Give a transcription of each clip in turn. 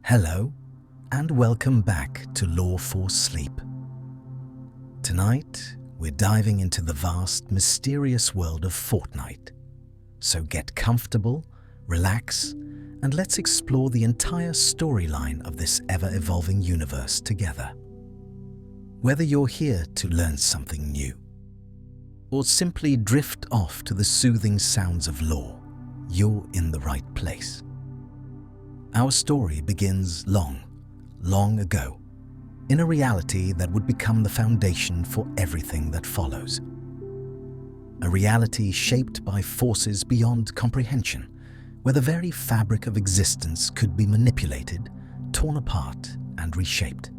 Hello, and welcome back to Law for Sleep. Tonight, we're diving into the vast, mysterious world of Fortnite. So get comfortable, relax, and let's explore the entire storyline of this ever-evolving universe together. Whether you're here to learn something new, or simply drift off to the soothing sounds of law, you're in the right place. Our story begins long ago, in a reality that would become the foundation for everything that follows. A reality shaped by forces beyond comprehension, where the very fabric of existence could be manipulated, torn apart, and reshaped.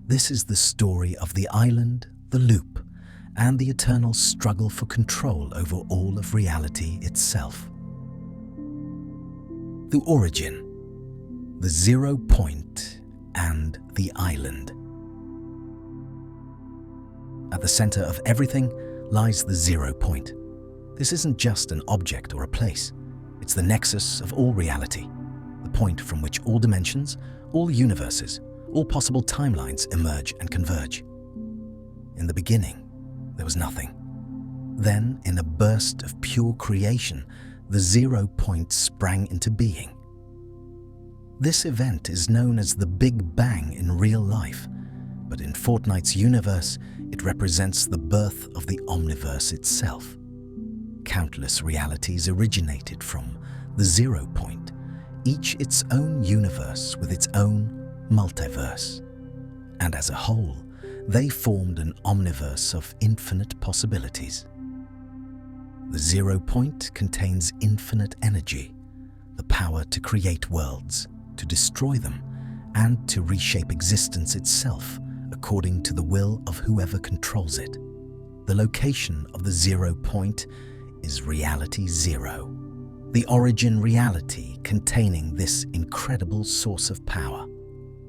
This is the story of the island, the loop, and the eternal struggle for control over all of reality itself. The origin, the 0 point, and the island. At the center of everything lies the 0 point. This isn't just an object or a place. It's the nexus of all reality, the point from which all dimensions, all universes, all possible timelines emerge and converge. In the beginning, there was nothing. Then, in a burst of pure creation, the 0 point sprang into being. This event is known as the Big Bang in real life, but in Fortnite's universe, it represents the birth of the Omniverse itself. Countless realities originated from the 0 point, each its own universe with its own multiverse. And as a whole, they formed an omniverse of infinite possibilities. The 0 point contains infinite energy, the power to create worlds, to destroy them, and to reshape existence itself according to the will of whoever controls it. The location of the 0 point is Reality Zero, the origin reality containing this incredible source of power.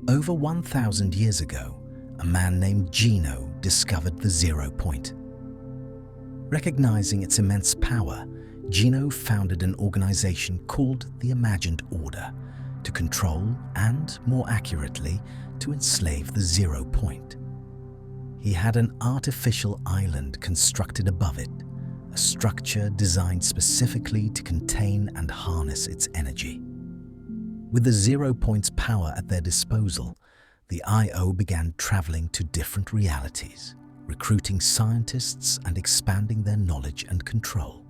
Over 1,000 years ago, a man named Gino discovered the 0 point. Recognizing its immense power, Gino founded an organization called the Imagined Order to control and, more accurately, to enslave the 0 point. He had an artificial island constructed above it, a structure designed specifically to contain and harness its energy. With the 0 point's power at their disposal, the IO began traveling to different realities, recruiting scientists and expanding their knowledge and control.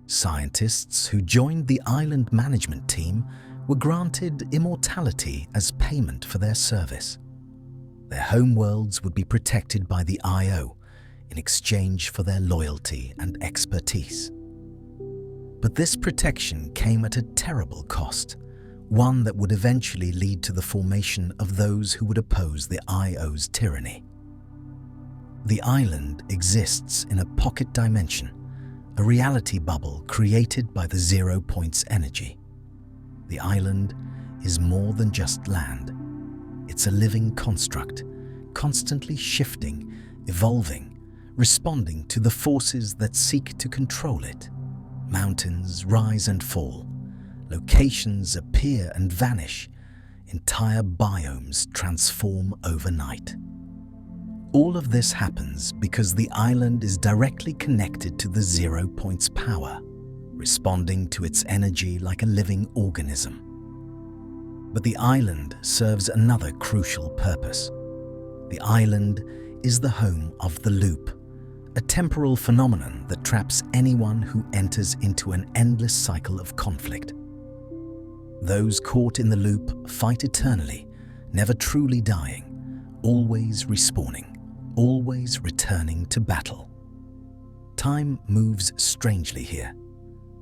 Scientists who joined the island management team were granted immortality as payment for their service. Their homeworlds would be protected by the IO in exchange for their loyalty and expertise. But this protection came at a terrible cost, one that would eventually lead to the formation of those who would oppose the IO's tyranny. The island exists in a pocket dimension, a reality bubble created by the 0 point's energy. The island is more than just land. It's a living construct, constantly shifting, evolving, responding to the forces that seek to control it. Mountains rise and fall, locations appear and vanish, entire biomes transform overnight. All of this happens because the island is directly connected to the 0 point's power, responding to its energy like a living organism. But the island serves another crucial purpose. The island is the home of the loop, a temporal phenomenon that traps anyone who enters into an endless cycle of conflict. Those caught in the loop fight eternally, never truly dying, always respawning, always returning to battle. Time moves strangely here.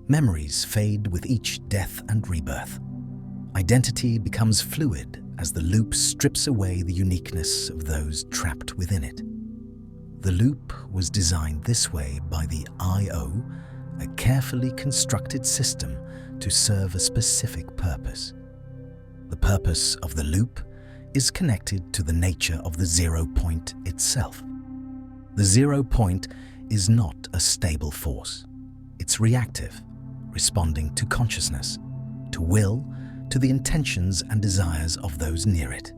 Memories fade with each death and rebirth. Identity becomes fluid as the loop strips away the uniqueness of those trapped within it. The loop was designed this way by the IO, a carefully constructed system to serve a specific purpose. The purpose of the loop is connected to the nature of the 0 point itself. The 0 point is not a stable force. It's reactive, responding to consciousness, to will, to the intentions and desires of those near it.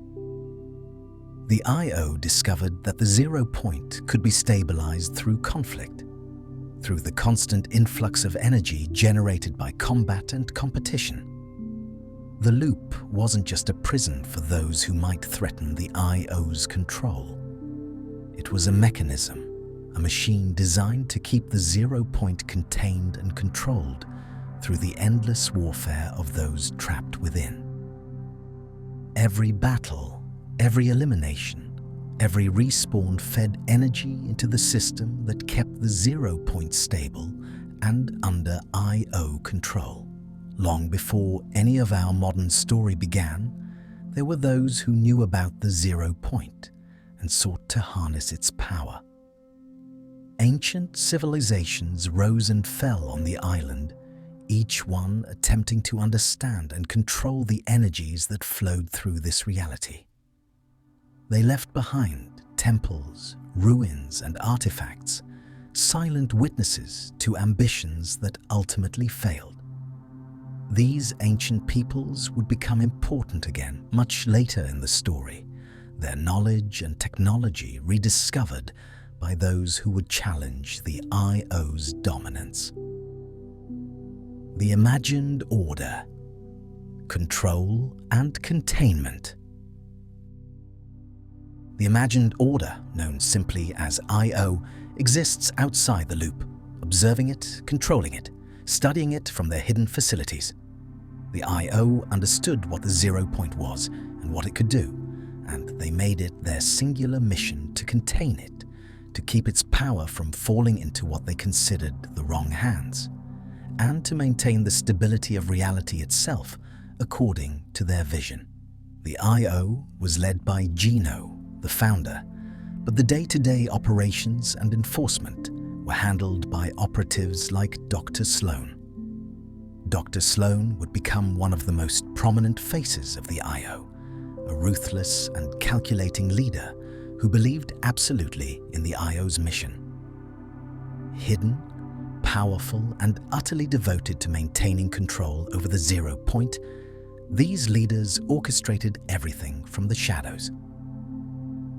The IO discovered that the 0 point could be stabilized through conflict, through the constant influx of energy generated by combat and competition. The loop wasn't just a prison for those who might threaten the IO's control. It was a mechanism, a machine designed to keep the 0 point contained and controlled through the endless warfare of those trapped within. Every battle, every elimination, every respawn fed energy into the system that kept the 0 point stable and under IO control. Long before any of our modern story began, there were those who knew about the 0 point and sought to harness its power. Ancient civilizations rose and fell on the island, each one attempting to understand and control the energies that flowed through this reality. They left behind temples, ruins, and artifacts, silent witnesses to ambitions that ultimately failed. These ancient peoples would become important again much later in the story, their knowledge and technology rediscovered by those who would challenge the IO's dominance. The imagined order, control and containment. The imagined order, known simply as IO, exists outside the loop, observing it, controlling it, studying it from their hidden facilities. The IO understood what the 0 point was and what it could do, and they made it their singular mission to contain it, to keep its power from falling into what they considered the wrong hands, and to maintain the stability of reality itself according to their vision. The IO was led by Gino, the founder, but the day-to-day operations and enforcement were handled by operatives like Dr. Sloan. Dr. Sloan would become one of the most prominent faces of the IO, a ruthless and calculating leader who believed absolutely in the IO's mission. Hidden, powerful, and utterly devoted to maintaining control over the 0 point, these leaders orchestrated everything from the shadows.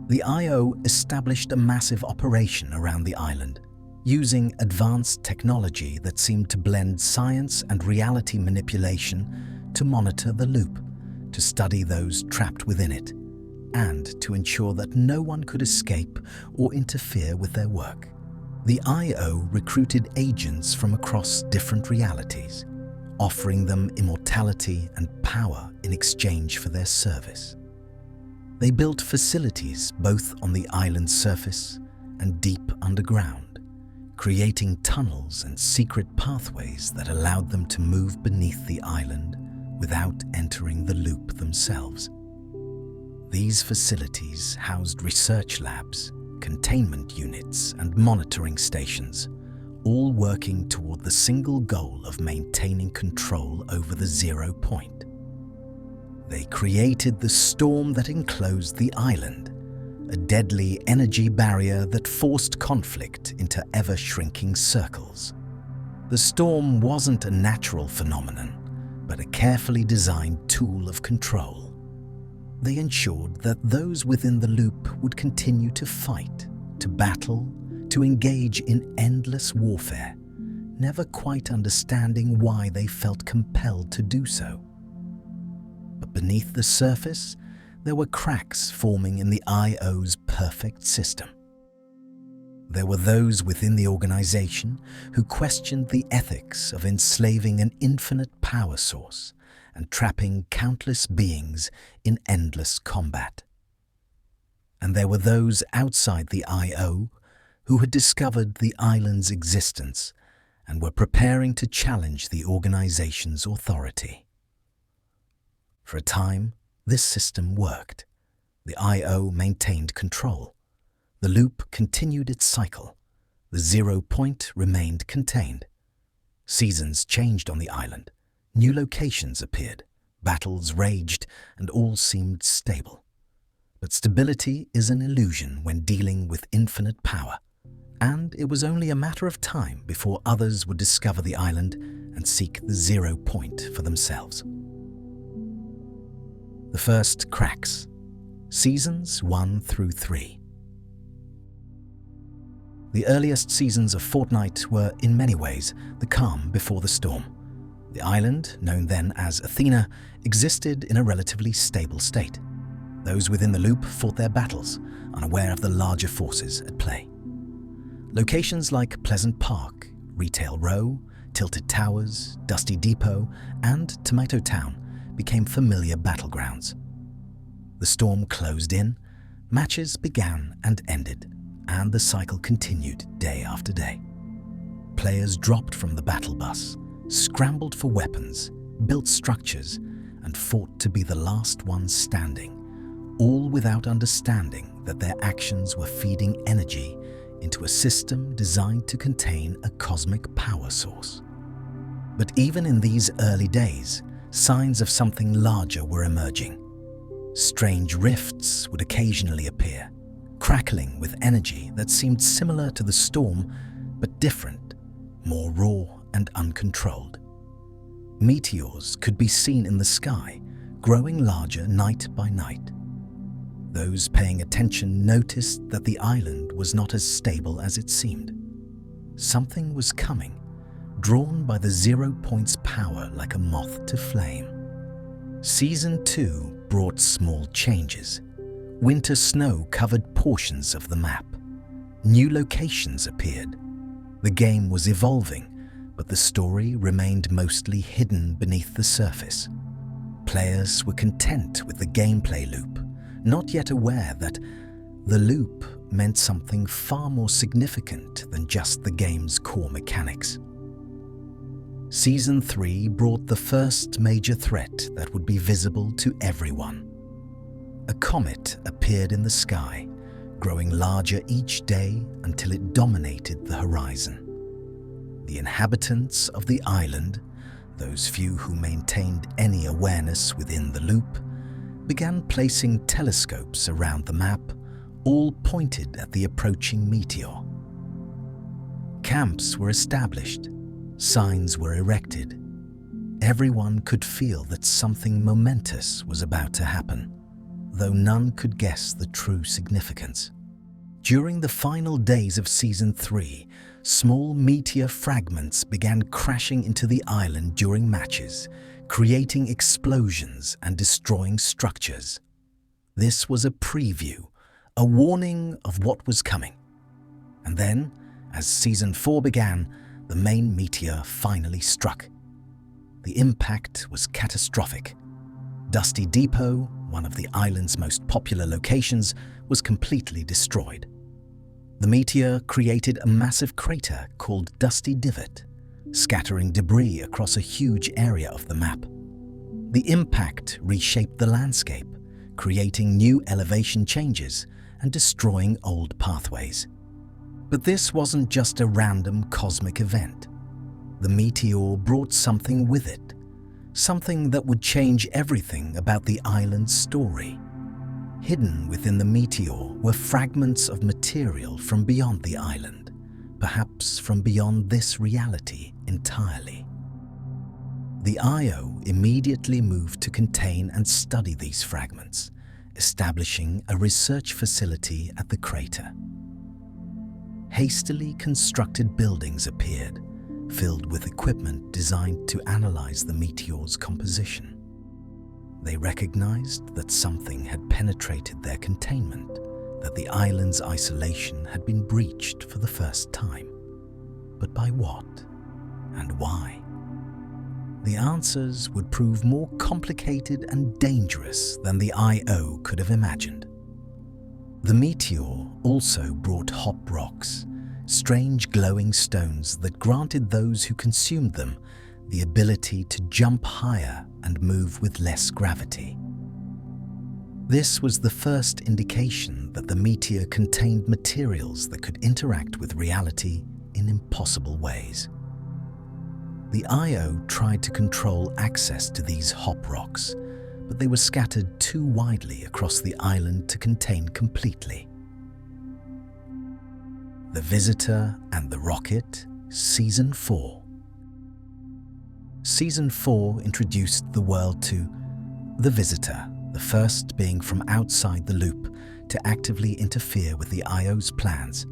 The IO established a massive operation around the island, using advanced technology that seemed to blend science and reality manipulation to monitor the loop, to study those trapped within it, and to ensure that no one could escape or interfere with their work. The IO recruited agents from across different realities, offering them immortality and power in exchange for their service. They built facilities both on the island's surface and deep underground, creating tunnels and secret pathways that allowed them to move beneath the island without entering the loop themselves. These facilities housed research labs, containment units, and monitoring stations, all working toward the single goal of maintaining control over the 0 point. They created the storm that enclosed the island, a deadly energy barrier that forced conflict into ever-shrinking circles. The storm wasn't a natural phenomenon, but a carefully designed tool of control. They ensured that those within the loop would continue to fight, to battle, to engage in endless warfare, never quite understanding why they felt compelled to do so. But beneath the surface, there were cracks forming in the IO's perfect system. There were those within the organization who questioned the ethics of enslaving an infinite power source and trapping countless beings in endless combat. And there were those outside the IO who had discovered the island's existence and were preparing to challenge the organization's authority. For a time, this system worked. The IO maintained control. The loop continued its cycle. The 0 point remained contained. Seasons changed on the island. New locations appeared. Battles raged, and all seemed stable. But stability is an illusion when dealing with infinite power, and it was only a matter of time before others would discover the island and seek the 0 point for themselves. The first cracks. Seasons 1 through 3. The earliest seasons of Fortnite were, in many ways, the calm before the storm. The island, known then as Athena, existed in a relatively stable state. Those within the loop fought their battles, unaware of the larger forces at play. Locations like Pleasant Park, Retail Row, Tilted Towers, Dusty Depot, and Tomato Town became familiar battlegrounds. The storm closed in, matches began and ended, and the cycle continued day after day. Players dropped from the battle bus, scrambled for weapons, built structures, and fought to be the last ones standing, all without understanding that their actions were feeding energy into a system designed to contain a cosmic power source. But even in these early days, signs of something larger were emerging. Strange rifts would occasionally appear, crackling with energy that seemed similar to the storm, but different, more raw and uncontrolled. Meteors could be seen in the sky, growing larger night by night. Those paying attention noticed that the island was not as stable as it seemed. Something was coming, drawn by the 0 Point's power like a moth to flame. Season 2 brought small changes. Winter snow covered portions of the map. New locations appeared. The game was evolving, but the story remained mostly hidden beneath the surface. Players were content with the gameplay loop, not yet aware that the loop meant something far more significant than just the game's core mechanics. Season 3 brought the first major threat that would be visible to everyone. A comet appeared in the sky, growing larger each day until it dominated the horizon. The inhabitants of the island, those few who maintained any awareness within the loop, began placing telescopes around the map, all pointed at the approaching meteor. Camps were established, signs were erected. Everyone could feel that something momentous was about to happen, though none could guess the true significance. During the final days of Season 3, small meteor fragments began crashing into the island during matches, creating explosions and destroying structures. This was a preview, a warning of what was coming. And then, as Season 4 began, the main meteor finally struck. The impact was catastrophic. Dusty Depot, one of the island's most popular locations, was completely destroyed. The meteor created a massive crater called Dusty Divot, scattering debris across a huge area of the map. The impact reshaped the landscape, creating new elevation changes and destroying old pathways. But this wasn't just a random cosmic event. The meteor brought something with it, something that would change everything about the island's story. Hidden within the meteor were fragments of material from beyond the island, perhaps from beyond this reality entirely. The IO immediately moved to contain and study these fragments, establishing a research facility at the crater. Hastily constructed buildings appeared, filled with equipment designed to analyze the meteor's composition. They recognized that something had penetrated their containment, that the island's isolation had been breached for the first time. But by what? And why? The answers would prove more complicated and dangerous than the IO could have imagined. The meteor also brought hop rocks, strange glowing stones that granted those who consumed them the ability to jump higher and move with less gravity. This was the first indication that the meteor contained materials that could interact with reality in impossible ways. The IO tried to control access to these hop rocks, but they were scattered too widely across the island to contain completely. The Visitor and the Rocket, Season 4. Season 4 introduced the world to the Visitor, the first being from outside the loop to actively interfere with the IO's plans.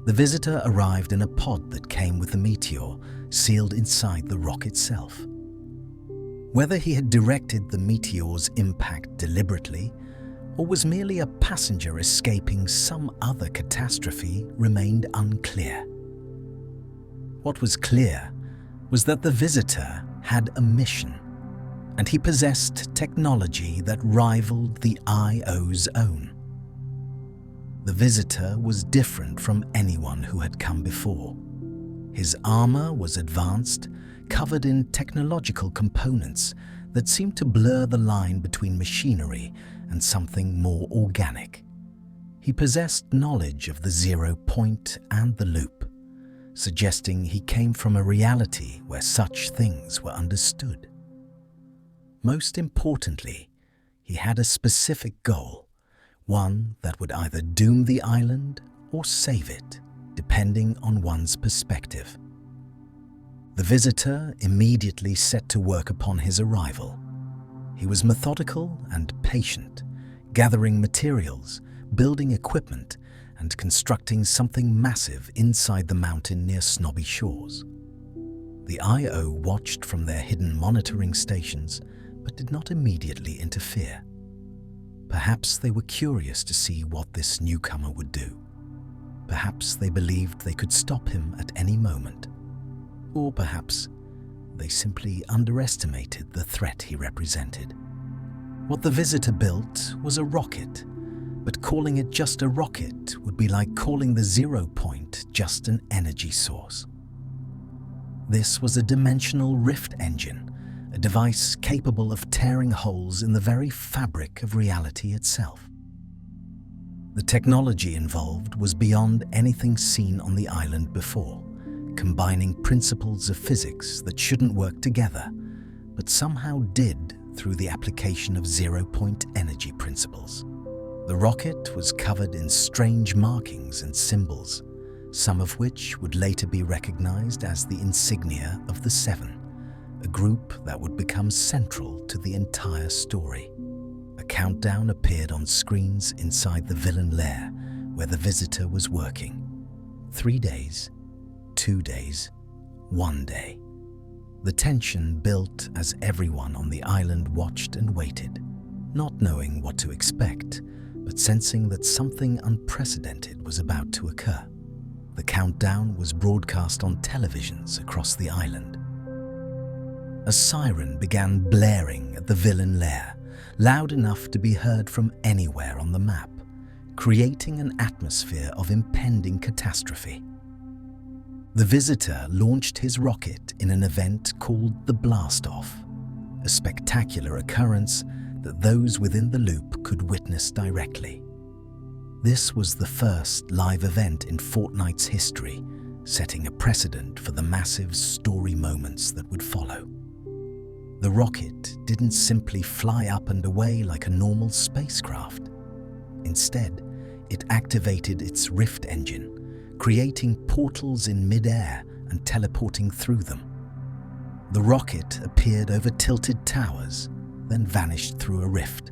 The visitor arrived in a pod that came with the meteor, sealed inside the rock itself. Whether he had directed the meteor's impact deliberately or was merely a passenger escaping some other catastrophe remained unclear. What was clear was that the visitor had a mission, and he possessed technology that rivaled the IO's own. The visitor was different from anyone who had come before. His armor was advanced, covered in technological components that seemed to blur the line between machinery and something more organic. He possessed knowledge of the 0 point and the loop, suggesting he came from a reality where such things were understood. Most importantly, he had a specific goal, one that would either doom the island or save it, depending on one's perspective. The visitor immediately set to work upon his arrival. He was methodical and patient, gathering materials, building equipment, and constructing something massive inside the mountain near Snobby Shores. The IO watched from their hidden monitoring stations, but did not immediately interfere. Perhaps they were curious to see what this newcomer would do. Perhaps they believed they could stop him at any moment. Or perhaps they simply underestimated the threat he represented. What the visitor built was a rocket, but calling it just a rocket would be like calling the 0 point just an energy source. This was a dimensional rift engine, a device capable of tearing holes in the very fabric of reality itself. The technology involved was beyond anything seen on the island before, combining principles of physics that shouldn't work together, but somehow did through the application of 0 point energy principles. The rocket was covered in strange markings and symbols, some of which would later be recognized as the insignia of the Seven, a group that would become central to the entire story. A countdown appeared on screens inside the villain lair where the visitor was working. 3 days, 2 days, 1 day. The tension built as everyone on the island watched and waited, not knowing what to expect, but sensing that something unprecedented was about to occur. The countdown was broadcast on televisions across the island. A siren began blaring at the villain lair, loud enough to be heard from anywhere on the map, creating an atmosphere of impending catastrophe. The visitor launched his rocket in an event called the Blast-Off, a spectacular occurrence that those within the loop could witness directly. This was the first live event in Fortnite's history, setting a precedent for the massive story moments that would follow. The rocket didn't simply fly up and away like a normal spacecraft. Instead, it activated its rift engine, creating portals in mid-air and teleporting through them. The rocket appeared over tilted towers, then vanished through a rift.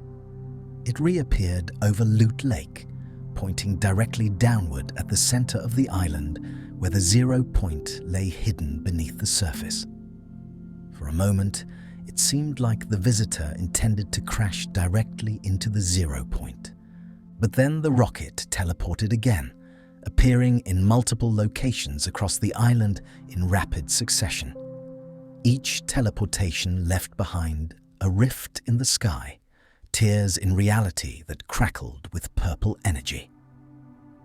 It reappeared over Loot Lake, pointing directly downward at the center of the island where the 0 point lay hidden beneath the surface. For a moment, it seemed like the visitor intended to crash directly into the 0 point. But then the rocket teleported again, appearing in multiple locations across the island in rapid succession. Each teleportation left behind a rift in the sky, tears in reality that crackled with purple energy.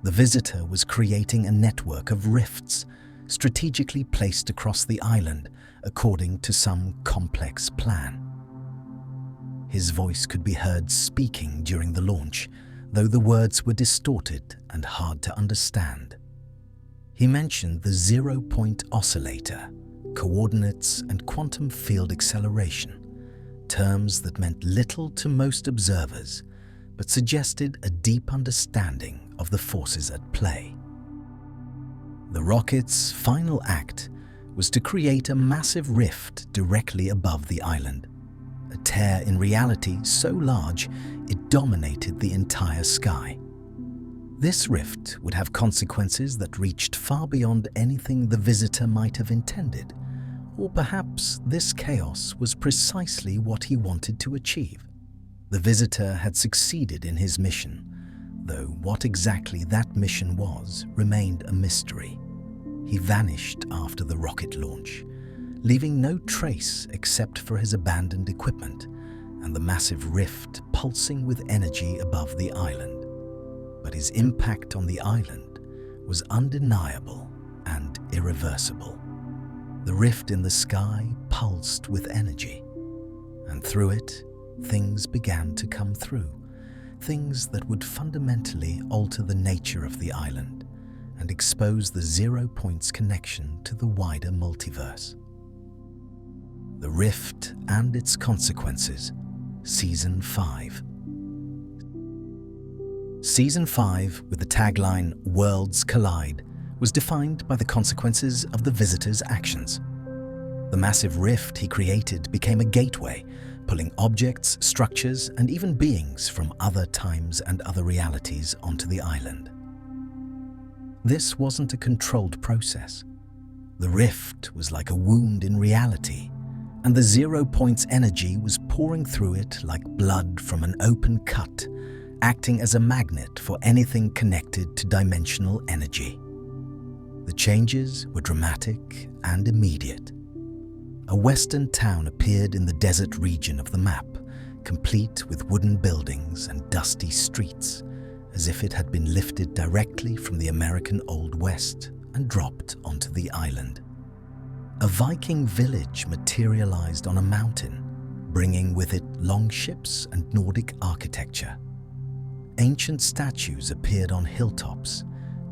The visitor was creating a network of rifts, strategically placed across the island according to some complex plan. His voice could be heard speaking during the launch, though the words were distorted and hard to understand. He mentioned the 0 point oscillator, coordinates, and quantum field acceleration, terms that meant little to most observers, but suggested a deep understanding of the forces at play. The rocket's final act was to create a massive rift directly above the island, a tear in reality so large it dominated the entire sky. This rift would have consequences that reached far beyond anything the visitor might have intended, or perhaps this chaos was precisely what he wanted to achieve. The visitor had succeeded in his mission, though what exactly that mission was remained a mystery. He vanished after the rocket launch, leaving no trace except for his abandoned equipment and the massive rift pulsing with energy above the island. But his impact on the island was undeniable and irreversible. The rift in the sky pulsed with energy, and through it, things began to come through, things that would fundamentally alter the nature of the island and expose the 0 Point's connection to the wider multiverse. The Rift and Its Consequences, Season 5. Season 5, with the tagline "Worlds Collide," was defined by the consequences of the visitor's actions. The massive rift he created became a gateway, pulling objects, structures, and even beings from other times and other realities onto the island. This wasn't a controlled process. The rift was like a wound in reality, and the 0 Point's energy was pouring through it like blood from an open cut, acting as a magnet for anything connected to dimensional energy. The changes were dramatic and immediate. A western town appeared in the desert region of the map, complete with wooden buildings and dusty streets, as if it had been lifted directly from the American Old West and dropped onto the island. A Viking village materialized on a mountain, bringing with it longships and Nordic architecture. Ancient statues appeared on hilltops,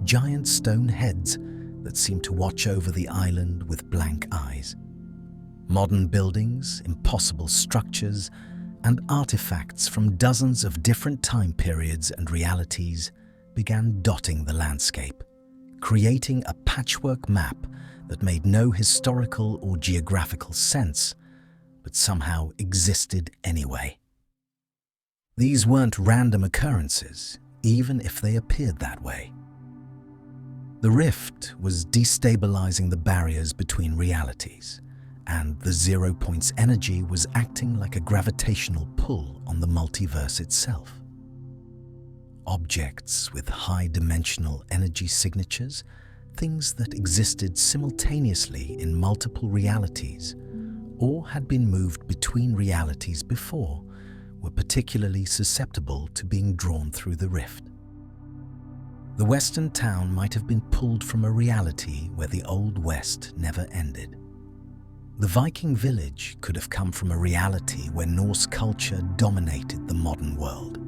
giant stone heads that seemed to watch over the island with blank eyes. Modern buildings, impossible structures, and artifacts from dozens of different time periods and realities began dotting the landscape, creating a patchwork map that made no historical or geographical sense, but somehow existed anyway. These weren't random occurrences, even if they appeared that way. The rift was destabilizing the barriers between realities, and the 0 Point's energy was acting like a gravitational pull on the multiverse itself. Objects with high-dimensional energy signatures, things that existed simultaneously in multiple realities, or had been moved between realities before, were particularly susceptible to being drawn through the rift. The western town might have been pulled from a reality where the Old West never ended. The Viking village could have come from a reality where Norse culture dominated the modern world.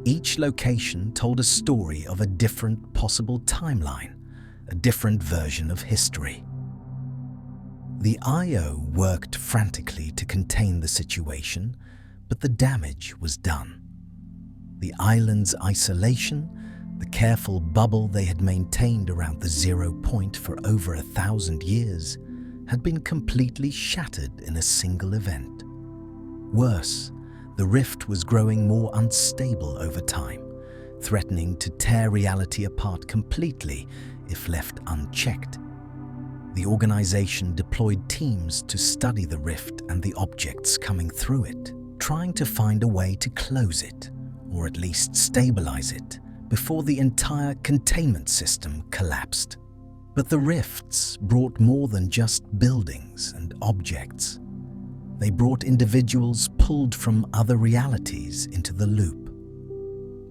Each location told a story of a different possible timeline, a different version of history. The IO worked frantically to contain the situation, but the damage was done. The island's isolation, the careful bubble they had maintained around the 0 Point for over 1,000 years, had been completely shattered in a single event. Worse, the rift was growing more unstable over time, threatening to tear reality apart completely if left unchecked. The organization deployed teams to study the rift and the objects coming through it, trying to find a way to close it, or at least stabilize it, before the entire containment system collapsed. But the rifts brought more than just buildings and objects. They brought individuals pulled from other realities into the loop.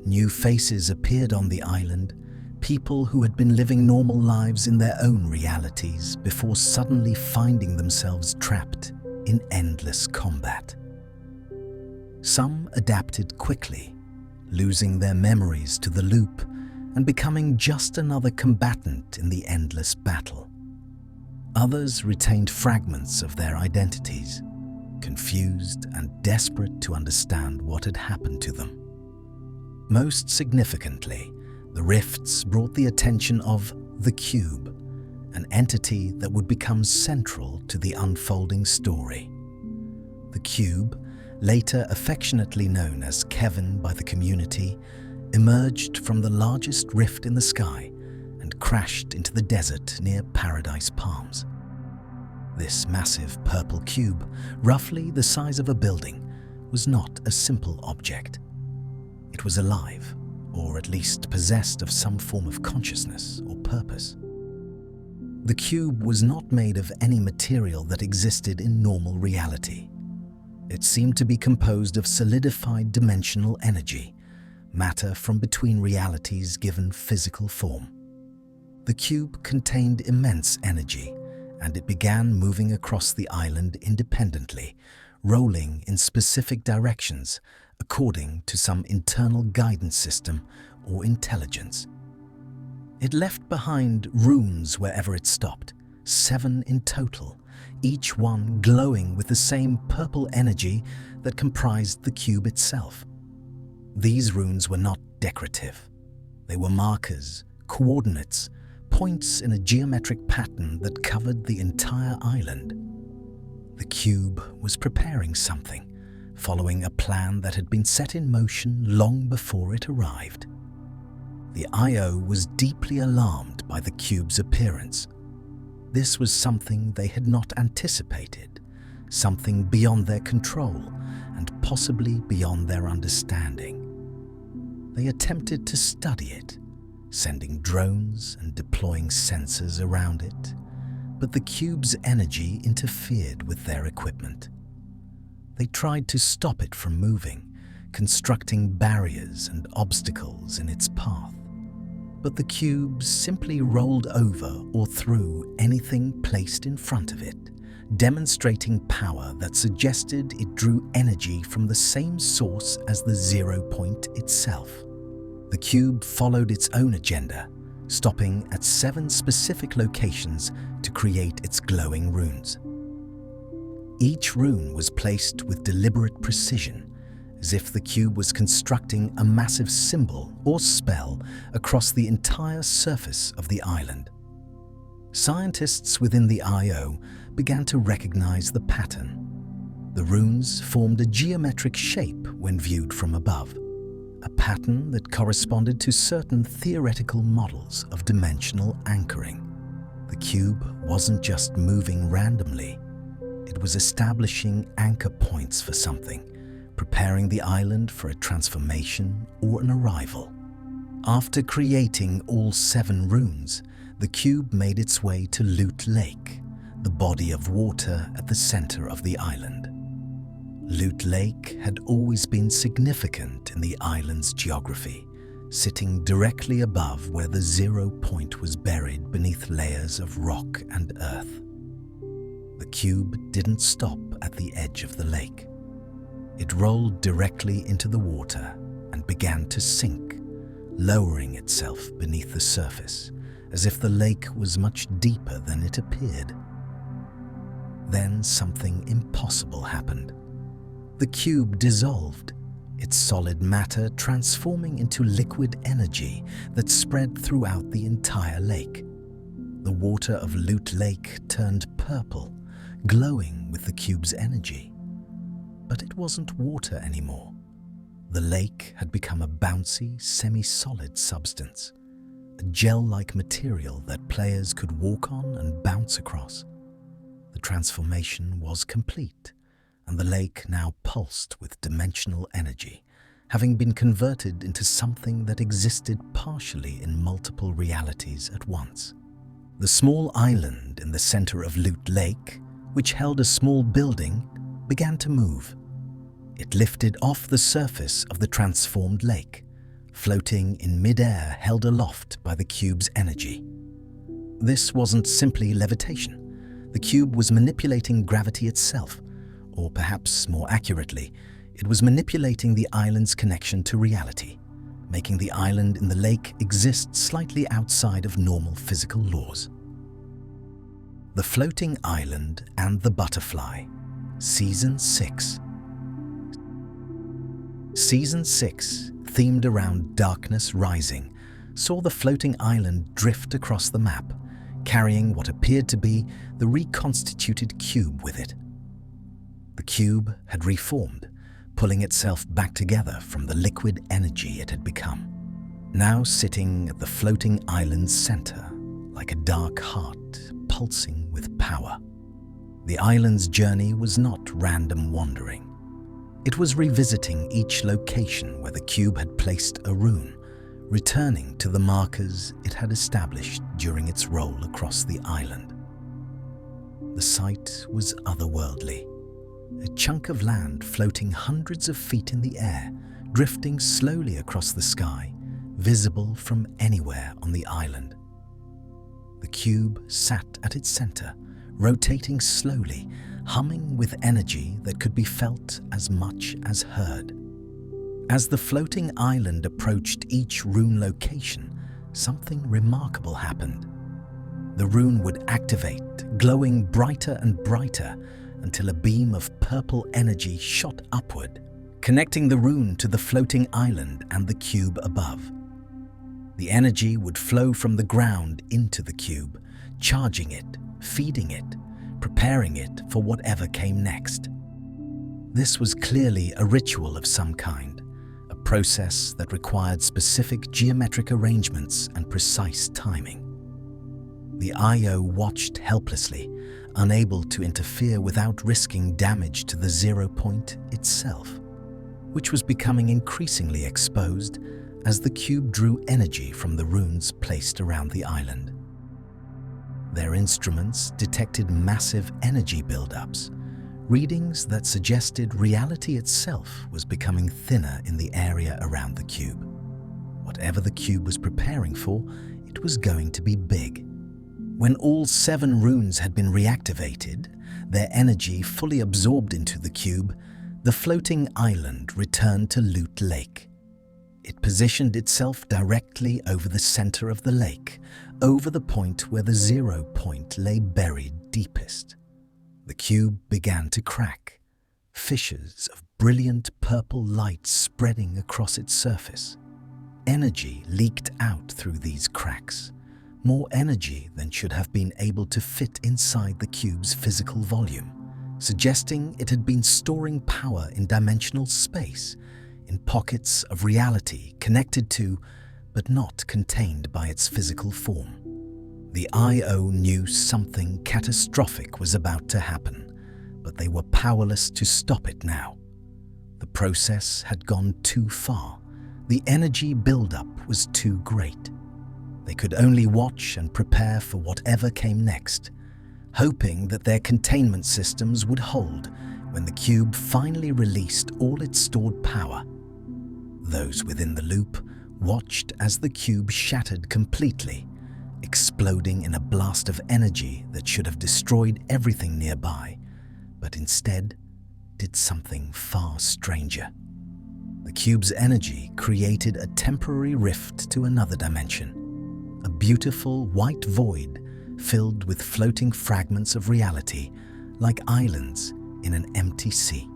New faces appeared on the island, people who had been living normal lives in their own realities before suddenly finding themselves trapped in endless combat. Some adapted quickly, losing their memories to the loop and becoming just another combatant in the endless battle. Others retained fragments of their identities, confused and desperate to understand what had happened to them. Most significantly, the rifts brought the attention of the Cube, an entity that would become central to the unfolding story. The Cube, later affectionately known as Kevin by the community, emerged from the largest rift in the sky and crashed into the desert near Paradise Palms. This massive purple cube, roughly the size of a building, was not a simple object. It was alive, or at least possessed of some form of consciousness or purpose. The cube was not made of any material that existed in normal reality. It seemed to be composed of solidified dimensional energy, matter from between realities given physical form. The cube contained immense energy, and it began moving across the island independently, rolling in specific directions according to some internal guidance system or intelligence. It left behind runes wherever it stopped, 7 in total, each one glowing with the same purple energy that comprised the cube itself. These runes were not decorative. They were markers, coordinates, points in a geometric pattern that covered the entire island. The cube was preparing something, following a plan that had been set in motion long before it arrived. The IO was deeply alarmed by the cube's appearance. This was something they had not anticipated, something beyond their control and possibly beyond their understanding. They attempted to study it, sending drones and deploying sensors around it, but the cube's energy interfered with their equipment. They tried to stop it from moving, constructing barriers and obstacles in its path. But the cube simply rolled over or through anything placed in front of it, demonstrating power that suggested it drew energy from the same source as the 0 point itself. The cube followed its own agenda, stopping at 7 specific locations to create its glowing runes. Each rune was placed with deliberate precision, as if the cube was constructing a massive symbol or spell across the entire surface of the island. Scientists within the IO began to recognize the pattern. The runes formed a geometric shape when viewed from above, a pattern that corresponded to certain theoretical models of dimensional anchoring. The cube wasn't just moving randomly, it was establishing anchor points for something, preparing the island for a transformation or an arrival. After creating all 7 runes, the cube made its way to Loot Lake, the body of water at the center of the island. Loot Lake had always been significant in the island's geography, sitting directly above where the 0 point was buried beneath layers of rock and earth. The cube didn't stop at the edge of the lake. It rolled directly into the water and began to sink, lowering itself beneath the surface, as if the lake was much deeper than it appeared. Then something impossible happened. The cube dissolved, its solid matter transforming into liquid energy that spread throughout the entire lake. The water of Loot Lake turned purple, glowing with the cube's energy. But it wasn't water anymore. The lake had become a bouncy, semi-solid substance, a gel-like material that players could walk on and bounce across. The transformation was complete, and the lake now pulsed with dimensional energy, having been converted into something that existed partially in multiple realities at once. The small island in the center of Loot Lake, which held a small building, began to move. It lifted off the surface of the transformed lake, floating in mid-air held aloft by the cube's energy. This wasn't simply levitation. The cube was manipulating gravity itself, or perhaps more accurately, it was manipulating the island's connection to reality, making the island in the lake exist slightly outside of normal physical laws. The Floating Island and the Butterfly, Season 6. Season 6, themed around darkness rising, saw the floating island drift across the map, carrying what appeared to be the reconstituted cube with it. The cube had reformed, pulling itself back together from the liquid energy it had become. Now sitting at the floating island's center, like a dark heart pulsing with power. The island's journey was not random wandering. It was revisiting each location where the cube had placed a rune, returning to the markers it had established during its roll across the island. The sight was otherworldly. A chunk of land floating hundreds of feet in the air, drifting slowly across the sky, visible from anywhere on the island. The cube sat at its center, rotating slowly, humming with energy that could be felt as much as heard. As the floating island approached each rune location, something remarkable happened. The rune would activate, glowing brighter and brighter until a beam of purple energy shot upward, connecting the rune to the floating island and the cube above. The energy would flow from the ground into the cube, charging it, feeding it, preparing it for whatever came next. This was clearly a ritual of some kind, a process that required specific geometric arrangements and precise timing. The IO watched helplessly, unable to interfere without risking damage to the 0 point itself, which was becoming increasingly exposed as the cube drew energy from the runes placed around the island. Their instruments detected massive energy buildups, readings that suggested reality itself was becoming thinner in the area around the cube. Whatever the cube was preparing for, it was going to be big. When all 7 runes had been reactivated, their energy fully absorbed into the cube, the floating island returned to Loot Lake. It positioned itself directly over the center of the lake, over the point where the 0 point lay buried deepest. The cube began to crack, fissures of brilliant purple light spreading across its surface. Energy leaked out through these cracks, more energy than should have been able to fit inside the cube's physical volume, suggesting it had been storing power in dimensional space, in pockets of reality connected to, but not contained by its physical form. The IO knew something catastrophic was about to happen, but they were powerless to stop it now. The process had gone too far. The energy buildup was too great. They could only watch and prepare for whatever came next, hoping that their containment systems would hold when the cube finally released all its stored power. Those within the loop watched as the cube shattered completely, exploding in a blast of energy that should have destroyed everything nearby, but instead did something far stranger. The cube's energy created a temporary rift to another dimension, a beautiful white void filled with floating fragments of reality, like islands in an empty sea.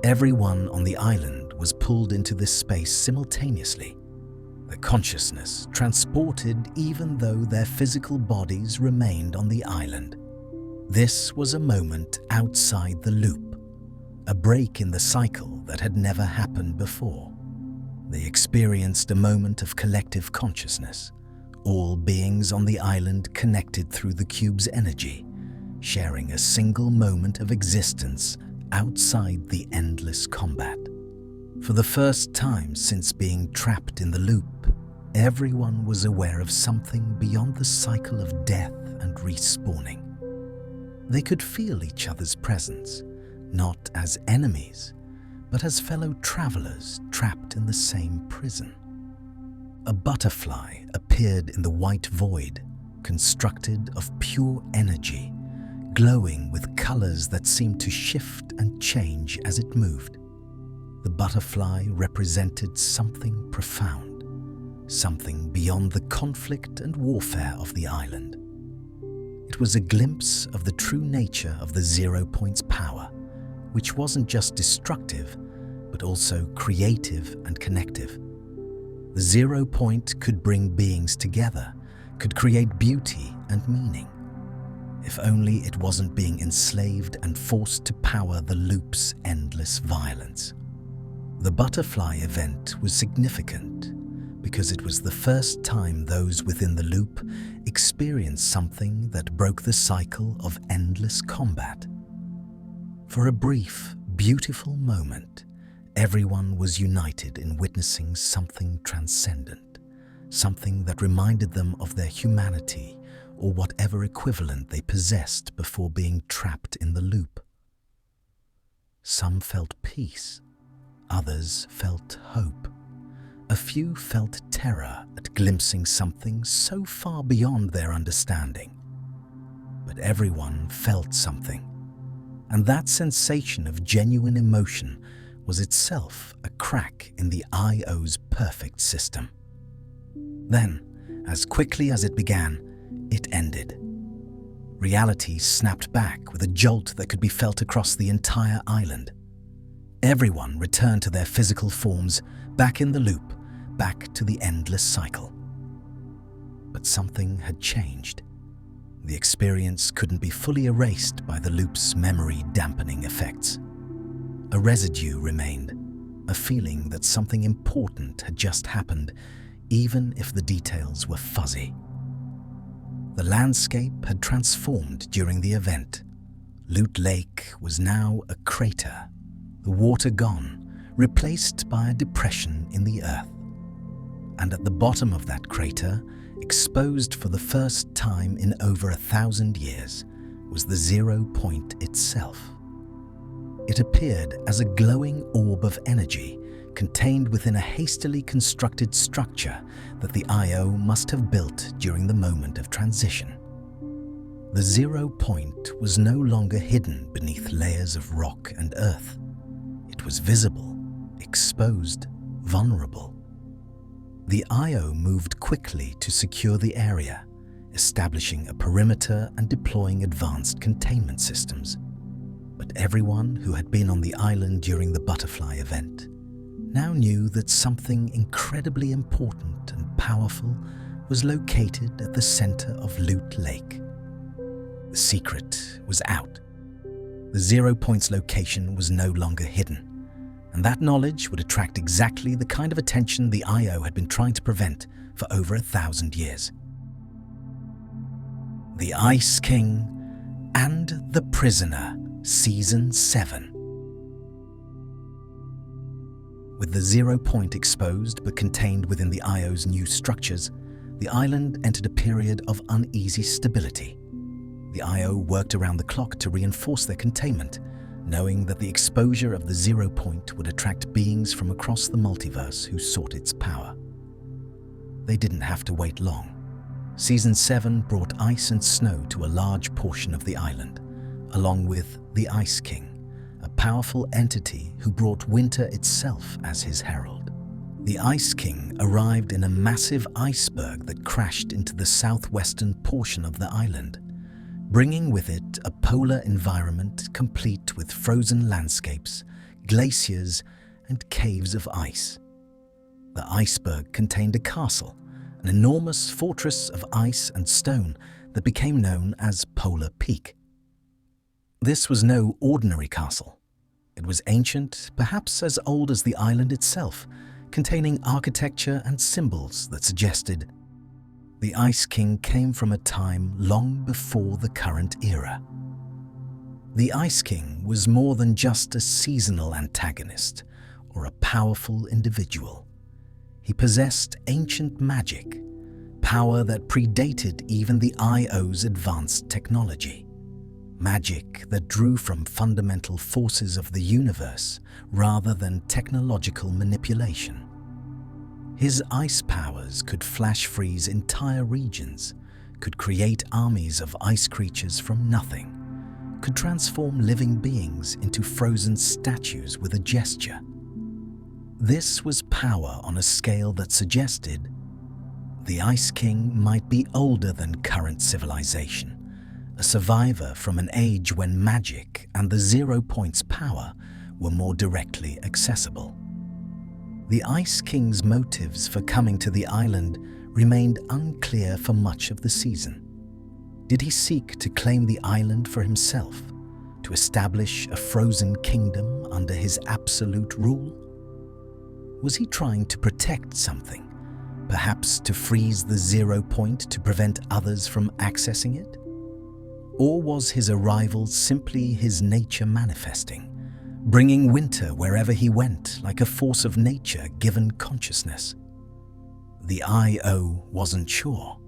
Everyone on the island was pulled into this space simultaneously, their consciousness transported even though their physical bodies remained on the island. This was a moment outside the loop, a break in the cycle that had never happened before. They experienced a moment of collective consciousness, all beings on the island connected through the cube's energy, sharing a single moment of existence outside the endless combat. For the first time since being trapped in the loop, everyone was aware of something beyond the cycle of death and respawning. They could feel each other's presence, not as enemies, but as fellow travelers trapped in the same prison. A butterfly appeared in the white void, constructed of pure energy, glowing with colors that seemed to shift and change as it moved. The butterfly represented something profound, something beyond the conflict and warfare of the island. It was a glimpse of the true nature of the 0 Point's power, which wasn't just destructive, but also creative and connective. The 0 Point could bring beings together, could create beauty and meaning. if only it wasn't being enslaved and forced to power the loop's endless violence. The butterfly event was significant because it was the first time those within the loop experienced something that broke the cycle of endless combat. For a brief, beautiful moment, everyone was united in witnessing something transcendent, something that reminded them of their humanity or whatever equivalent they possessed before being trapped in the loop. Some felt peace, others felt hope. A few felt terror at glimpsing something so far beyond their understanding. But everyone felt something, and that sensation of genuine emotion was itself a crack in the IO's perfect system. Then, as quickly as it began, it ended. Reality snapped back with a jolt that could be felt across the entire island. Everyone returned to their physical forms, back in the loop, back to the endless cycle. But something had changed. The experience couldn't be fully erased by the loop's memory-dampening effects. A residue remained, a feeling that something important had just happened, even if the details were fuzzy. The landscape had transformed during the event. Loot Lake was now a crater, the water gone, replaced by a depression in the earth. And at the bottom of that crater, exposed for the first time in over 1,000 years, was the 0 point itself. It appeared as a glowing orb of energy contained within a hastily constructed structure that the IO must have built during the moment of transition. The 0 point was no longer hidden beneath layers of rock and earth. It was visible, exposed, vulnerable. The IO moved quickly to secure the area, establishing a perimeter and deploying advanced containment systems. But everyone who had been on the island during the butterfly event now knew that something incredibly important and powerful was located at the center of Loot Lake. The secret was out. The 0 point's location was no longer hidden, and that knowledge would attract exactly the kind of attention the IO had been trying to prevent for over 1,000 years. The Ice King and the Prisoner, Season 7. With the 0 point exposed but contained within the IO's new structures, the island entered a period of uneasy stability. The IO worked around the clock to reinforce their containment, knowing that the exposure of the 0 point would attract beings from across the multiverse who sought its power. They didn't have to wait long. Season 7 brought ice and snow to a large portion of the island, along with the Ice King, a powerful entity who brought winter itself as his herald. The Ice King arrived in a massive iceberg that crashed into the southwestern portion of the island, bringing with it a polar environment complete with frozen landscapes, glaciers, and caves of ice. The iceberg contained a castle, an enormous fortress of ice and stone that became known as Polar Peak. This was no ordinary castle. It was ancient, perhaps as old as the island itself, containing architecture and symbols that suggested the Ice King came from a time long before the current era. The Ice King was more than just a seasonal antagonist or a powerful individual. He possessed ancient magic, power that predated even the IO's advanced technology. Magic that drew from fundamental forces of the universe rather than technological manipulation. His ice powers could flash freeze entire regions, could create armies of ice creatures from nothing, could transform living beings into frozen statues with a gesture. This was power on a scale that suggested the Ice King might be older than current civilization, a survivor from an age when magic and the 0 point's power were more directly accessible. The Ice King's motives for coming to the island remained unclear for much of the season. Did he seek to claim the island for himself, to establish a frozen kingdom under his absolute rule? Was he trying to protect something, perhaps to freeze the 0 point to prevent others from accessing it? Or was his arrival simply his nature manifesting, bringing winter wherever he went like a force of nature given consciousness? The I.O. wasn't sure,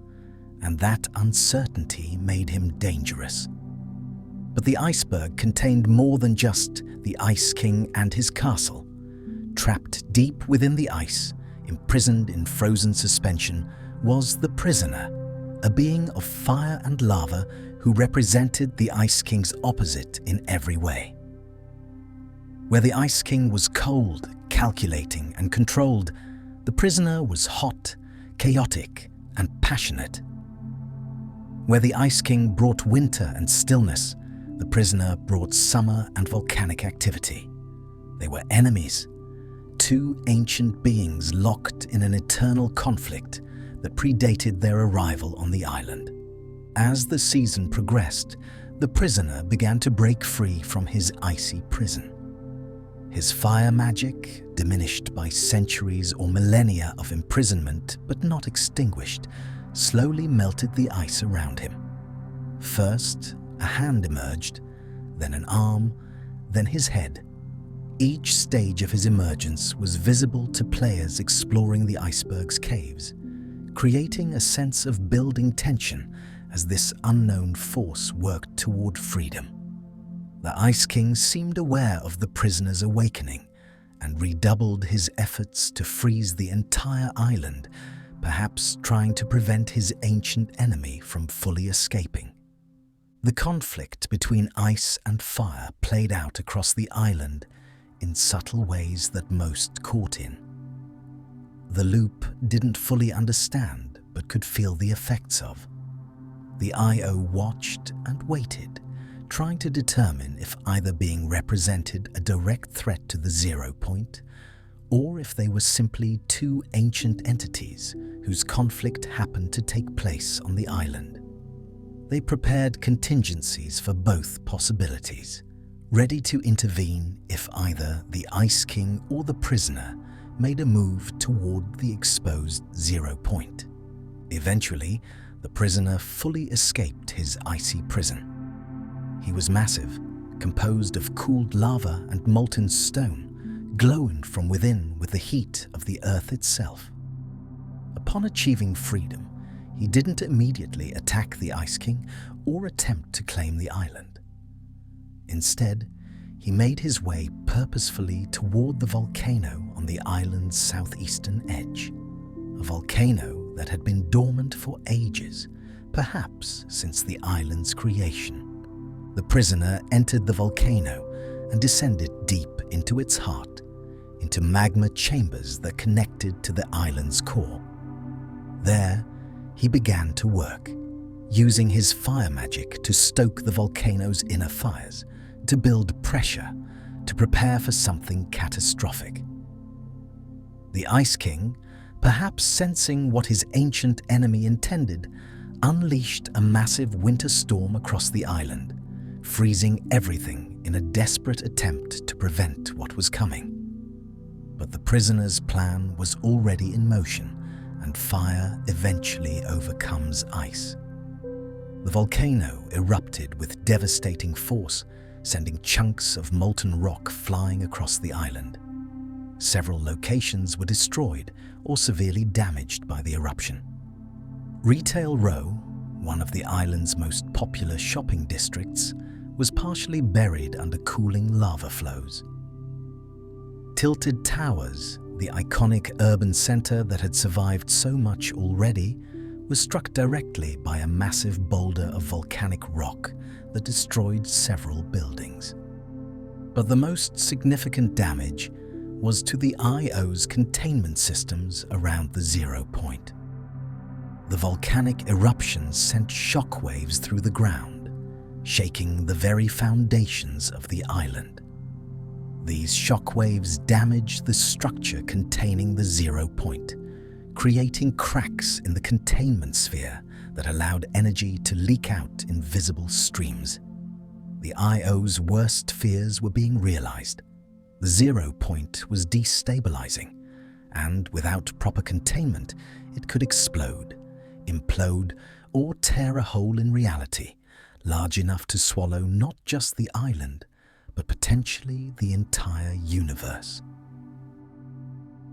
and that uncertainty made him dangerous. But the iceberg contained more than just the Ice King and his castle. Trapped deep within the ice, imprisoned in frozen suspension, was the prisoner, a being of fire and lava who represented the Ice King's opposite in every way. Where the Ice King was cold, calculating, and controlled, the prisoner was hot, chaotic, and passionate. Where the Ice King brought winter and stillness, the prisoner brought summer and volcanic activity. They were enemies, two ancient beings locked in an eternal conflict that predated their arrival on the island. As the season progressed, the prisoner began to break free from his icy prison. His fire magic, diminished by centuries or millennia of imprisonment but not extinguished, slowly melted the ice around him. First, a hand emerged, then an arm, then his head. Each stage of his emergence was visible to players exploring the iceberg's caves, creating a sense of building tension as this unknown force worked toward freedom. The Ice King seemed aware of the prisoner's awakening and redoubled his efforts to freeze the entire island, perhaps trying to prevent his ancient enemy from fully escaping. The conflict between ice and fire played out across the island in subtle ways that most caught in. The loop didn't fully understand but could feel the effects of. The I.O. watched and waited, trying to determine if either being represented a direct threat to the 0 point, or if they were simply two ancient entities whose conflict happened to take place on the island. They prepared contingencies for both possibilities, ready to intervene if either the Ice King or the prisoner made a move toward the exposed 0 point. Eventually, the prisoner fully escaped his icy prison. He was massive, composed of cooled lava and molten stone, glowing from within with the heat of the earth itself. Upon achieving freedom, he didn't immediately attack the Ice King or attempt to claim the island. Instead, he made his way purposefully toward the volcano on the island's southeastern edge, a volcano that had been dormant for ages, perhaps since the island's creation. The prisoner entered the volcano and descended deep into its heart, into magma chambers that connected to the island's core. There, he began to work, using his fire magic to stoke the volcano's inner fires, to build pressure, to prepare for something catastrophic. The Ice King, perhaps sensing what his ancient enemy intended, unleashed a massive winter storm across the island, freezing everything in a desperate attempt to prevent what was coming. But the prisoner's plan was already in motion, and fire eventually overcomes ice. The volcano erupted with devastating force, sending chunks of molten rock flying across the island. Several locations were destroyed or severely damaged by the eruption. Retail Row, one of the island's most popular shopping districts, was partially buried under cooling lava flows. Tilted Towers, the iconic urban center that had survived so much already, was struck directly by a massive boulder of volcanic rock that destroyed several buildings. But the most significant damage was to the I.O.'s containment systems around the 0 point. The volcanic eruptions sent shockwaves through the ground, shaking the very foundations of the island. These shockwaves damaged the structure containing the 0 point, creating cracks in the containment sphere that allowed energy to leak out in visible streams. The IO's worst fears were being realized. The 0 point was destabilizing, and without proper containment, it could explode, implode, or tear a hole in reality, large enough to swallow not just the island, but potentially the entire universe.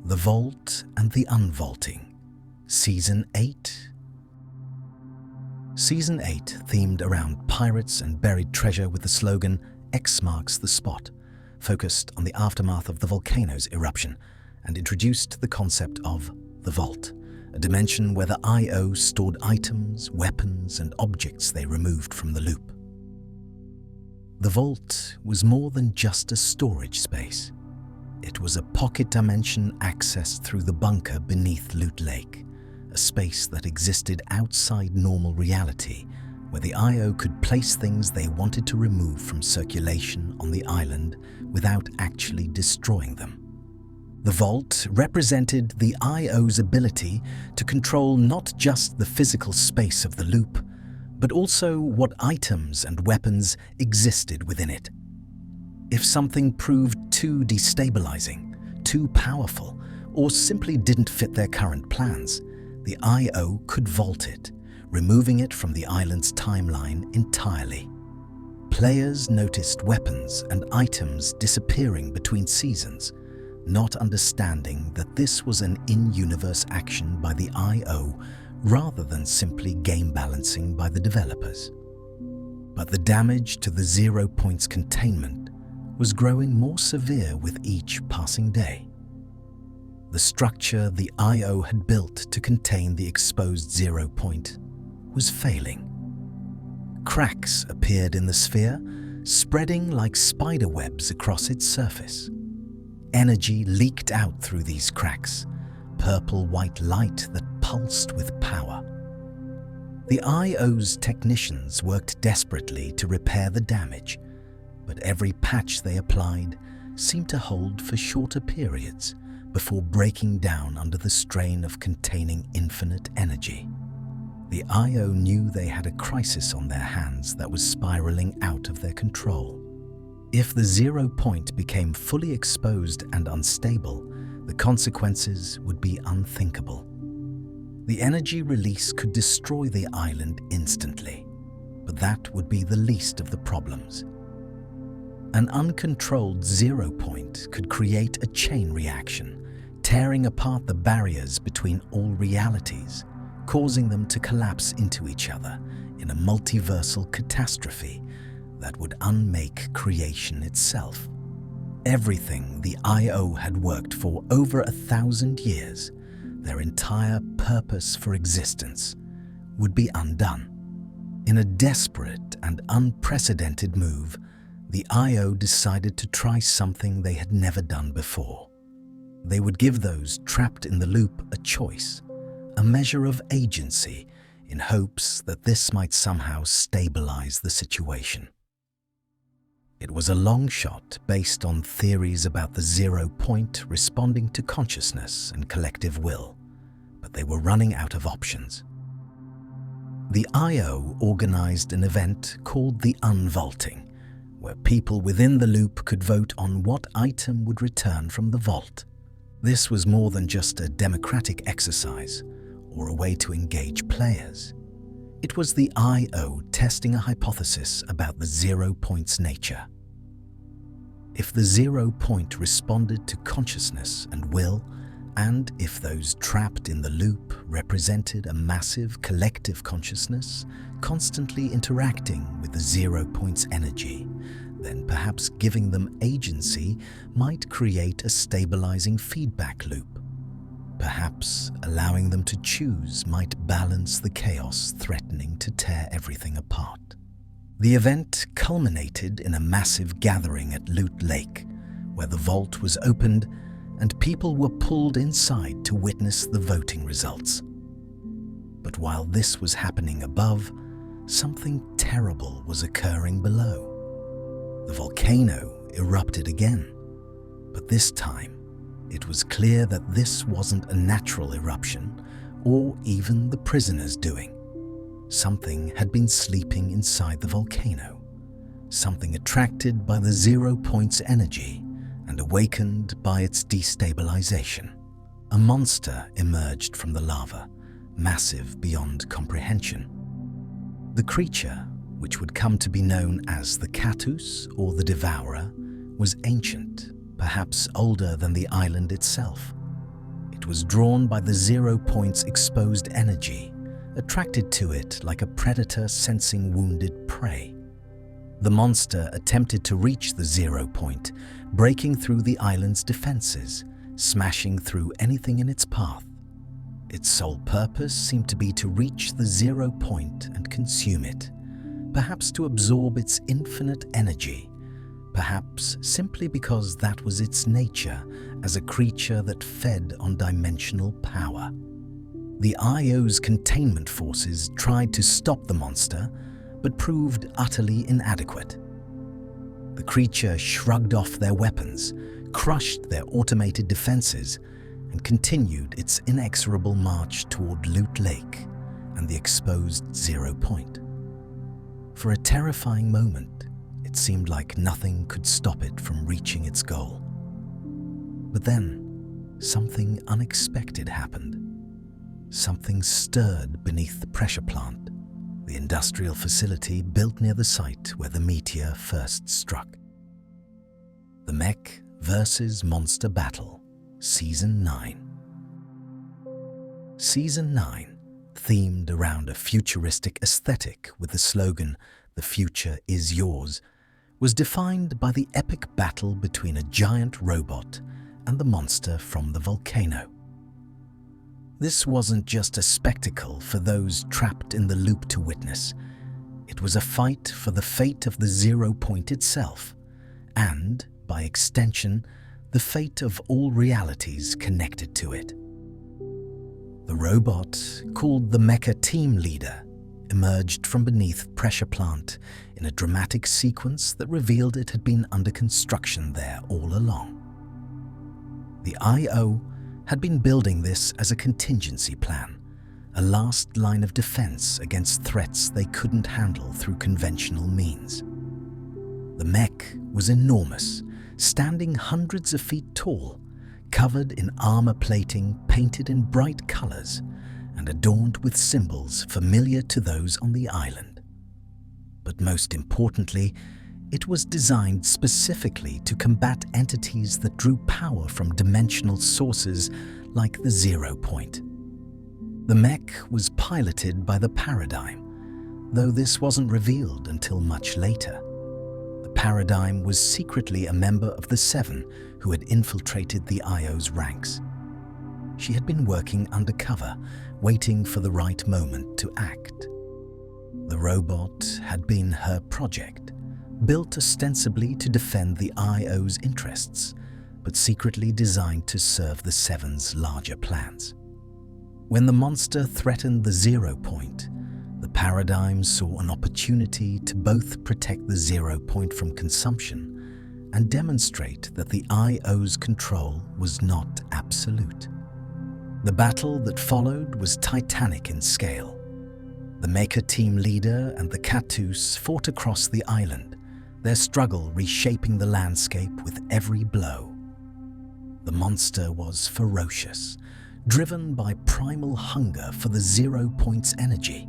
The Vault and the Unvaulting, Season 8. Season 8 themed around pirates and buried treasure with the slogan "X marks the spot," focused on the aftermath of the volcano's eruption and introduced the concept of the Vault, a dimension where the IO stored items, weapons, and objects they removed from the loop. The Vault was more than just a storage space. It was a pocket dimension accessed through the bunker beneath Loot Lake, a space that existed outside normal reality, where the IO could place things they wanted to remove from circulation on the island without actually destroying them. The Vault represented the IO's ability to control not just the physical space of the loop, but also what items and weapons existed within it. If something proved too destabilizing, too powerful, or simply didn't fit their current plans, the IO could vault it, removing it from the island's timeline entirely. Players noticed weapons and items disappearing between seasons, not understanding that this was an in-universe action by the IO rather than simply game balancing by the developers. But the damage to the 0 point's containment was growing more severe with each passing day. The structure the IO had built to contain the exposed 0 point was failing. Cracks appeared in the sphere, spreading like spider webs across its surface. Energy leaked out through these cracks, purple-white light that pulsed with power. The IO's technicians worked desperately to repair the damage, but every patch they applied seemed to hold for shorter periods before breaking down under the strain of containing infinite energy. The IO knew they had a crisis on their hands that was spiraling out of their control. If the 0 point became fully exposed and unstable, the consequences would be unthinkable. The energy release could destroy the island instantly, but that would be the least of the problems. An uncontrolled 0 point could create a chain reaction, tearing apart the barriers between all realities, causing them to collapse into each other in a multiversal catastrophe that would unmake creation itself. Everything the IO had worked for over 1,000 years, their entire purpose for existence, would be undone. In a desperate and unprecedented move, the IO decided to try something they had never done before. They would give those trapped in the loop a choice, a measure of agency, in hopes that this might somehow stabilize the situation. It was a long shot based on theories about the 0 point responding to consciousness and collective will, but they were running out of options. The IO organized an event called the Unvaulting, where people within the loop could vote on what item would return from the vault. This was more than just a democratic exercise or a way to engage players. It was the IO testing a hypothesis about the 0 point's nature. If the 0 point responded to consciousness and will, and if those trapped in the loop represented a massive collective consciousness constantly interacting with the 0 point's energy, then perhaps giving them agency might create a stabilizing feedback loop. Perhaps allowing them to choose might balance the chaos threatening to tear everything apart. The event culminated in a massive gathering at Loot Lake, where the vault was opened and people were pulled inside to witness the voting results. But while this was happening above, something terrible was occurring below. The volcano erupted again, but this time it was clear that this wasn't a natural eruption or even the prisoners' doing. Something had been sleeping inside the volcano, something attracted by the 0 Point's energy and awakened by its destabilization. A monster emerged from the lava, massive beyond comprehension. The creature, which would come to be known as the Galactus or the Devourer, was ancient, perhaps older than the island itself. It was drawn by the 0 Point's exposed energy, attracted to it like a predator sensing wounded prey. The monster attempted to reach the 0 Point, breaking through the island's defenses, smashing through anything in its path. Its sole purpose seemed to be to reach the 0 Point and consume it, perhaps to absorb its infinite energy, perhaps simply because that was its nature as a creature that fed on dimensional power. The IO's containment forces tried to stop the monster, but proved utterly inadequate. The creature shrugged off their weapons, crushed their automated defenses, and continued its inexorable march toward Loot Lake and the exposed 0 Point. For a terrifying moment, it seemed like nothing could stop it from reaching its goal. But then, something unexpected happened. Something stirred beneath the pressure plant, the industrial facility built near the site where the meteor first struck. The Mech vs. Monster Battle, Season 9. Season 9, themed around a futuristic aesthetic with the slogan, "The future is yours," was defined by the epic battle between a giant robot and the monster from the volcano. This wasn't just a spectacle for those trapped in the loop to witness. It was a fight for the fate of the 0 Point itself, and, by extension, the fate of all realities connected to it. The robot, called the Mecha team leader, emerged from beneath pressure plant in a dramatic sequence that revealed it had been under construction there all along. The IO had been building this as a contingency plan, a last line of defense against threats they couldn't handle through conventional means. The Mech was enormous, standing hundreds of feet tall, covered in armor plating painted in bright colors and adorned with symbols familiar to those on the island. But most importantly, it was designed specifically to combat entities that drew power from dimensional sources like the 0 Point. The Mech was piloted by the Paradigm, though this wasn't revealed until much later. The Paradigm was secretly a member of the Seven who had infiltrated the IO's ranks. She had been working undercover, waiting for the right moment to act. The robot had been her project, built ostensibly to defend the IO's interests, but secretly designed to serve the Seven's larger plans. When the monster threatened the 0 Point, the Paradigm saw an opportunity to both protect the 0 Point from consumption and demonstrate that the IO's control was not absolute. The battle that followed was titanic in scale. The Mecha team leader and the Galactus fought across the island, their struggle reshaping the landscape with every blow. The monster was ferocious, driven by primal hunger for the 0 Point's energy.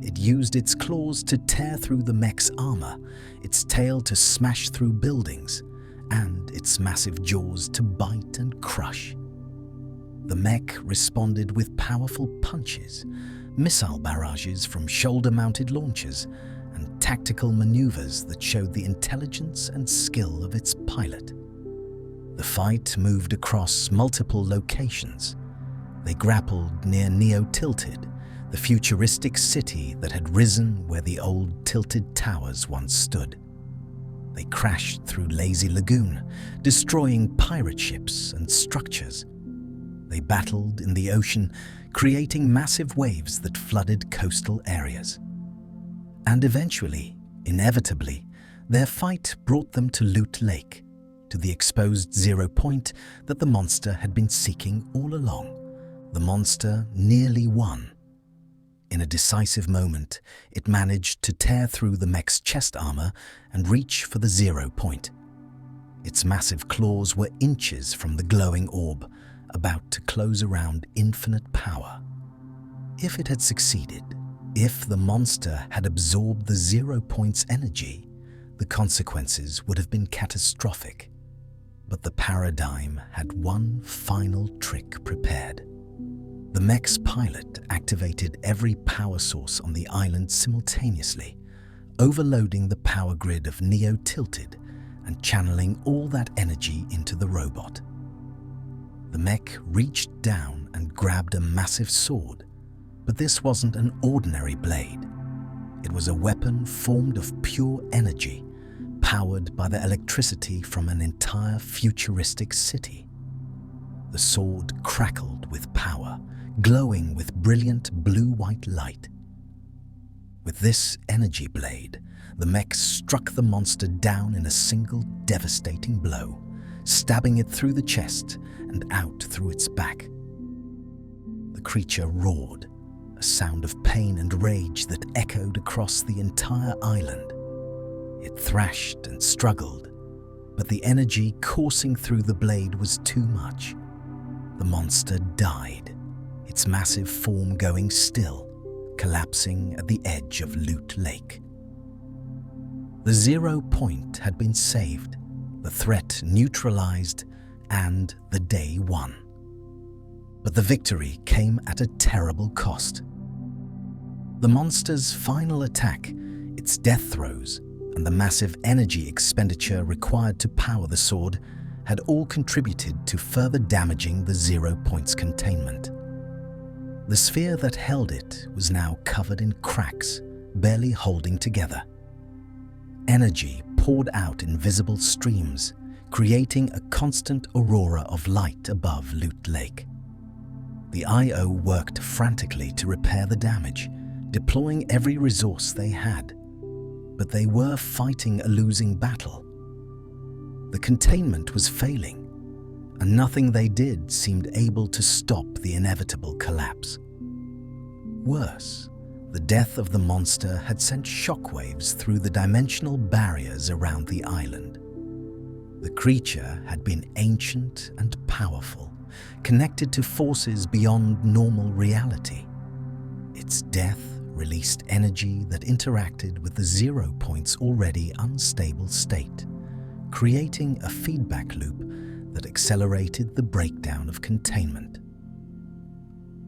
It used its claws to tear through the Mech's armor, its tail to smash through buildings, and its massive jaws to bite and crush. The Mech responded with powerful punches, missile barrages from shoulder-mounted launchers, and tactical maneuvers that showed the intelligence and skill of its pilot. The fight moved across multiple locations. They grappled near Neo-Tilted, the futuristic city that had risen where the old tilted towers once stood. They crashed through Lazy Lagoon, destroying pirate ships and structures. They battled in the ocean, creating massive waves that flooded coastal areas. And eventually, inevitably, their fight brought them to Loot Lake, to the exposed 0 Point that the monster had been seeking all along. The monster nearly won. In a decisive moment, it managed to tear through the mech's chest armor and reach for the 0 point. Its massive claws were inches from the glowing orb, about to close around infinite power. If it had succeeded, if the monster had absorbed the 0 point's energy, the consequences would have been catastrophic. But the paradigm had one final trick prepared. The mech's pilot activated every power source on the island simultaneously, overloading the power grid of Neo Tilted and channeling all that energy into the robot. The mech reached down and grabbed a massive sword, but this wasn't an ordinary blade. It was a weapon formed of pure energy, powered by the electricity from an entire futuristic city. The sword crackled with power, glowing with brilliant blue-white light. With this energy blade, the mech struck the monster down in a single devastating blow, stabbing it through the chest and out through its back. The creature roared, a sound of pain and rage that echoed across the entire island. It thrashed and struggled, but the energy coursing through the blade was too much. The monster died, its massive form going still, collapsing at the edge of Loot Lake. The 0 point had been saved, the threat neutralized, and the day won. But the victory came at a terrible cost. The monster's final attack, its death throes, and the massive energy expenditure required to power the sword had all contributed to further damaging the 0 point's containment. The sphere that held it was now covered in cracks, barely holding together. Energy poured out in visible streams, creating a constant aurora of light above Loot Lake. The IO worked frantically to repair the damage, deploying every resource they had. But they were fighting a losing battle. The containment was failing, and nothing they did seemed able to stop the inevitable collapse. Worse, the death of the monster had sent shockwaves through the dimensional barriers around the island. The creature had been ancient and powerful, connected to forces beyond normal reality. Its death released energy that interacted with the 0 point's already unstable state, creating a feedback loop that accelerated the breakdown of containment.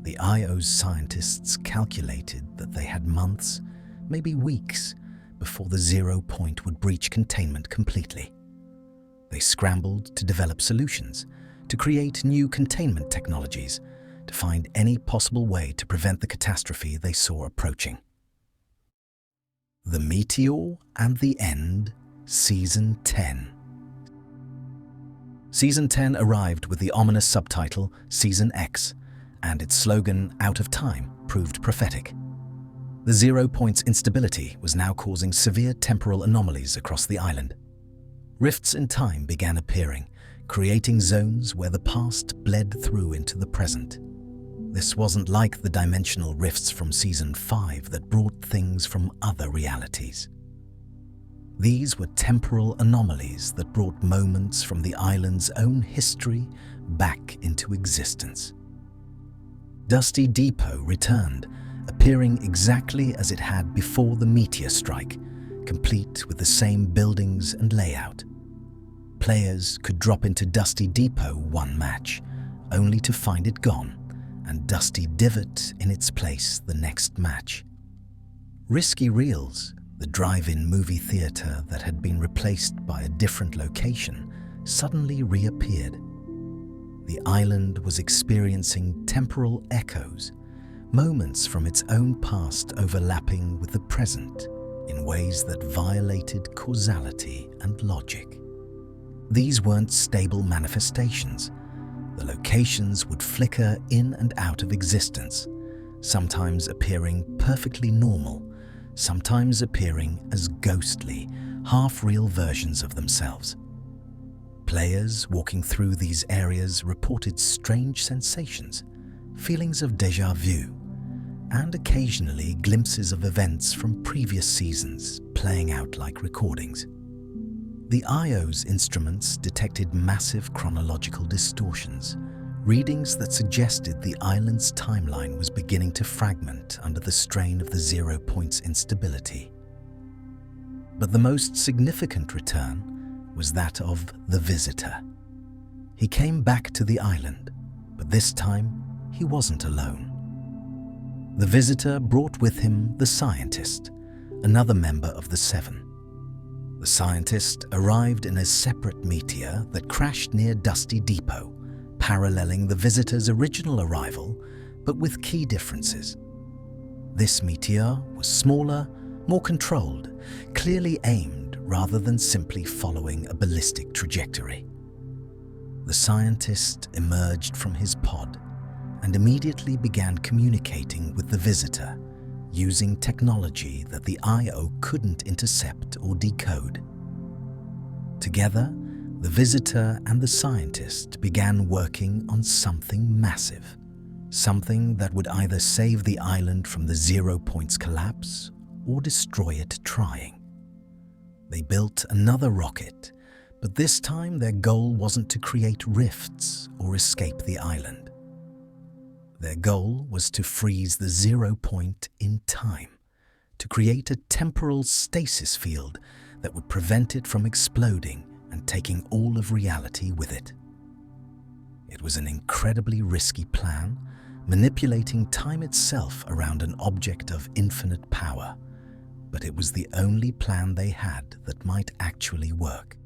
The IO's scientists calculated that they had months, maybe weeks, before the 0 point would breach containment completely. They scrambled to develop solutions, to create new containment technologies, to find any possible way to prevent the catastrophe they saw approaching. The Meteor and the End, Season 10. Season 10 arrived with the ominous subtitle Season X, and its slogan, Out of Time, proved prophetic. The 0 point's instability was now causing severe temporal anomalies across the island. Rifts in time began appearing, creating zones where the past bled through into the present. This wasn't like the dimensional rifts from Season 5 that brought things from other realities. These were temporal anomalies that brought moments from the island's own history back into existence. Dusty Depot returned, appearing exactly as it had before the meteor strike, complete with the same buildings and layout. Players could drop into Dusty Depot one match, only to find it gone, and Dusty Divot in its place the next match. Risky Reels, the drive-in movie theater that had been replaced by a different location, suddenly reappeared. The island was experiencing temporal echoes, moments from its own past overlapping with the present in ways that violated causality and logic. These weren't stable manifestations. The locations would flicker in and out of existence, sometimes appearing perfectly normal, sometimes appearing as ghostly, half-real versions of themselves. Players walking through these areas reported strange sensations, feelings of déjà vu, and occasionally glimpses of events from previous seasons playing out like recordings. The IO's instruments detected massive chronological distortions, readings that suggested the island's timeline was beginning to fragment under the strain of the 0 point's instability. But the most significant return was that of the visitor. He came back to the island, but this time he wasn't alone. The visitor brought with him the scientist, another member of the Seven. The scientist arrived in a separate meteor that crashed near Dusty Depot, paralleling the visitor's original arrival, but with key differences. This meteor was smaller, more controlled, clearly aimed rather than simply following a ballistic trajectory. The scientist emerged from his pod and immediately began communicating with the visitor, using technology that the IO couldn't intercept or decode. Together, the visitor and the scientist began working on something massive, something that would either save the island from the 0 point's collapse or destroy it trying. They built another rocket, but this time their goal wasn't to create rifts or escape the island. Their goal was to freeze the 0 point in time, to create a temporal stasis field that would prevent it from exploding and taking all of reality with it. It was an incredibly risky plan, manipulating time itself around an object of infinite power, but it was the only plan they had that might actually work.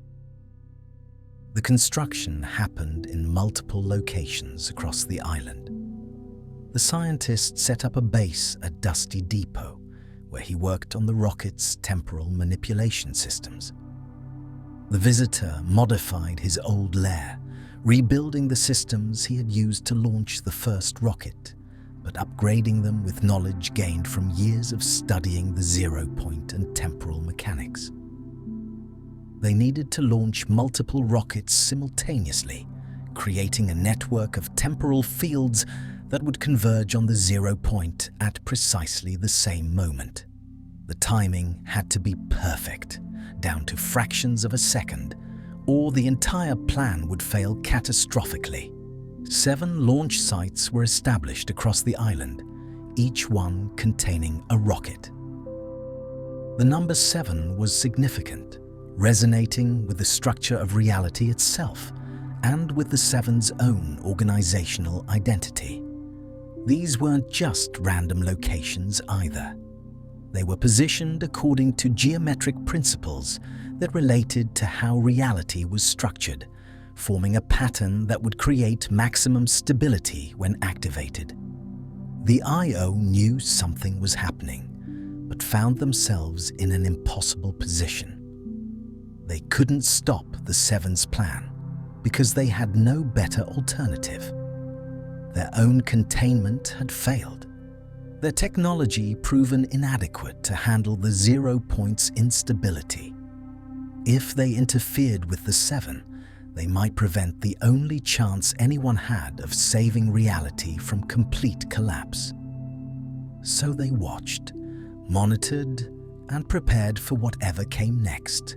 The construction happened in multiple locations across the island. The scientist set up a base at Dusty Depot, where he worked on the rocket's temporal manipulation systems. The visitor modified his old lair, rebuilding the systems he had used to launch the first rocket, but upgrading them with knowledge gained from years of studying the 0 point and temporal mechanics. They needed to launch multiple rockets simultaneously, creating a network of temporal fields that would converge on the 0 point at precisely the same moment. The timing had to be perfect, down to fractions of a second, or the entire plan would fail catastrophically. 7 launch sites were established across the island, each one containing a rocket. The number 7 was significant, resonating with the structure of reality itself and with the Seven's own organizational identity. These weren't just random locations either. They were positioned according to geometric principles that related to how reality was structured, forming a pattern that would create maximum stability when activated. The IO knew something was happening, but found themselves in an impossible position. They couldn't stop the Seven's plan because they had no better alternative. Their own containment had failed, their technology proven inadequate to handle the 0 point's instability. If they interfered with the 7, they might prevent the only chance anyone had of saving reality from complete collapse. So they watched, monitored, and prepared for whatever came next,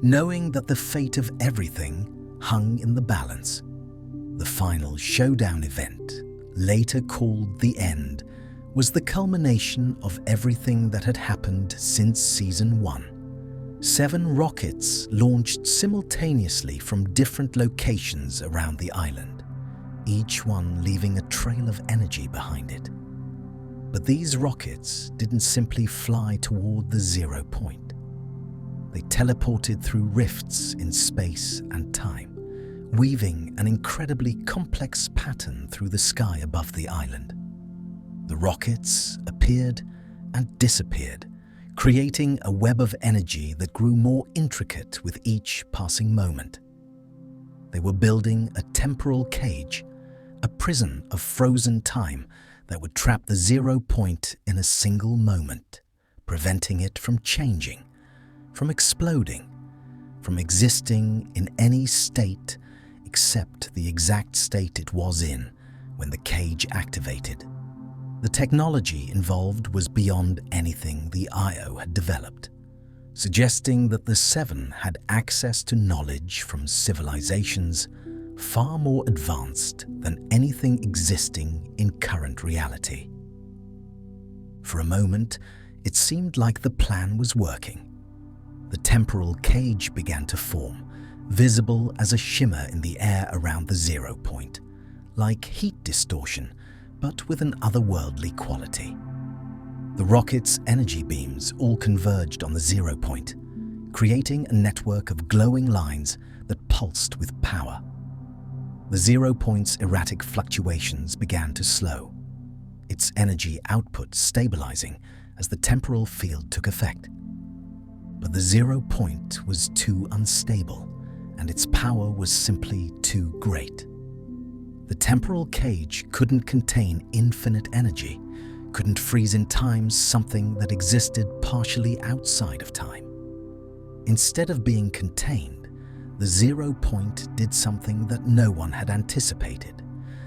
knowing that the fate of everything hung in the balance. The final showdown event, later called The End, was the culmination of everything that had happened since Season 1. 7 rockets launched simultaneously from different locations around the island, each one leaving a trail of energy behind it. But these rockets didn't simply fly toward the 0 point. They teleported through rifts in space and time, weaving an incredibly complex pattern through the sky above the island. The rockets appeared and disappeared, creating a web of energy that grew more intricate with each passing moment. They were building a temporal cage, a prison of frozen time that would trap the 0 point in a single moment, preventing it from changing, from exploding, from existing in any state except the exact state it was in when the cage activated. The technology involved was beyond anything the IO had developed, suggesting that the Seven had access to knowledge from civilizations far more advanced than anything existing in current reality. For a moment, it seemed like the plan was working. The temporal cage began to form, visible as a shimmer in the air around the 0 point, like heat distortion, but with an otherworldly quality. The rocket's energy beams all converged on the 0 point, creating a network of glowing lines that pulsed with power. The 0 point's erratic fluctuations began to slow, its energy output stabilizing as the temporal field took effect. But the 0 point was too unstable, and its power was simply too great. The temporal cage couldn't contain infinite energy, couldn't freeze in time something that existed partially outside of time. Instead of being contained, the 0 point did something that no one had anticipated,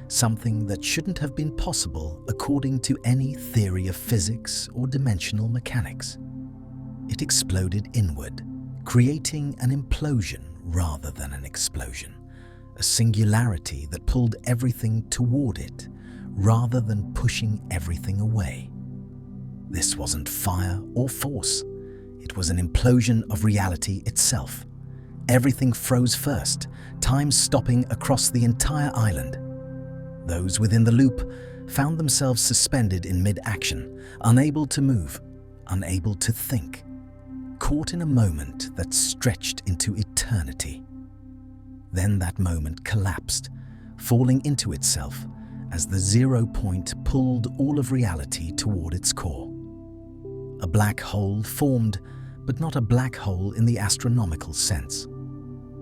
something that shouldn't have been possible according to any theory of physics or dimensional mechanics. It exploded inward, creating an implosion rather than an explosion, a singularity that pulled everything toward it rather than pushing everything away. This wasn't fire or force. It was an implosion of reality itself. Everything froze first, time stopping across the entire island. Those within the loop found themselves suspended in mid-action, unable to move, unable to think, caught in a moment that stretched into eternity. Then that moment collapsed, falling into itself as the 0 point pulled all of reality toward its core. A black hole formed, but not a black hole in the astronomical sense.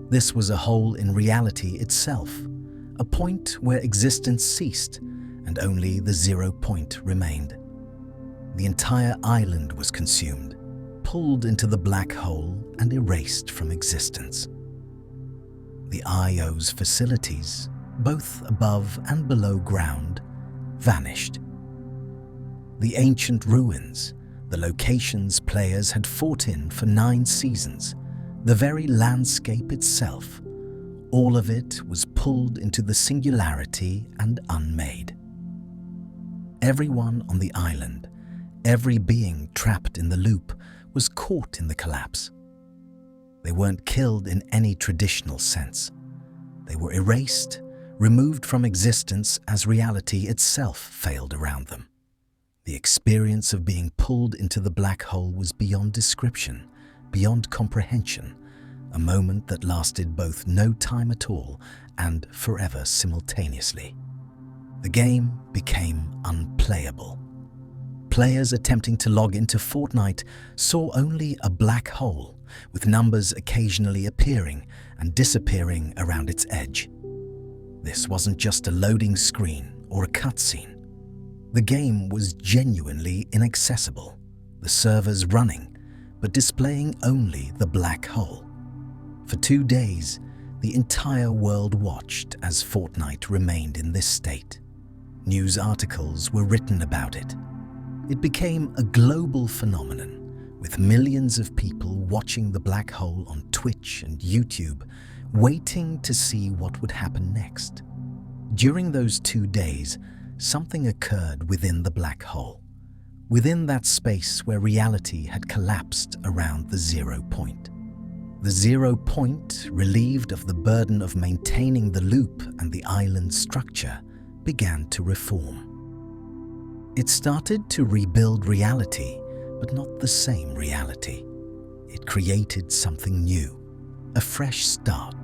This was a hole in reality itself, a point where existence ceased and only the 0 point remained. The entire island was consumed, pulled into the black hole and erased from existence. The IO's facilities, both above and below ground, vanished. The ancient ruins, the locations players had fought in for 9 seasons, the very landscape itself, all of it was pulled into the singularity and unmade. Everyone on the island, every being trapped in the loop, was caught in the collapse. They weren't killed in any traditional sense. They were erased, removed from existence as reality itself failed around them. The experience of being pulled into the black hole was beyond description, beyond comprehension, a moment that lasted both no time at all and forever simultaneously. The game became unplayable. Players attempting to log into Fortnite saw only a black hole, with numbers occasionally appearing and disappearing around its edge. This wasn't just a loading screen or a cutscene. The game was genuinely inaccessible, the servers running, but displaying only the black hole. For 2 days, the entire world watched as Fortnite remained in this state. News articles were written about it. It became a global phenomenon, with millions of people watching the black hole on Twitch and YouTube, waiting to see what would happen next. During those 2 days, something occurred within the black hole, within that space where reality had collapsed around the 0 point. The 0 point, relieved of the burden of maintaining the loop and the island structure, began to reform. It started to rebuild reality, but not the same reality. It created something new, a fresh start,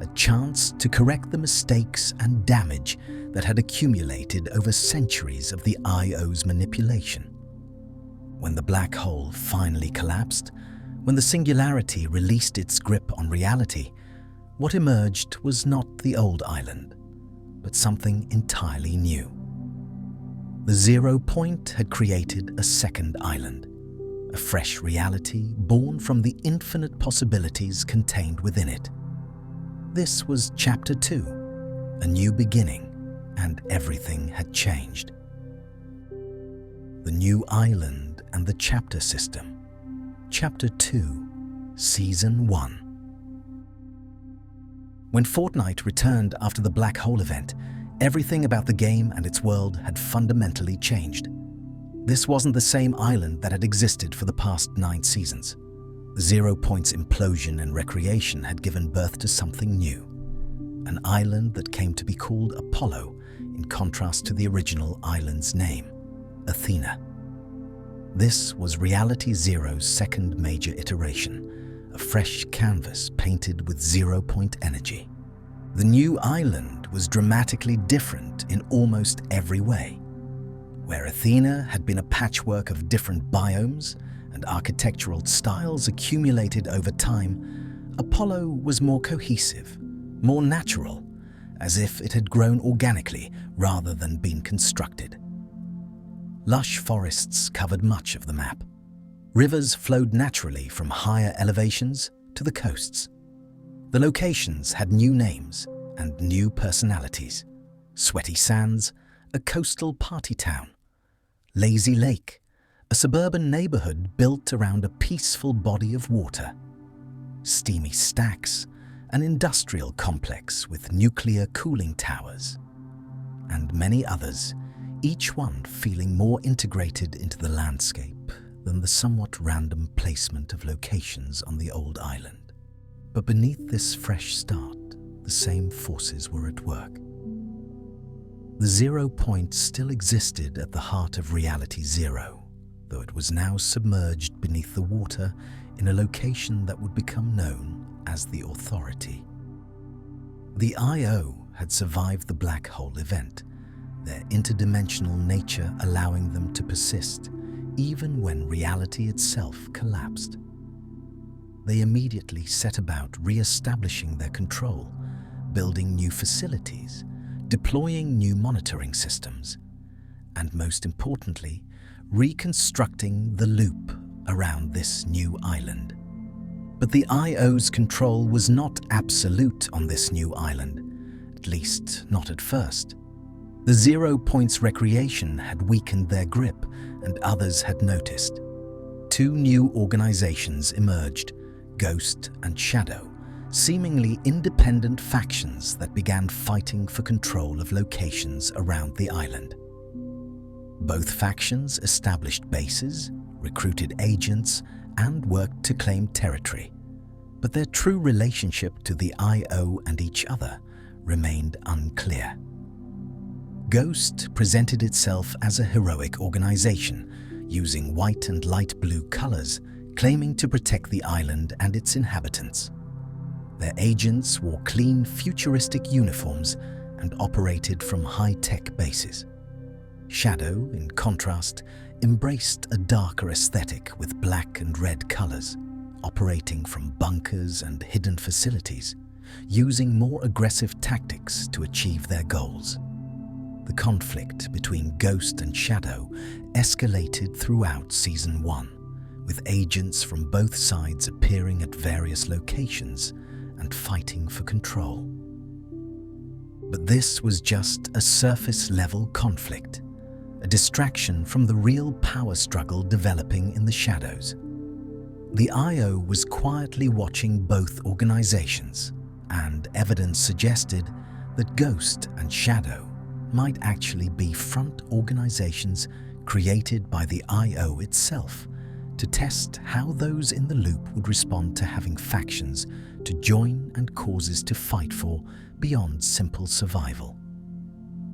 a chance to correct the mistakes and damage that had accumulated over centuries of the IO's manipulation. When the black hole finally collapsed, when the singularity released its grip on reality, what emerged was not the old island, but something entirely new. The 0 point had created a second island, a fresh reality born from the infinite possibilities contained within it. This was Chapter 2, a new beginning, and everything had changed. The New Island and the Chapter System. Chapter 2, Season 1. When Fortnite returned after the Black Hole event, everything about the game and its world had fundamentally changed. This wasn't the same island that had existed for the past 9 seasons. The Zero Point's implosion and recreation had given birth to something new. An island that came to be called Apollo, in contrast to the original island's name, Athena. This was Reality Zero's second major iteration, a fresh canvas painted with zero-point energy. The new island was dramatically different in almost every way. Where Athena had been a patchwork of different biomes and architectural styles accumulated over time, Apollo was more cohesive, more natural, as if it had grown organically rather than been constructed. Lush forests covered much of the map. Rivers flowed naturally from higher elevations to the coasts. The locations had new names and new personalities. Sweaty Sands, a coastal party town. Lazy Lake, a suburban neighborhood built around a peaceful body of water. Steamy Stacks, an industrial complex with nuclear cooling towers. And many others, each one feeling more integrated into the landscape than the somewhat random placement of locations on the old island. But beneath this fresh start, the same forces were at work. The Zero Point still existed at the heart of Reality Zero, though it was now submerged beneath the water in a location that would become known as the Authority. The I.O. had survived the Black Hole event, their interdimensional nature allowing them to persist even when reality itself collapsed. They immediately set about re-establishing their control, building new facilities, deploying new monitoring systems, and most importantly, reconstructing the loop around this new island. But the I.O.'s control was not absolute on this new island, at least not at first. The Zero Point's recreation had weakened their grip, and others had noticed. 2 new organizations emerged, Ghost and Shadow, seemingly independent factions that began fighting for control of locations around the island. Both factions established bases, recruited agents, and worked to claim territory. But their true relationship to the I.O. and each other remained unclear. Ghost presented itself as a heroic organization, using white and light blue colors, claiming to protect the island and its inhabitants. Their agents wore clean, futuristic uniforms and operated from high-tech bases. Shadow, in contrast, embraced a darker aesthetic with black and red colors, operating from bunkers and hidden facilities, using more aggressive tactics to achieve their goals. The conflict between Ghost and Shadow escalated throughout Season 1, with agents from both sides appearing at various locations and fighting for control. But this was just a surface-level conflict, a distraction from the real power struggle developing in the shadows. The I.O. was quietly watching both organizations, and evidence suggested that Ghost and Shadow might actually be front organizations created by the I.O. itself to test how those in the loop would respond to having factions to join and causes to fight for beyond simple survival.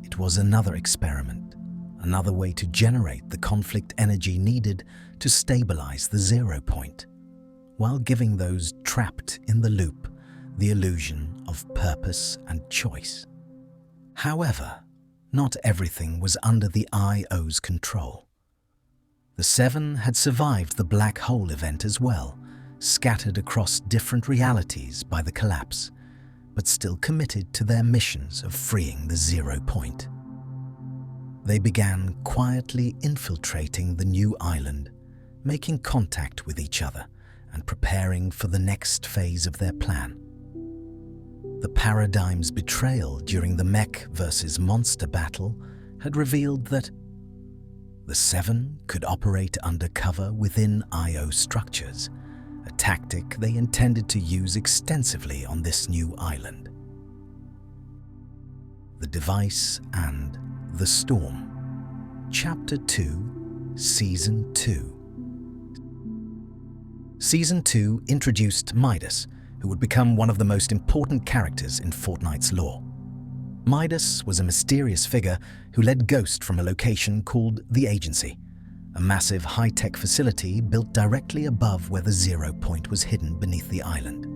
It was another experiment, another way to generate the conflict energy needed to stabilize the Zero Point, while giving those trapped in the loop the illusion of purpose and choice. However, not everything was under the I.O.'s control. The 7 had survived the Black Hole event as well, scattered across different realities by the collapse, but still committed to their missions of freeing the Zero Point. They began quietly infiltrating the new island, making contact with each other and preparing for the next phase of their plan. The paradigm's betrayal during the Mech versus monster battle had revealed that The Seven could operate undercover within IO structures, a tactic they intended to use extensively on this new island. The Device and the Storm. Chapter 2, Season 2. Season 2 introduced Midas, who would become one of the most important characters in Fortnite's lore. Midas was a mysterious figure who led Ghost from a location called the Agency, a massive high-tech facility built directly above where the Zero Point was hidden beneath the island.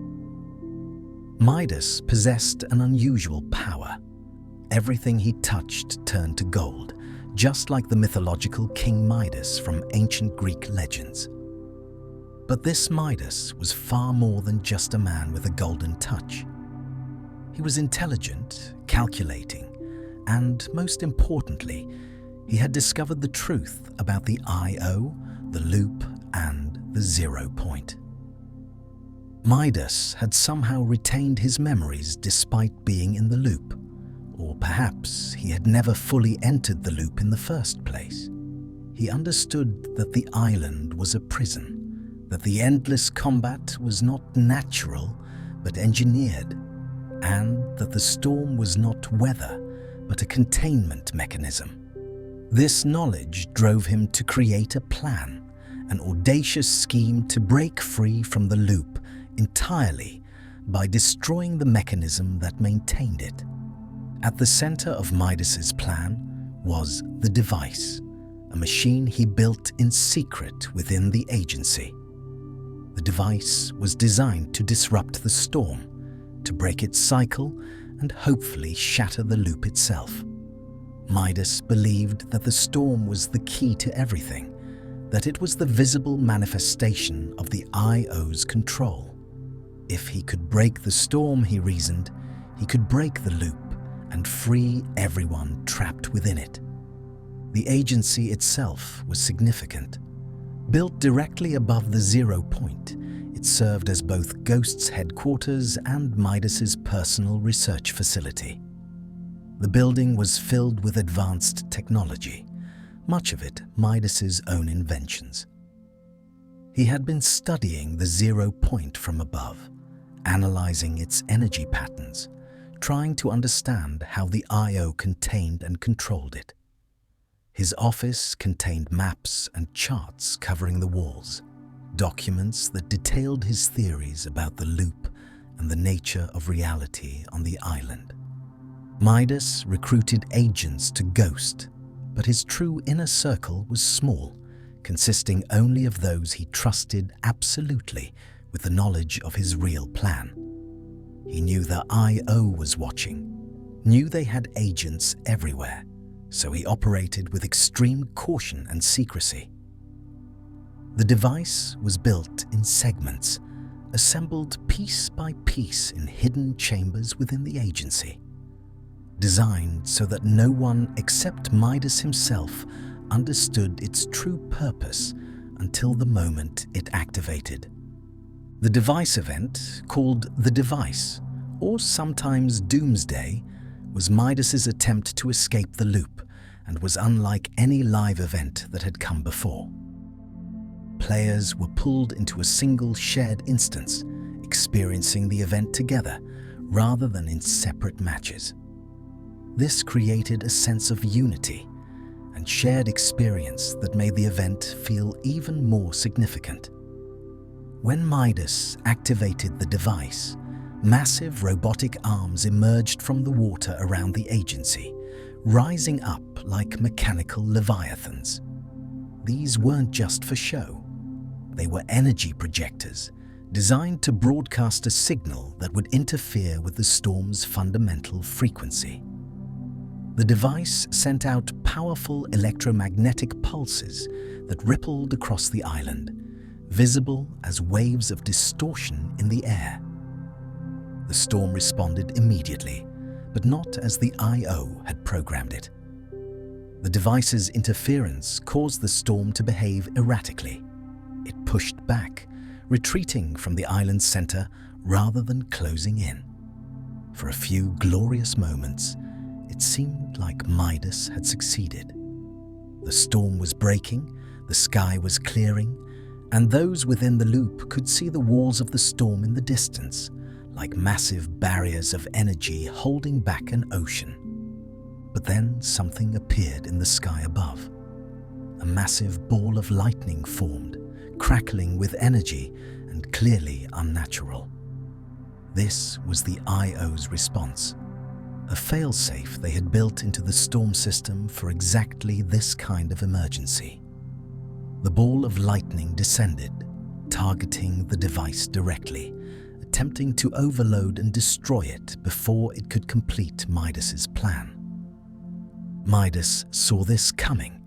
Midas possessed an unusual power. Everything he touched turned to gold, just like the mythological King Midas from ancient Greek legends. But this Midas was far more than just a man with a golden touch. He was intelligent, calculating, and most importantly, he had discovered the truth about the IO, the loop, and the Zero Point. Midas had somehow retained his memories despite being in the loop, or perhaps he had never fully entered the loop in the first place. He understood that the island was a prison, that the endless combat was not natural but engineered, and that the storm was not weather but a containment mechanism. This knowledge drove him to create a plan, an audacious scheme to break free from the loop entirely by destroying the mechanism that maintained it. At the center of Midas's plan was the Device, a machine he built in secret within the Agency. The Device was designed to disrupt the storm, to break its cycle and hopefully shatter the loop itself. Midas believed that the storm was the key to everything, that it was the visible manifestation of the IO's control. If he could break the storm, he reasoned, he could break the loop and free everyone trapped within it. The Agency itself was significant. Built directly above the Zero Point, it served as both Ghost's headquarters and Midas's personal research facility. The building was filled with advanced technology, much of it Midas's own inventions. He had been studying the Zero Point from above, analyzing its energy patterns, trying to understand how the IO contained and controlled it. His office contained maps and charts covering the walls, documents that detailed his theories about the loop and the nature of reality on the island. Midas recruited agents to Ghost, but his true inner circle was small, consisting only of those he trusted absolutely with the knowledge of his real plan. He knew the IO was watching, knew they had agents everywhere, so he operated with extreme caution and secrecy. The Device was built in segments, assembled piece by piece in hidden chambers within the Agency, designed so that no one except Midas himself understood its true purpose until the moment it activated. The Device event, called the Device, or sometimes Doomsday, was Midas's attempt to escape the loop and was unlike any live event that had come before. Players were pulled into a single shared instance, experiencing the event together rather than in separate matches. This created a sense of unity and shared experience that made the event feel even more significant. When Midas activated the Device, massive robotic arms emerged from the water around the Agency, rising up like mechanical leviathans. These weren't just for show. They were energy projectors, designed to broadcast a signal that would interfere with the storm's fundamental frequency. The Device sent out powerful electromagnetic pulses that rippled across the island, visible as waves of distortion in the air. The storm responded immediately, but not as the IO had programmed it. The Device's interference caused the storm to behave erratically. It pushed back, retreating from the island's center rather than closing in. For a few glorious moments, it seemed like Midas had succeeded. The storm was breaking, the sky was clearing, and those within the loop could see the walls of the storm in the distance, like massive barriers of energy holding back an ocean. But then something appeared in the sky above. A massive ball of lightning formed, crackling with energy and clearly unnatural. This was the IO's response, a failsafe they had built into the storm system for exactly this kind of emergency. The ball of lightning descended, targeting the device directly, attempting to overload and destroy it before it could complete Midas's plan. Midas saw this coming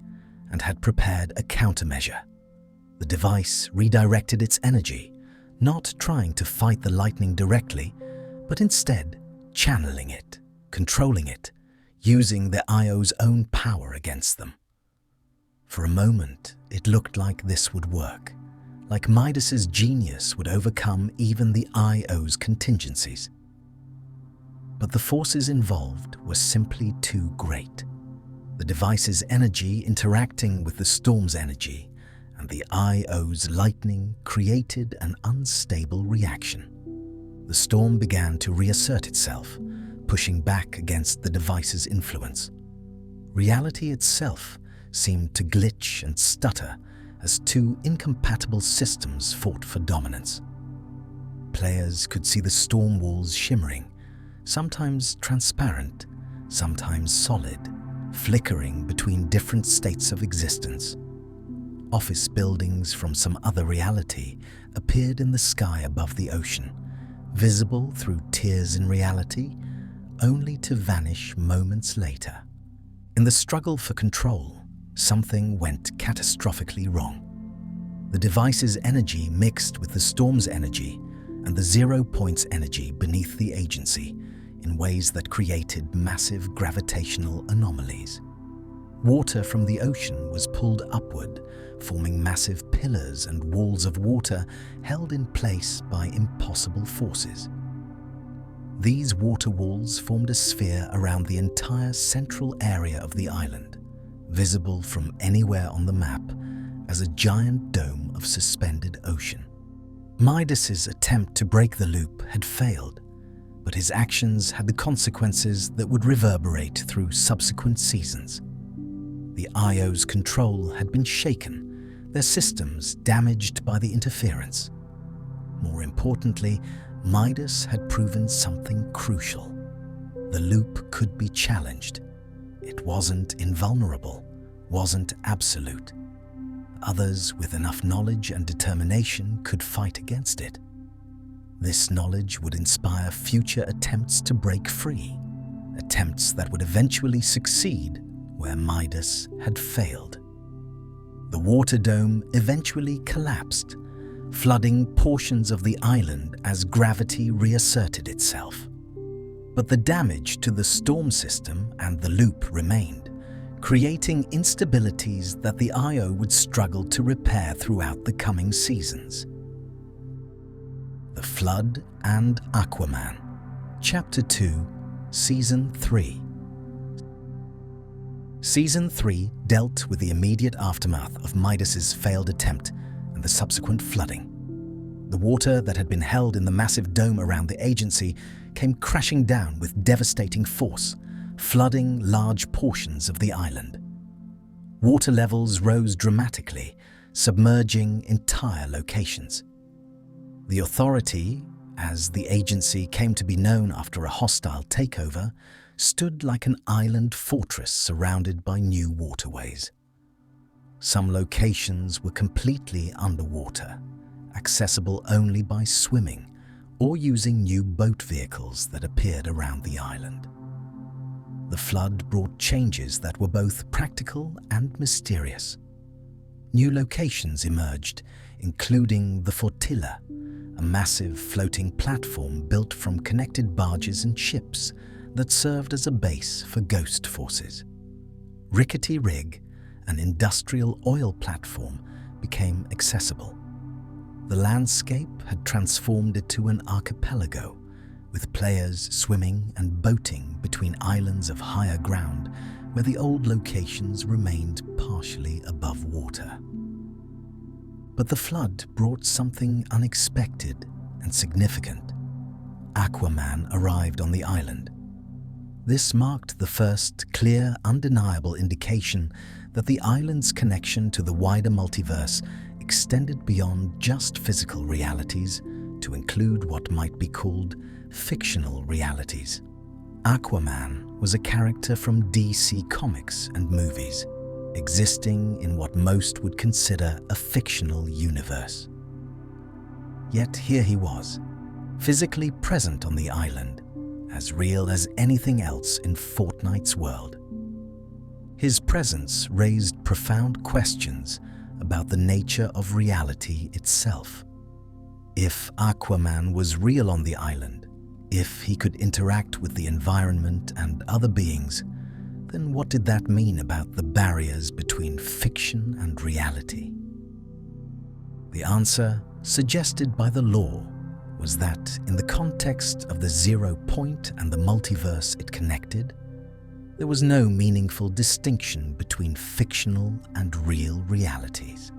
and had prepared a countermeasure. The device redirected its energy, not trying to fight the lightning directly, but instead channeling it, controlling it, using the IO's own power against them. For a moment, it looked like this would work, like Midas's genius would overcome even the IO's contingencies. But the forces involved were simply too great. The device's energy interacting with the storm's energy, and the IO's lightning created an unstable reaction. The storm began to reassert itself, pushing back against the device's influence. Reality itself seemed to glitch and stutter as two incompatible systems fought for dominance. Players could see the storm walls shimmering, sometimes transparent, sometimes solid, flickering between different states of existence. Office buildings from some other reality appeared in the sky above the ocean, visible through tears in reality, only to vanish moments later. In the struggle for control, something went catastrophically wrong. The device's energy mixed with the storm's energy and the 0 point's energy beneath the agency in ways that created massive gravitational anomalies. Water from the ocean was pulled upward, forming massive pillars and walls of water held in place by impossible forces. These water walls formed a sphere around the entire central area of the island, visible from anywhere on the map as a giant dome of suspended ocean. Midas's attempt to break the loop had failed, but his actions had the consequences that would reverberate through subsequent seasons. The IO's control had been shaken, their systems damaged by the interference. More importantly, Midas had proven something crucial. The loop could be challenged. It wasn't invulnerable, wasn't absolute. Others with enough knowledge and determination could fight against it. This knowledge would inspire future attempts to break free, attempts that would eventually succeed where Midas had failed. The water dome eventually collapsed, flooding portions of the island as gravity reasserted itself. But the damage to the storm system and the loop remained, creating instabilities that the IO would struggle to repair throughout the coming seasons. The Flood and Aquaman, Chapter 2, Season 3. Season 3 dealt with the immediate aftermath of Midas's failed attempt and the subsequent flooding. The water that had been held in the massive dome around the agency came crashing down with devastating force, flooding large portions of the island. Water levels rose dramatically, submerging entire locations. The Authority, as the agency came to be known after a hostile takeover, stood like an island fortress surrounded by new waterways. Some locations were completely underwater, accessible only by swimming or using new boat vehicles that appeared around the island. The flood brought changes that were both practical and mysterious. New locations emerged, including the Flotilla, a massive floating platform built from connected barges and ships that served as a base for ghost forces. Rickety Rig, an industrial oil platform, became accessible. The landscape had transformed it to an archipelago, with players swimming and boating between islands of higher ground where the old locations remained part partially above water. But the flood brought something unexpected and significant. Aquaman arrived on the island. This marked the first clear, undeniable indication that the island's connection to the wider multiverse extended beyond just physical realities to include what might be called fictional realities. Aquaman was a character from DC Comics and movies, existing in what most would consider a fictional universe. Yet here he was, physically present on the island, as real as anything else in Fortnite's world. His presence raised profound questions about the nature of reality itself. If Aquaman was real on the island, if he could interact with the environment and other beings, then what did that mean about the barriers between fiction and reality? The answer, suggested by the law, was that in the context of the 0 point and the multiverse it connected, there was no meaningful distinction between fictional and real realities.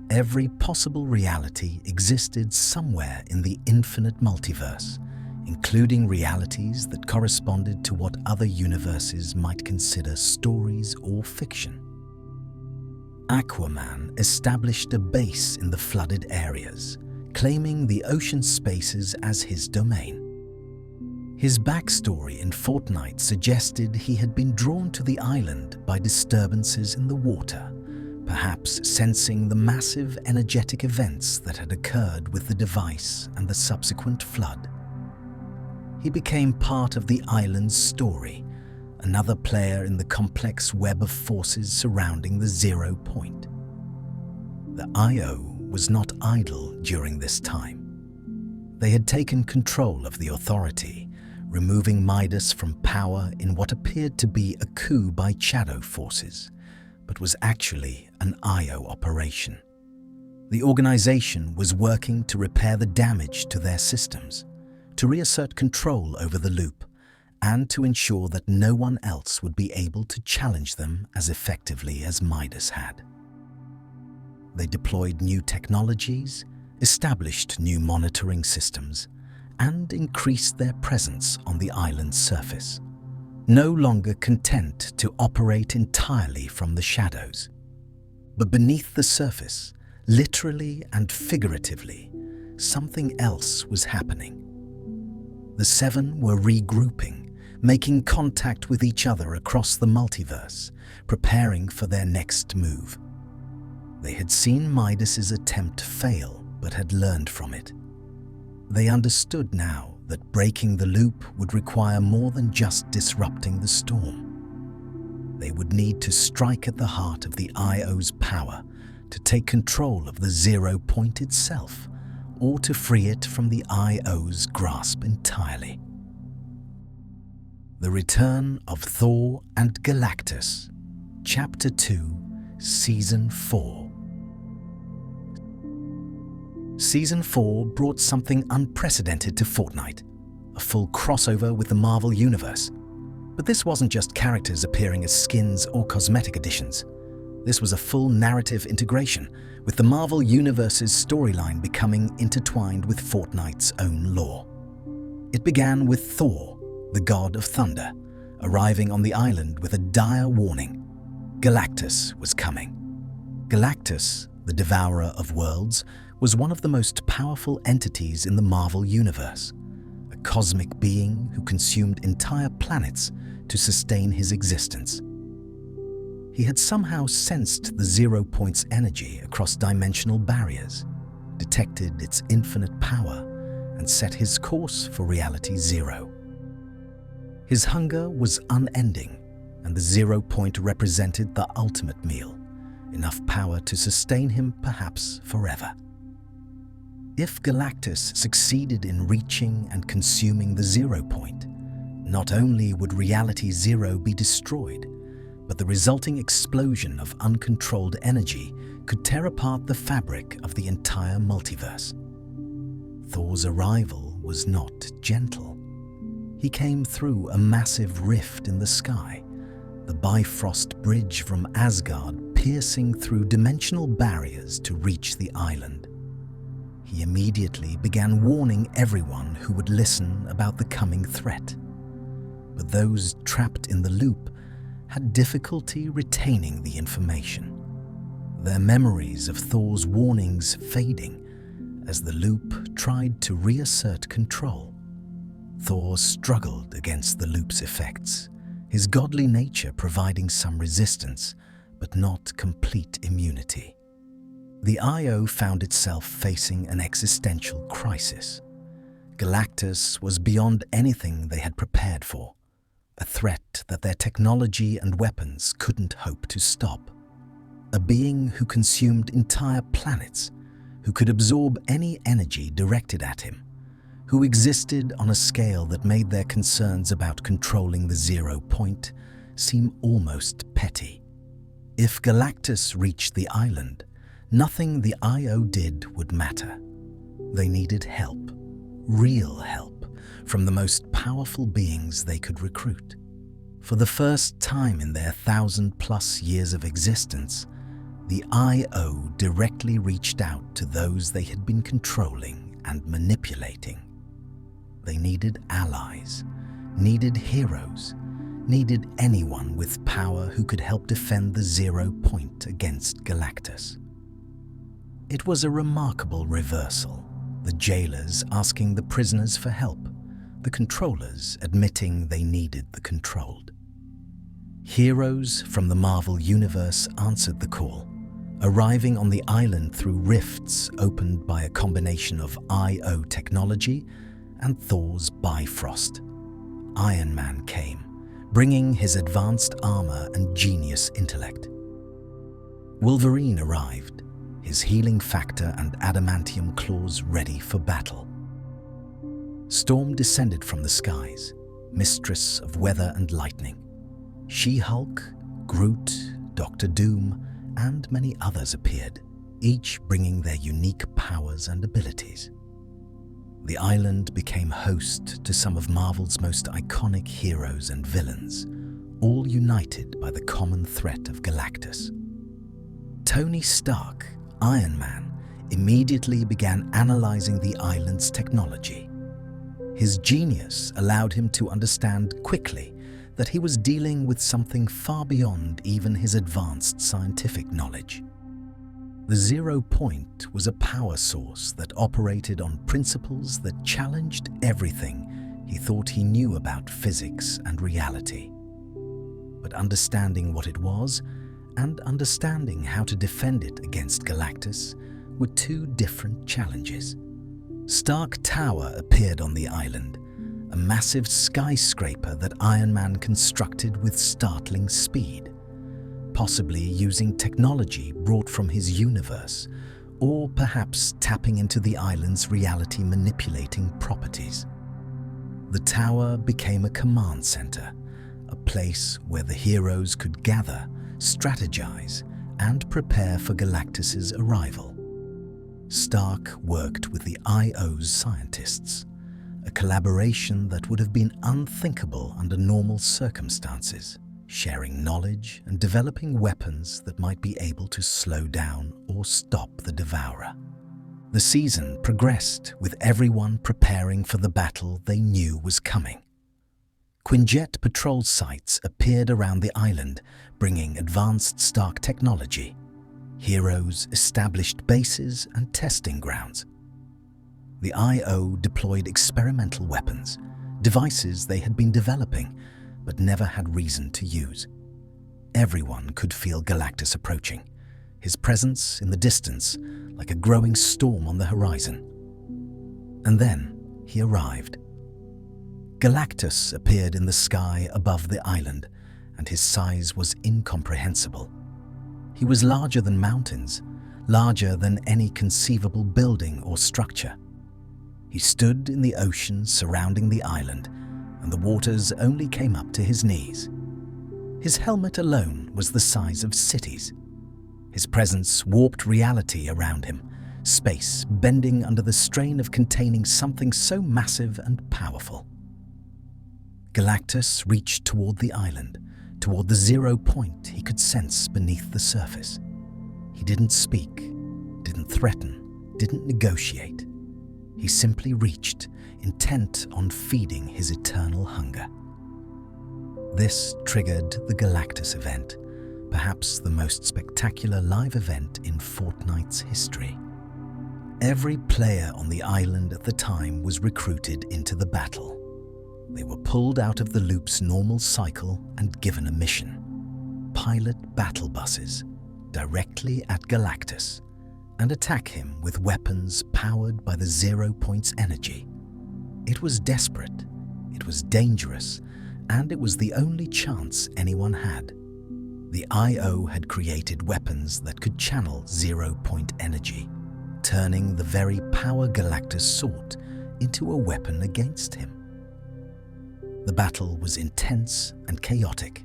Every possible reality existed somewhere in the infinite multiverse, including realities that corresponded to what other universes might consider stories or fiction. Aquaman established a base in the flooded areas, claiming the ocean spaces as his domain. His backstory in Fortnite suggested he had been drawn to the island by disturbances in the water, perhaps sensing the massive energetic events that had occurred with the device and the subsequent flood. He became part of the island's story, another player in the complex web of forces surrounding the 0 point. The IO was not idle during this time. They had taken control of the authority, removing Midas from power in what appeared to be a coup by shadow forces, but was actually an IO operation. The organization was working to repair the damage to their systems, to reassert control over the loop, and to ensure that no one else would be able to challenge them as effectively as Midas had. They deployed new technologies, established new monitoring systems, and increased their presence on the island's surface, no longer content to operate entirely from the shadows. But beneath the surface, literally and figuratively, something else was happening. The Seven were regrouping, making contact with each other across the multiverse, preparing for their next move. They had seen Midas's attempt fail, but had learned from it. They understood now that breaking the loop would require more than just disrupting the storm. They would need to strike at the heart of the IO's power, to take control of the 0 point itself, or to free it from the IO's grasp entirely. The Return of Thor and Galactus, Chapter 2, Season 4. Season 4 brought something unprecedented to Fortnite, a full crossover with the Marvel Universe. But this wasn't just characters appearing as skins or cosmetic additions. This was a full narrative integration, with the Marvel Universe's storyline becoming intertwined with Fortnite's own lore. It began with Thor, the god of thunder, arriving on the island with a dire warning. Galactus was coming. Galactus, the devourer of worlds, was one of the most powerful entities in the Marvel Universe, a cosmic being who consumed entire planets to sustain his existence. He had somehow sensed the 0 point's energy across dimensional barriers, detected its infinite power, and set his course for reality 0. His hunger was unending, and the 0 point represented the ultimate meal, enough power to sustain him perhaps forever. If Galactus succeeded in reaching and consuming the 0 point, not only would reality 0 be destroyed, but the resulting explosion of uncontrolled energy could tear apart the fabric of the entire multiverse. Thor's arrival was not gentle. He came through a massive rift in the sky, the Bifrost Bridge from Asgard piercing through dimensional barriers to reach the island. He immediately began warning everyone who would listen about the coming threat. But those trapped in the loop had difficulty retaining the information, their memories of Thor's warnings fading as the loop tried to reassert control. Thor struggled against the loop's effects, his godly nature providing some resistance, but not complete immunity. The Io found itself facing an existential crisis. Galactus was beyond anything they had prepared for, a threat that their technology and weapons couldn't hope to stop. A being who consumed entire planets, who could absorb any energy directed at him, who existed on a scale that made their concerns about controlling the 0 point seem almost petty. If Galactus reached the island, nothing the Io did would matter. They needed help, real help, from the most powerful beings they could recruit. For the first time in their 1,000+ years of existence, the Io directly reached out to those they had been controlling and manipulating. They needed allies, needed heroes, needed anyone with power who could help defend the 0 point against Galactus. It was a remarkable reversal, the jailers asking the prisoners for help, the controllers admitting they needed the controlled. Heroes from the Marvel Universe answered the call, arriving on the island through rifts opened by a combination of Io technology and Thor's Bifrost. Iron Man came, bringing his advanced armor and genius intellect. Wolverine arrived, his healing factor and adamantium claws ready for battle. Storm descended from the skies, mistress of weather and lightning. She-Hulk, Groot, Doctor Doom, and many others appeared, each bringing their unique powers and abilities. The island became host to some of Marvel's most iconic heroes and villains, all united by the common threat of Galactus. Tony Stark, Iron Man, immediately began analyzing the island's technology. His genius allowed him to understand quickly that he was dealing with something far beyond even his advanced scientific knowledge. The 0 point was a power source that operated on principles that challenged everything he thought he knew about physics and reality. But understanding what it was and understanding how to defend it against Galactus were two different challenges. Stark Tower appeared on the island, a massive skyscraper that Iron Man constructed with startling speed, possibly using technology brought from his universe, or perhaps tapping into the island's reality-manipulating properties. The tower became a command center, a place where the heroes could gather, strategize, and prepare for Galactus's arrival. Stark worked with the Io's scientists, a collaboration that would have been unthinkable under normal circumstances, sharing knowledge and developing weapons that might be able to slow down or stop the Devourer. The season progressed with everyone preparing for the battle they knew was coming. Quinjet patrol sites appeared around the island, bringing advanced Stark technology. Heroes established bases and testing grounds. The Io deployed experimental weapons, devices they had been developing but never had reason to use. Everyone could feel Galactus approaching, his presence in the distance like a growing storm on the horizon. And then he arrived. Galactus appeared in the sky above the island, and his size was incomprehensible. He was larger than mountains, larger than any conceivable building or structure. He stood in the ocean surrounding the island, and the waters only came up to his knees. His helmet alone was the size of cities. His presence warped reality around him, space bending under the strain of containing something so massive and powerful. Galactus reached toward the island, toward the 0 point he could sense beneath the surface. He didn't speak, didn't threaten, didn't negotiate. He simply reached, intent on feeding his eternal hunger. This triggered the Galactus event, perhaps the most spectacular live event in Fortnite's history. Every player on the island at the time was recruited into the battle. They were pulled out of the loop's normal cycle and given a mission: pilot battle buses directly at Galactus and attack him with weapons powered by the 0 point's energy. It was desperate, it was dangerous, and it was the only chance anyone had. The IO had created weapons that could channel 0 point energy, turning the very power Galactus sought into a weapon against him. The battle was intense and chaotic.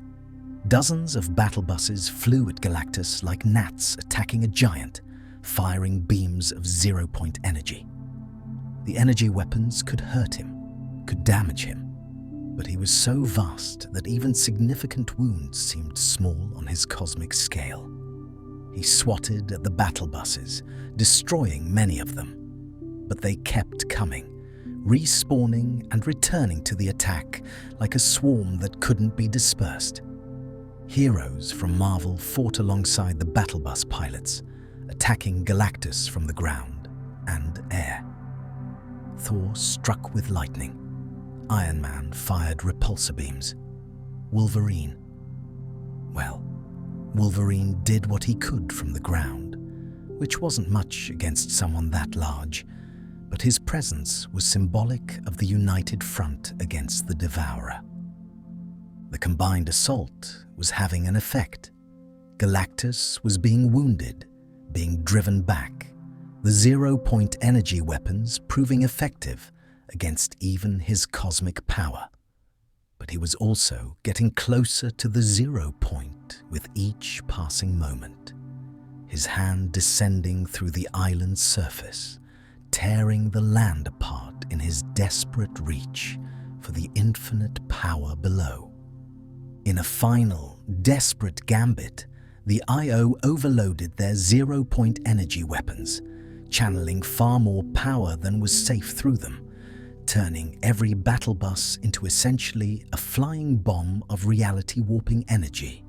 Dozens of battle buses flew at Galactus like gnats attacking a giant, firing beams of 0 point energy. The energy weapons could hurt him, could damage him, but he was so vast that even significant wounds seemed small on his cosmic scale. He swatted at the battle buses, destroying many of them, but they kept coming, respawning and returning to the attack like a swarm that couldn't be dispersed. Heroes from Marvel fought alongside the battle bus pilots, attacking Galactus from the ground and air. Thor struck with lightning. Iron Man fired repulsor beams. Wolverine did what he could from the ground, which wasn't much against someone that large, but his presence was symbolic of the united front against the Devourer. The combined assault was having an effect. Galactus was being wounded, being driven back, the 0 point energy weapons proving effective against even his cosmic power. But he was also getting closer to the 0 point with each passing moment, his hand descending through the island's surface, tearing the land apart in his desperate reach for the infinite power below. In a final, desperate gambit, the IO overloaded their 0 point energy weapons, channeling far more power than was safe through them, turning every battle bus into essentially a flying bomb of reality-warping energy.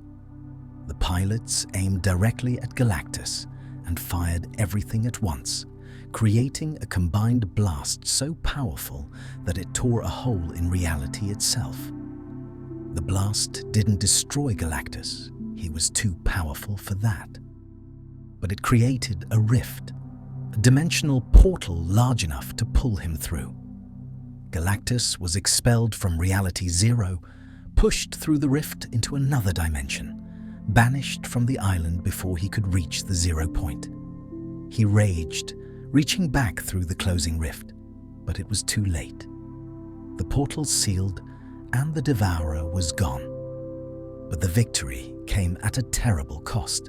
The pilots aimed directly at Galactus and fired everything at once, creating a combined blast so powerful that it tore a hole in reality itself. The blast didn't destroy Galactus, he was too powerful for that. But it created a rift, a dimensional portal large enough to pull him through. Galactus was expelled from Reality Zero, pushed through the rift into another dimension, banished from the island before he could reach the 0 point. He raged, reaching back through the closing rift, but it was too late. The portal sealed and the Devourer was gone. But the victory came at a terrible cost.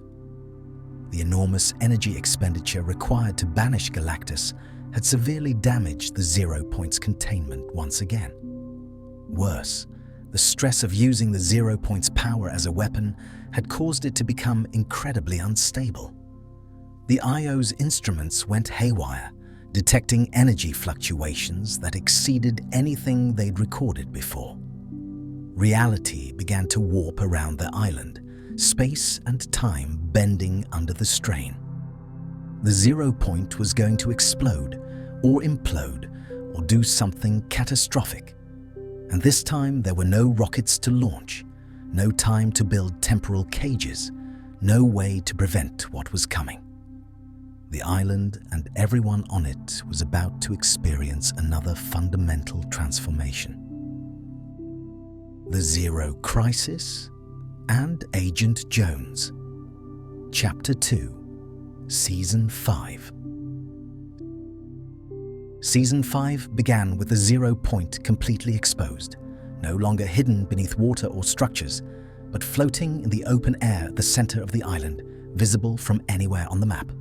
The enormous energy expenditure required to banish Galactus had severely damaged the 0 point's containment once again. Worse, the stress of using the 0 point's power as a weapon had caused it to become incredibly unstable. The IO's instruments went haywire, detecting energy fluctuations that exceeded anything they'd recorded before. Reality began to warp around the island, space and time bending under the strain. The 0 point was going to explode, or implode, or do something catastrophic. And this time there were no rockets to launch, no time to build temporal cages, no way to prevent what was coming. The island and everyone on it was about to experience another fundamental transformation. The Zero Crisis and Agent Jones. Chapter 2, Season 5. Season 5 began with the 0 point completely exposed, no longer hidden beneath water or structures, but floating in the open air at the center of the island, visible from anywhere on the map.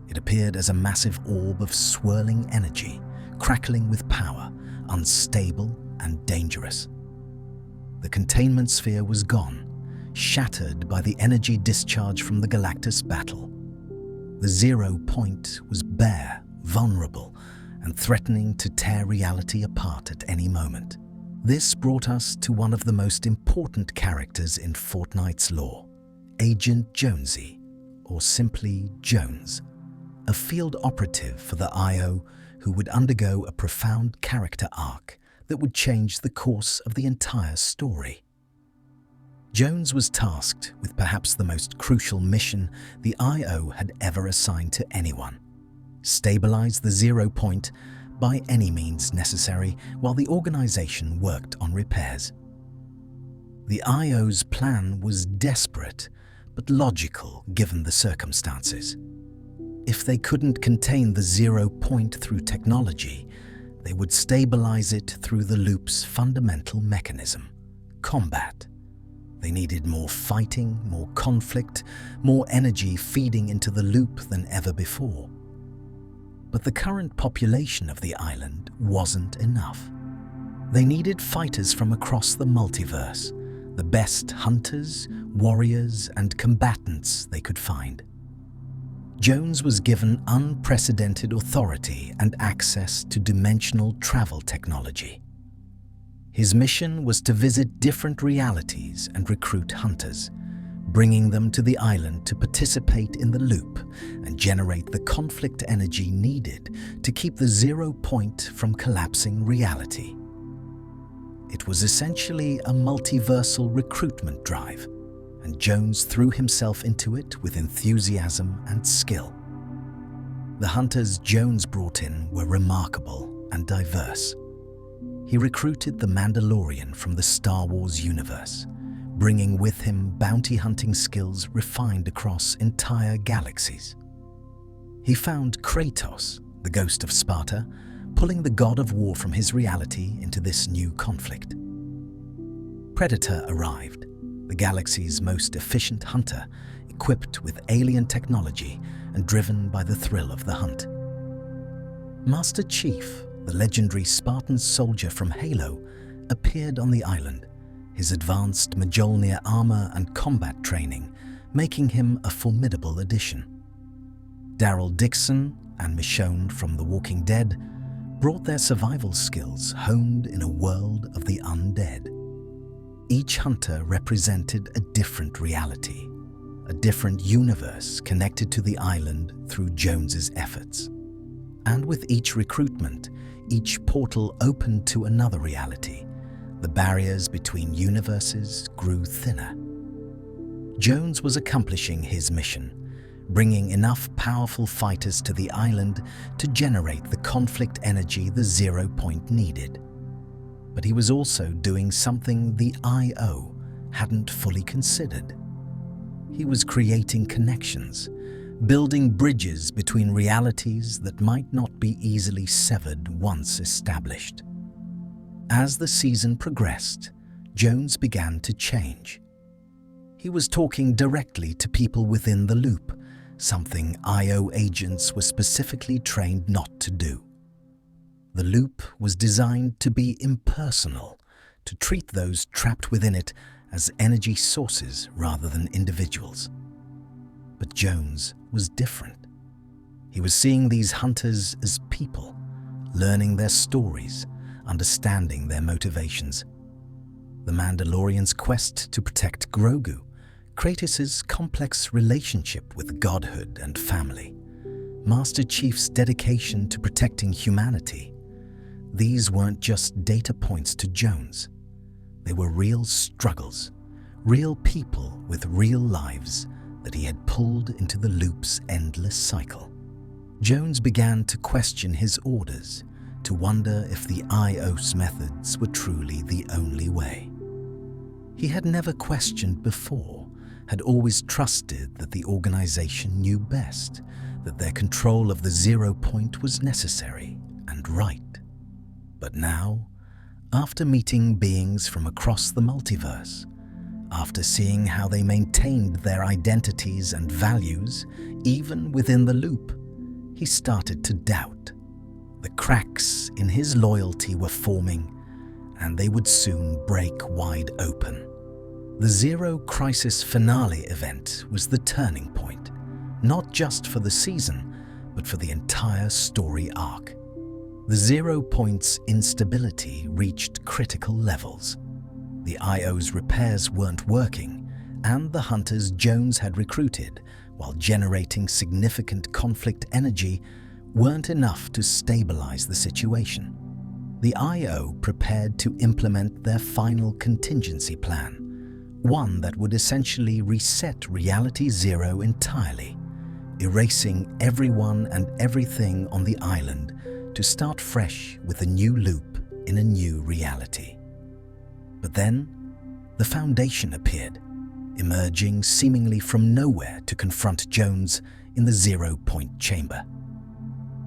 It appeared as a massive orb of swirling energy, crackling with power, unstable and dangerous. The containment sphere was gone, shattered by the energy discharge from the Galactus battle. The 0 point was bare, vulnerable, and threatening to tear reality apart at any moment. This brought us to one of the most important characters in Fortnite's lore, Agent Jonesy, or simply Jones, a field operative for the IO who would undergo a profound character arc that would change the course of the entire story. Jones was tasked with perhaps the most crucial mission the IO had ever assigned to anyone: stabilize the 0 point by any means necessary while the organization worked on repairs. The IO's plan was desperate but logical given the circumstances. If they couldn't contain the 0 point through technology, they would stabilize it through the loop's fundamental mechanism: combat. They needed more fighting, more conflict, more energy feeding into the loop than ever before. But the current population of the island wasn't enough. They needed fighters from across the multiverse, the best hunters, warriors, and combatants they could find. Jones was given unprecedented authority and access to dimensional travel technology. His mission was to visit different realities and recruit hunters, bringing them to the island to participate in the loop and generate the conflict energy needed to keep the 0 point from collapsing reality. It was essentially a multiversal recruitment drive, and Jones threw himself into it with enthusiasm and skill. The hunters Jones brought in were remarkable and diverse. He recruited the Mandalorian from the Star Wars universe, bringing with him bounty hunting skills refined across entire galaxies. He found Kratos, the ghost of Sparta, pulling the god of war from his reality into this new conflict. Predator arrived, the galaxy's most efficient hunter, equipped with alien technology and driven by the thrill of the hunt. Master Chief, the legendary Spartan soldier from Halo, appeared on the island, his advanced Mjolnir armor and combat training making him a formidable addition. Daryl Dixon and Michonne from The Walking Dead brought their survival skills honed in a world of the undead. Each hunter represented a different reality, a different universe connected to the island through Jones's efforts. And with each recruitment, each portal opened to another reality. The barriers between universes grew thinner. Jones was accomplishing his mission, bringing enough powerful fighters to the island to generate the conflict energy the 0 point needed. But he was also doing something the IO hadn't fully considered. He was creating connections, building bridges between realities that might not be easily severed once established. As the season progressed, Jones began to change. He was talking directly to people within the loop, something IO agents were specifically trained not to do. The loop was designed to be impersonal, to treat those trapped within it as energy sources rather than individuals. But Jones was different. He was seeing these hunters as people, learning their stories, understanding their motivations. The Mandalorian's quest to protect Grogu, Kratos' complex relationship with godhood and family, Master Chief's dedication to protecting humanity. These weren't just data points to Jones. They were real struggles, real people with real lives that he had pulled into the loop's endless cycle. Jones began to question his orders, to wonder if the IO's methods were truly the only way. He had never questioned before, had always trusted that the organization knew best, that their control of the 0 point was necessary and right. But now, after meeting beings from across the multiverse, after seeing how they maintained their identities and values, even within the loop, he started to doubt. The cracks in his loyalty were forming, and they would soon break wide open. The Zero Crisis finale event was the turning point, not just for the season, but for the entire story arc. The 0 Point's instability reached critical levels. The IO's repairs weren't working, and the hunters Jones had recruited, while generating significant conflict energy, weren't enough to stabilize the situation. The IO prepared to implement their final contingency plan, one that would essentially reset Reality Zero entirely, erasing everyone and everything on the island to start fresh with a new loop in a new reality. But then, the Foundation appeared, emerging seemingly from nowhere to confront Jones in the 0 Point chamber.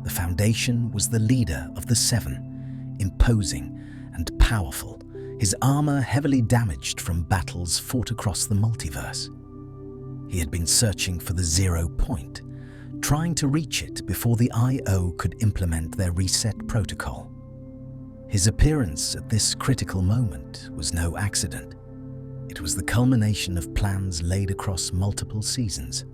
The Foundation was the leader of the Seven, imposing and powerful, his armor heavily damaged from battles fought across the multiverse. He had been searching for the 0 Point, trying to reach it before the IO could implement their reset protocol. His appearance at this critical moment was no accident. It was the culmination of plans laid across multiple seasons.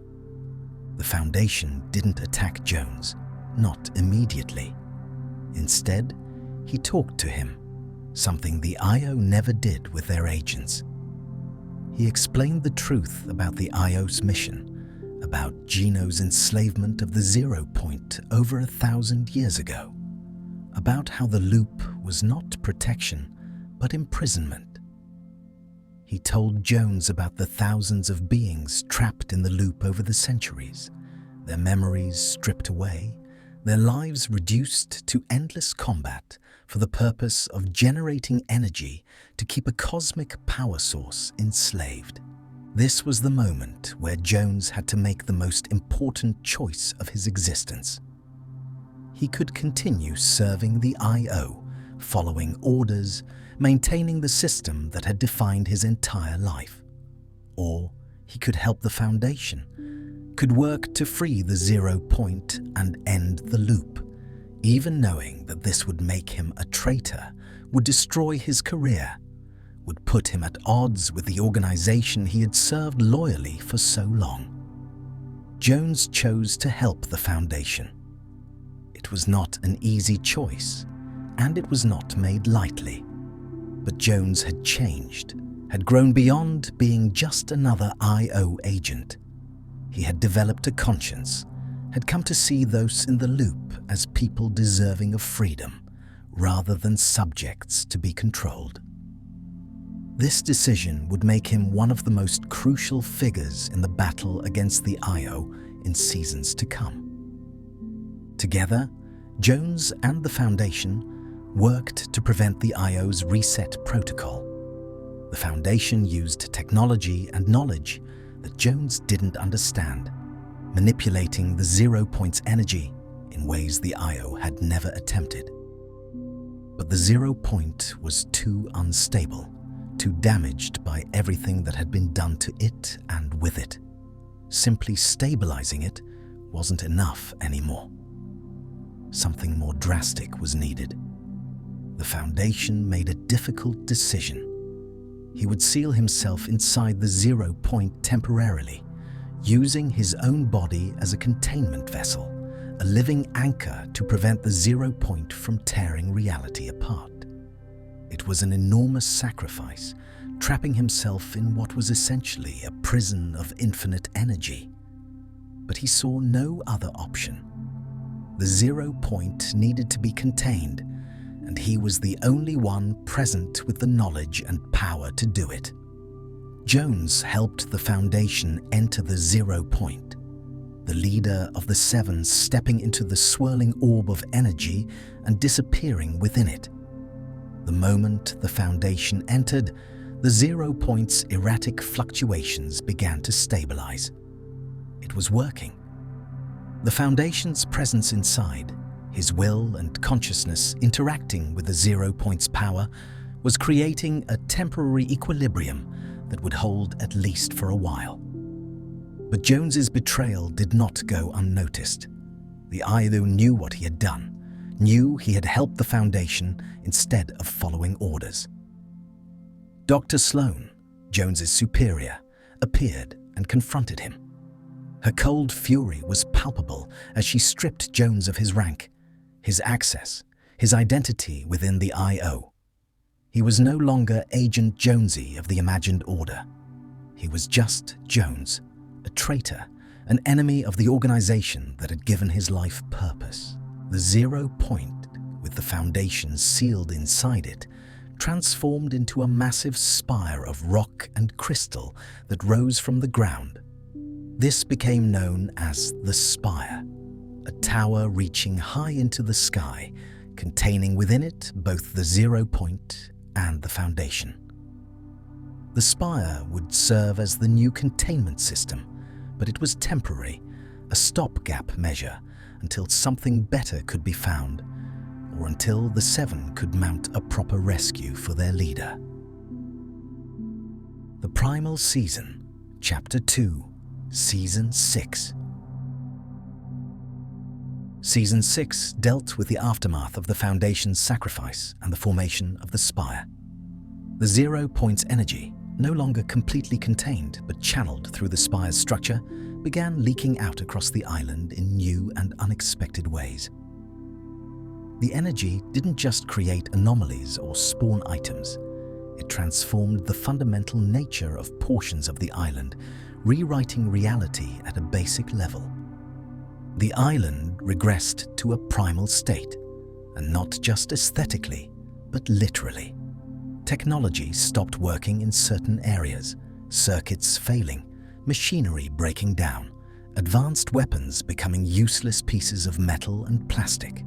The Foundation didn't attack Jones, not immediately. Instead, he talked to him, something the IO never did with their agents. He explained the truth about the IO's mission, about Geno's enslavement of the 0 Point over 1,000 years ago, about how the loop was not protection, but imprisonment. He told Jones about the thousands of beings trapped in the loop over the centuries, their memories stripped away, their lives reduced to endless combat for the purpose of generating energy to keep a cosmic power source enslaved. This was the moment where Jones had to make the most important choice of his existence. He could continue serving the IO, following orders, maintaining the system that had defined his entire life. Or he could help the Foundation, could work to free the 0 Point and end the loop, even knowing that this would make him a traitor, would destroy his career, would put him at odds with the organization he had served loyally for so long. Jones chose to help the Foundation. It was not an easy choice, and it was not made lightly. But Jones had changed, had grown beyond being just another IO agent. He had developed a conscience, had come to see those in the loop as people deserving of freedom, rather than subjects to be controlled. This decision would make him one of the most crucial figures in the battle against the IO in seasons to come. Together, Jones and the Foundation worked to prevent the IO's reset protocol. The Foundation used technology and knowledge that Jones didn't understand, manipulating the 0 Point's energy in ways the IO had never attempted. But the 0 Point was too unstable, too damaged by everything that had been done to it and with it. Simply stabilizing it wasn't enough anymore. Something more drastic was needed. The Foundation made a difficult decision. He would seal himself inside the 0 Point temporarily, using his own body as a containment vessel, a living anchor to prevent the 0 Point from tearing reality apart. It was an enormous sacrifice, trapping himself in what was essentially a prison of infinite energy. But he saw no other option. The 0 Point needed to be contained, and he was the only one present with the knowledge and power to do it. Jones helped the Foundation enter the 0 Point, the leader of the Seven stepping into the swirling orb of energy and disappearing within it. The moment the Foundation entered, the 0 Point's erratic fluctuations began to stabilize. It was working. The Foundation's presence inside, his will and consciousness interacting with the 0 Point's power, was creating a temporary equilibrium that would hold at least for a while. But Jones's betrayal did not go unnoticed. The IO knew what he had done, knew he had helped the Foundation instead of following orders. Dr. Sloan, Jones's superior, appeared and confronted him. Her cold fury was palpable as she stripped Jones of his rank, his access, his identity within the IO. He was no longer Agent Jonesy of the imagined order. He was just Jones, a traitor, an enemy of the organization that had given his life purpose. The 0 point, with the foundation sealed inside it, transformed into a massive spire of rock and crystal that rose from the ground. This became known as the Spire, a tower reaching high into the sky, containing within it both the 0 point and the foundation. The Spire would serve as the new containment system, but it was temporary, a stopgap measure until something better could be found, or until the Seven could mount a proper rescue for their leader. The Primal Season, Chapter 2, Season 6. Season 6 dealt with the aftermath of the Foundation's sacrifice and the formation of the Spire. The 0 point's energy, no longer completely contained but channeled through the Spire's structure, began leaking out across the island in new and unexpected ways. The energy didn't just create anomalies or spawn items. It transformed the fundamental nature of portions of the island, rewriting reality at a basic level. The island regressed to a primal state, and not just aesthetically, but literally. Technology stopped working in certain areas, circuits failing, machinery breaking down, advanced weapons becoming useless pieces of metal and plastic.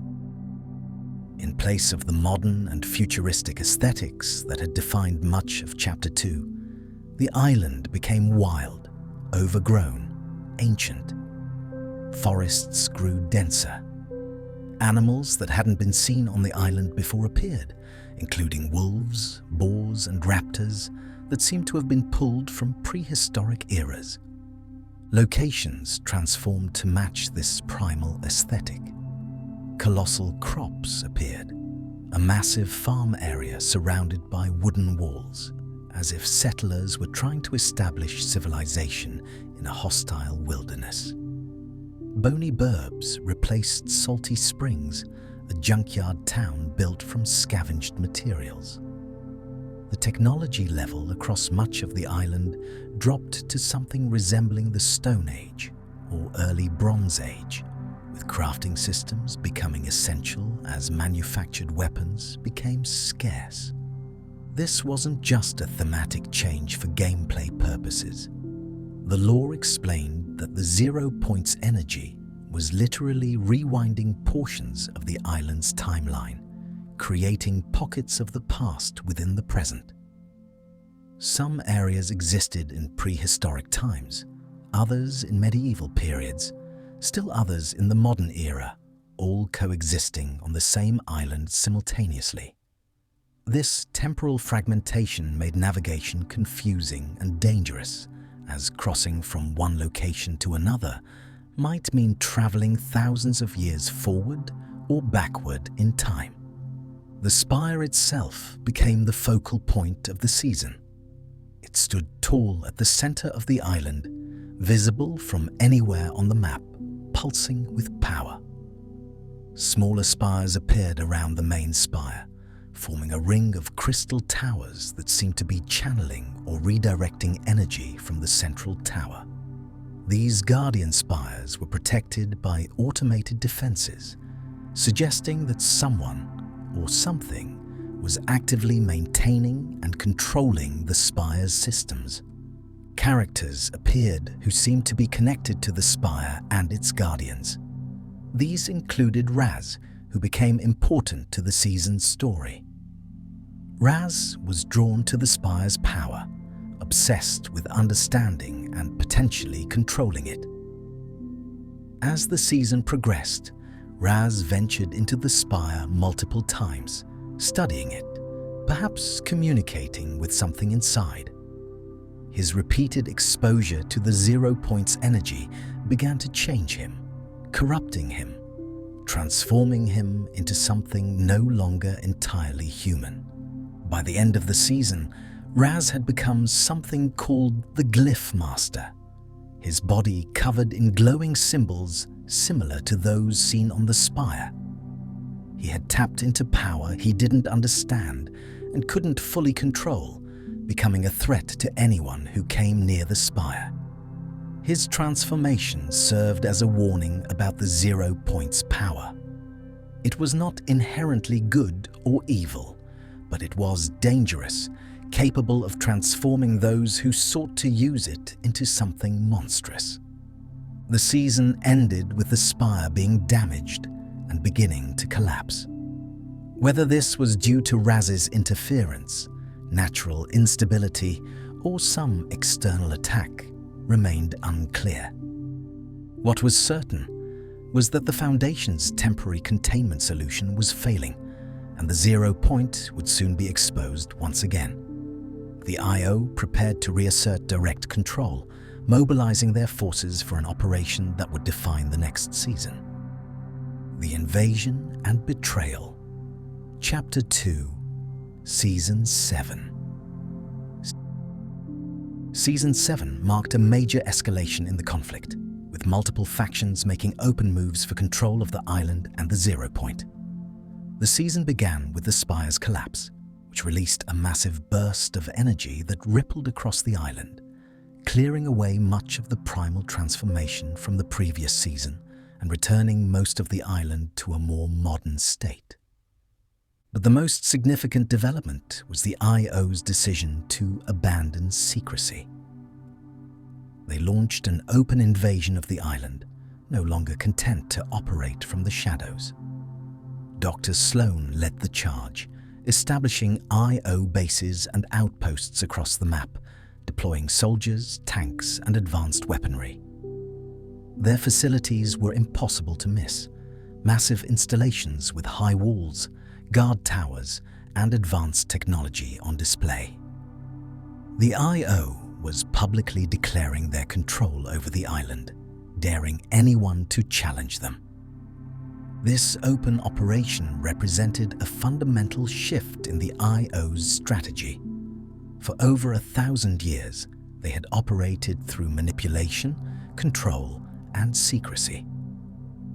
In place of the modern and futuristic aesthetics that had defined much of Chapter 2, the island became wild, overgrown, ancient. Forests grew denser. Animals that hadn't been seen on the island before appeared, including wolves, boars, and raptors that seemed to have been pulled from prehistoric eras. Locations transformed to match this primal aesthetic. Colossal crops appeared, a massive farm area surrounded by wooden walls, as if settlers were trying to establish civilization in a hostile wilderness. Bony burbs replaced salty springs, a junkyard town built from scavenged materials. The technology level across much of the island dropped to something resembling the Stone Age or early Bronze Age, with crafting systems becoming essential as manufactured weapons became scarce. This wasn't just a thematic change for gameplay purposes. The lore explained that the 0 point's energy was literally rewinding portions of the island's timeline, creating pockets of the past within the present. Some areas existed in prehistoric times, others in medieval periods, still others in the modern era, all coexisting on the same island simultaneously. This temporal fragmentation made navigation confusing and dangerous, as crossing from one location to another might mean traveling thousands of years forward or backward in time. The Spire itself became the focal point of the season. It stood tall at the center of the island, visible from anywhere on the map, pulsing with power. Smaller spires appeared around the main spire, forming a ring of crystal towers that seemed to be channeling or redirecting energy from the central tower. These guardian spires were protected by automated defenses, suggesting that someone or something was actively maintaining and controlling the spire's systems. Characters appeared who seemed to be connected to the spire and its guardians. These included Raz, who became important to the season's story. Raz was drawn to the spire's power, obsessed with understanding and potentially controlling it. As the season progressed, Raz ventured into the spire multiple times, studying it, perhaps communicating with something inside. His repeated exposure to the 0 point's energy began to change him, corrupting him, transforming him into something no longer entirely human. By the end of the season, Raz had become something called the Glyph Master, his body covered in glowing symbols similar to those seen on the spire. He had tapped into power he didn't understand and couldn't fully control, becoming a threat to anyone who came near the spire. His transformation served as a warning about the 0 Point's power. It was not inherently good or evil, but it was dangerous, capable of transforming those who sought to use it into something monstrous. The season ended with the spire being damaged and beginning to collapse. Whether this was due to Raz's interference, natural instability, or some external attack remained unclear. What was certain was that the Foundation's temporary containment solution was failing, and the 0 Point would soon be exposed once again. The IO prepared to reassert direct control, mobilizing their forces for an operation that would define the next season. The Invasion and Betrayal. Chapter 2, Season 7. Season 7 marked a major escalation in the conflict, with multiple factions making open moves for control of the island and the 0 Point. The season began with the spire's collapse, which released a massive burst of energy that rippled across the island, clearing away much of the primal transformation from the previous season and returning most of the island to a more modern state. But the most significant development was the IO's decision to abandon secrecy. They launched an open invasion of the island, no longer content to operate from the shadows. Dr. Sloan led the charge, establishing IO bases and outposts across the map, deploying soldiers, tanks, and advanced weaponry. Their facilities were impossible to miss, massive installations with high walls, guard towers, and advanced technology on display. The IO was publicly declaring their control over the island, daring anyone to challenge them. This open operation represented a fundamental shift in the IO's strategy. For over 1,000 years, they had operated through manipulation, control, and secrecy.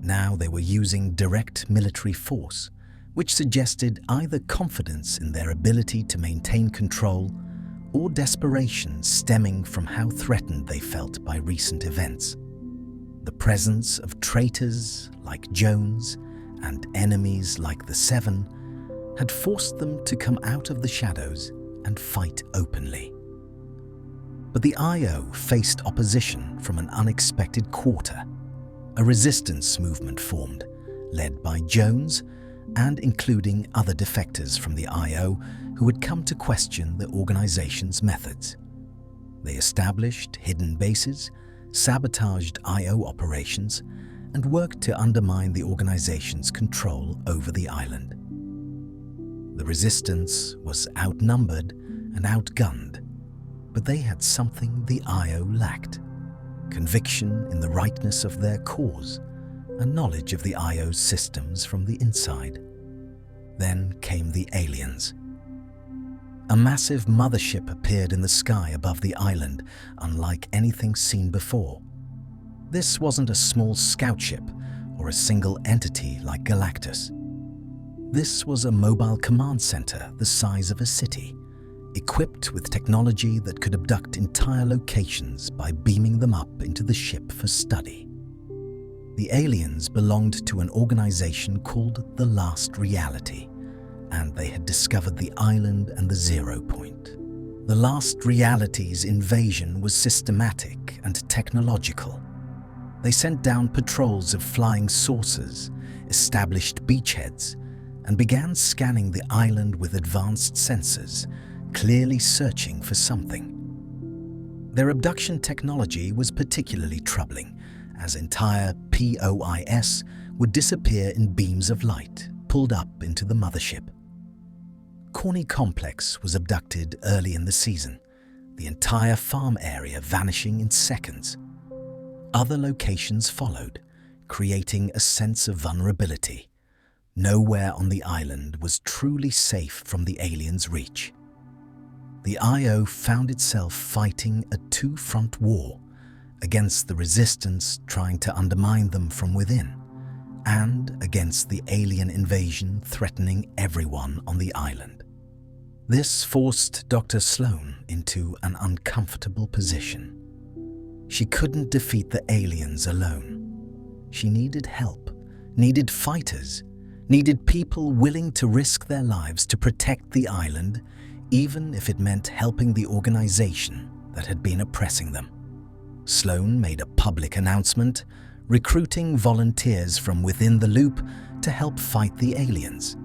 Now they were using direct military force, which suggested either confidence in their ability to maintain control or desperation stemming from how threatened they felt by recent events. The presence of traitors like Jones and enemies like the Seven had forced them to come out of the shadows and fight openly. But the IO faced opposition from an unexpected quarter. A resistance movement formed, led by Jones and including other defectors from the IO who had come to question the organization's methods. They established hidden bases, sabotaged IO operations, and worked to undermine the organization's control over the island. The resistance was outnumbered and outgunned, but they had something the IO lacked: conviction in the rightness of their cause and knowledge of the IO's systems from the inside. Then came the aliens. A massive mothership appeared in the sky above the island, unlike anything seen before. This wasn't a small scout ship or a single entity like Galactus. This was a mobile command center the size of a city, equipped with technology that could abduct entire locations by beaming them up into the ship for study. The aliens belonged to an organization called the Last Reality, and they had discovered the island and the 0 Point. The Last Reality's invasion was systematic and technological. They sent down patrols of flying saucers, established beachheads, and began scanning the island with advanced sensors, clearly searching for something. Their abduction technology was particularly troubling, as entire POIs would disappear in beams of light pulled up into the mothership. Corny Complex was abducted early in the season, the entire farm area vanishing in seconds. Other locations followed, creating a sense of vulnerability. Nowhere on the island was truly safe from the aliens' reach. the IO found itself fighting a two-front war against the resistance trying to undermine them from within, and against the alien invasion threatening everyone on the island. This forced Dr. Sloan into an uncomfortable position. She couldn't defeat the aliens alone. She needed help, needed fighters, needed people willing to risk their lives to protect the island, even if it meant helping the organization that had been oppressing them. Sloan made a public announcement, recruiting volunteers from within the loop to help fight the aliens.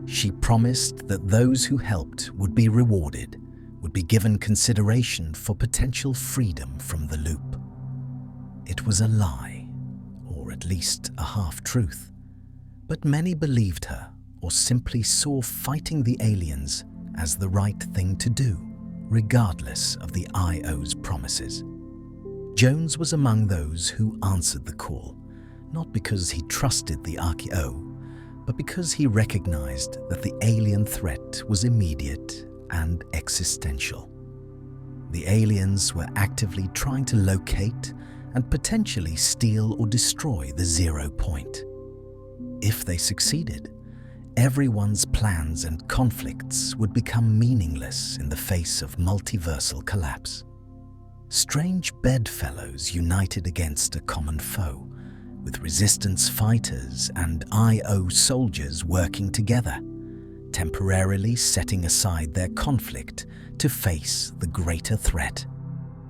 She promised that those who helped would be rewarded, would be given consideration for potential freedom from the loop. It was a lie, or at least a half-truth, but many believed her or simply saw fighting the aliens as the right thing to do, regardless of the IO's promises. Jones was among those who answered the call, not because he trusted the Archeo, but because he recognized that the alien threat was immediate and existential. The aliens were actively trying to locate and potentially steal or destroy the 0 point. If they succeeded, everyone's plans and conflicts would become meaningless in the face of multiversal collapse. Strange bedfellows united against a common foe, with resistance fighters and IO soldiers working together, temporarily setting aside their conflict to face the greater threat.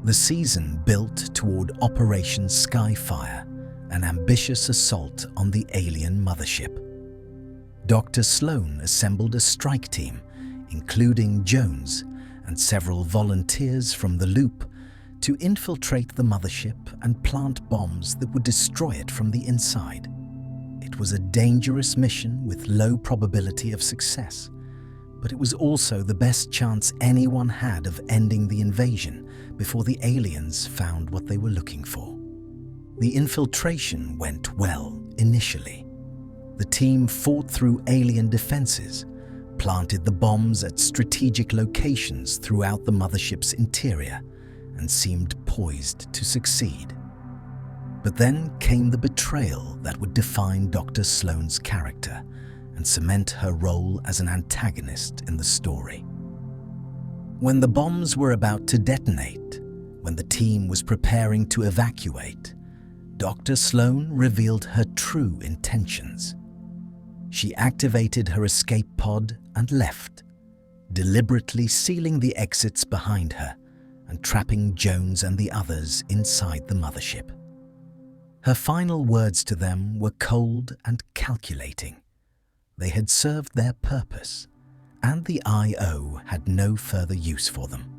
The season built toward Operation Skyfire, an ambitious assault on the alien mothership. Dr. Sloan assembled a strike team, including Jones and several volunteers from the Loop, to infiltrate the mothership and plant bombs that would destroy it from the inside. It was a dangerous mission with low probability of success, but it was also the best chance anyone had of ending the invasion before the aliens found what they were looking for. The infiltration went well initially. The team fought through alien defenses, planted the bombs at strategic locations throughout the mothership's interior, and seemed poised to succeed. But then came the betrayal that would define Dr. Sloan's character and cement her role as an antagonist in the story. When the bombs were about to detonate, when the team was preparing to evacuate, Dr. Sloan revealed her true intentions. She activated her escape pod and left, deliberately sealing the exits behind her and trapping Jones and the others inside the mothership. Her final words to them were cold and calculating. They had served their purpose, and the IO had no further use for them.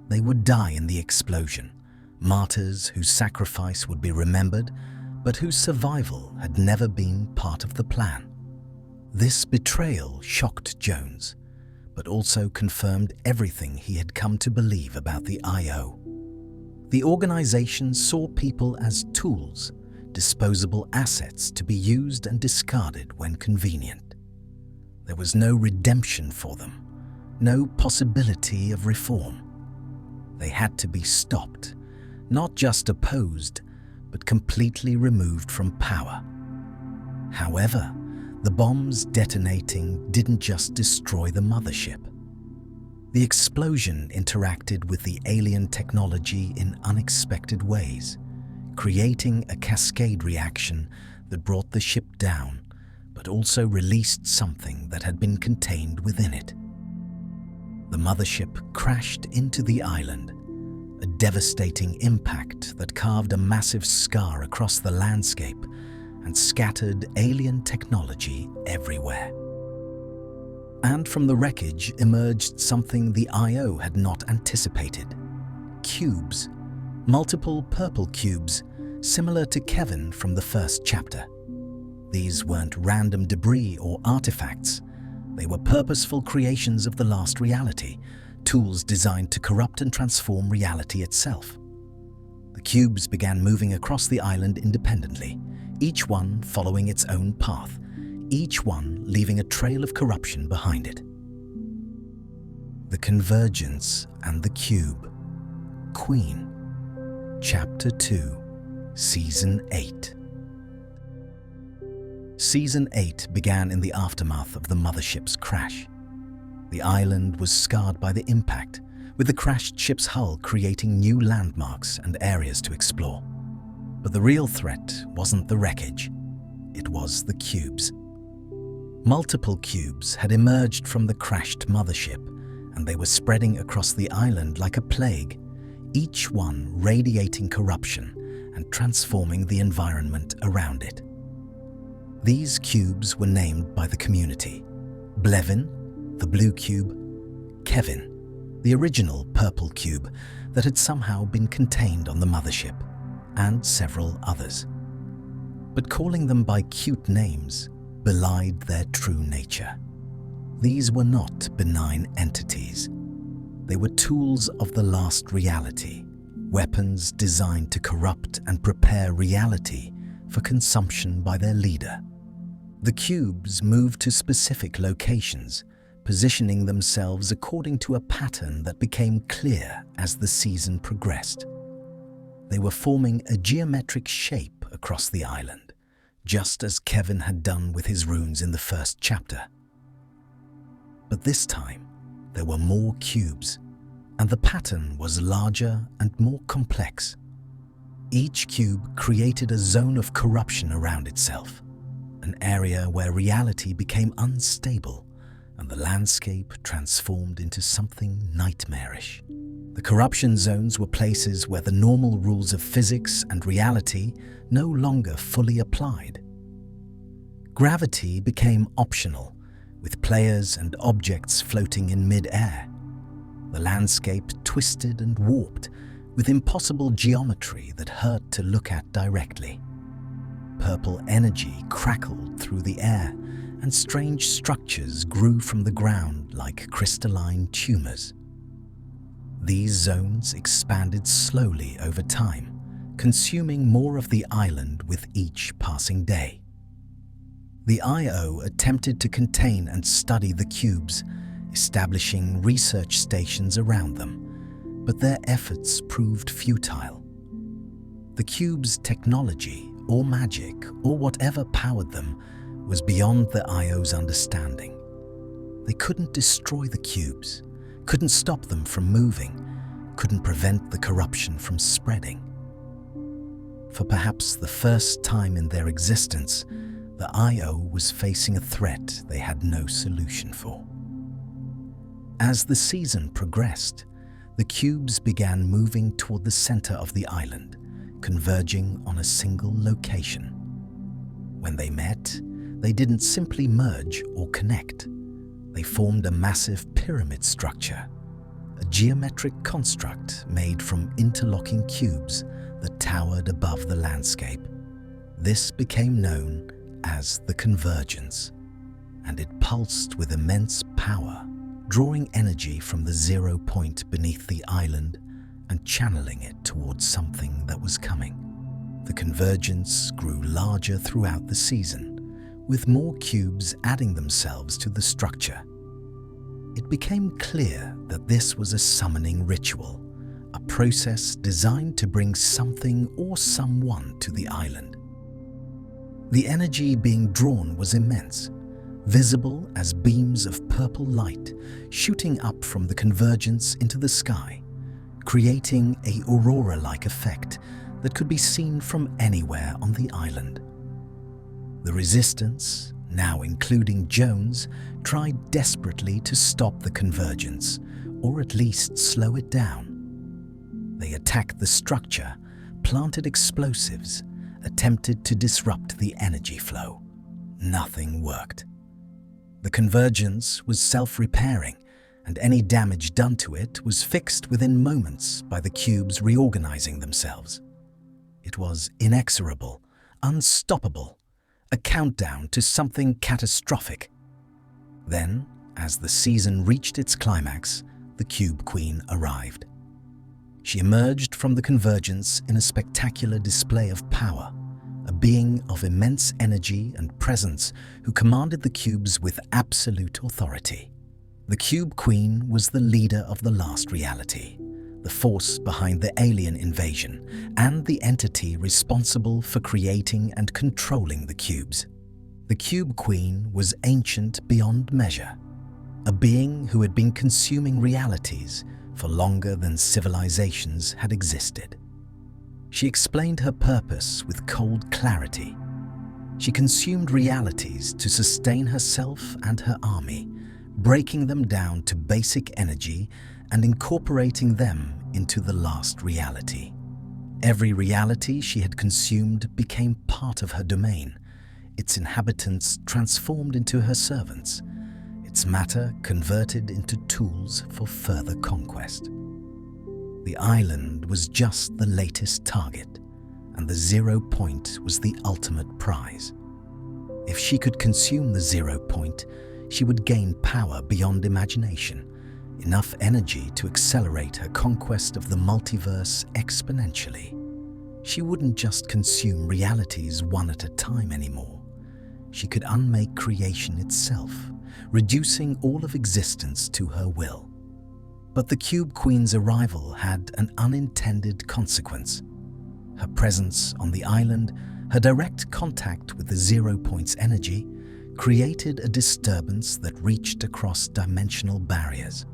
They would die in the explosion, martyrs whose sacrifice would be remembered, but whose survival had never been part of the plan. This betrayal shocked Jones, but also confirmed everything he had come to believe about the IO. The organization saw people as tools, disposable assets to be used and discarded when convenient. There was no redemption for them, no possibility of reform. They had to be stopped, not just opposed, but completely removed from power. However, the bombs detonating didn't just destroy the mothership. The explosion interacted with the alien technology in unexpected ways, creating a cascade reaction that brought the ship down, but also released something that had been contained within it. The mothership crashed into the island, a devastating impact that carved a massive scar across the landscape and scattered alien technology everywhere. And from the wreckage emerged something the IO had not anticipated. Cubes. Multiple purple cubes, similar to Kevin from the first chapter. These weren't random debris or artifacts. They were purposeful creations of the last reality, tools designed to corrupt and transform reality itself. The cubes began moving across the island independently, each one following its own path, each one leaving a trail of corruption behind it. The Convergence and the Cube. Queen. Chapter 2, Season 8. Season 8 began in the aftermath of the mothership's crash. The island was scarred by the impact, with the crashed ship's hull creating new landmarks and areas to explore. But the real threat wasn't the wreckage, it was the cubes. Multiple cubes had emerged from the crashed mothership, and they were spreading across the island like a plague, each one radiating corruption and transforming the environment around it. These cubes were named by the community: Blevin, the blue cube; Kevin, the original purple cube that had somehow been contained on the mothership, and several others. But calling them by cute names belied their true nature. These were not benign entities. They were tools of the last reality, weapons designed to corrupt and prepare reality for consumption by their leader. The cubes moved to specific locations, positioning themselves according to a pattern that became clear as the season progressed. They were forming a geometric shape across the island, just as Kevin had done with his runes in the first chapter. But this time, there were more cubes, and the pattern was larger and more complex. Each cube created a zone of corruption around itself, an area where reality became unstable and the landscape transformed into something nightmarish. The corruption zones were places where the normal rules of physics and reality no longer fully applied. Gravity became optional, with players and objects floating in mid-air. The landscape twisted and warped, with impossible geometry that hurt to look at directly. Purple energy crackled through the air, and strange structures grew from the ground like crystalline tumors. These zones expanded slowly over time, consuming more of the island with each passing day. The IO attempted to contain and study the cubes, establishing research stations around them, but their efforts proved futile. The cubes' technology, or magic, or whatever powered them, was beyond the IO's understanding. They couldn't destroy the cubes, couldn't stop them from moving, couldn't prevent the corruption from spreading. For perhaps the first time in their existence, the IO was facing a threat they had no solution for. As the season progressed, the cubes began moving toward the center of the island, converging on a single location. When they met, they didn't simply merge or connect. They formed a massive pyramid structure, a geometric construct made from interlocking cubes that towered above the landscape. This became known as the Convergence, and it pulsed with immense power, drawing energy from the 0 point beneath the island and channeling it towards something that was coming. The Convergence grew larger throughout the season, with more cubes adding themselves to the structure. It became clear that this was a summoning ritual, a process designed to bring something or someone to the island. The energy being drawn was immense, visible as beams of purple light shooting up from the Convergence into the sky, creating an aurora-like effect that could be seen from anywhere on the island. The Resistance, now including Jones, tried desperately to stop the Convergence, or at least slow it down. They attacked the structure, planted explosives, attempted to disrupt the energy flow. Nothing worked. The Convergence was self-repairing, and any damage done to it was fixed within moments by the cubes reorganizing themselves. It was inexorable, unstoppable, a countdown to something catastrophic. Then, as the season reached its climax, the Cube Queen arrived. She emerged from the Convergence in a spectacular display of power, a being of immense energy and presence who commanded the cubes with absolute authority. The Cube Queen was the leader of the last reality, the force behind the alien invasion, and the entity responsible for creating and controlling the cubes. The Cube Queen was ancient beyond measure, a being who had been consuming realities for longer than civilizations had existed. She explained her purpose with cold clarity. She consumed realities to sustain herself and her army, breaking them down to basic energy and incorporating them into the last reality. Every reality she had consumed became part of her domain, its inhabitants transformed into her servants, its matter converted into tools for further conquest. The island was just the latest target, and the 0 point was the ultimate prize. If she could consume the 0 point, she would gain power beyond imagination, enough energy to accelerate her conquest of the multiverse exponentially. She wouldn't just consume realities one at a time anymore. She could unmake creation itself, reducing all of existence to her will. But the Cube Queen's arrival had an unintended consequence. Her presence on the island, her direct contact with the 0 point's energy, created a disturbance that reached across dimensional barriers.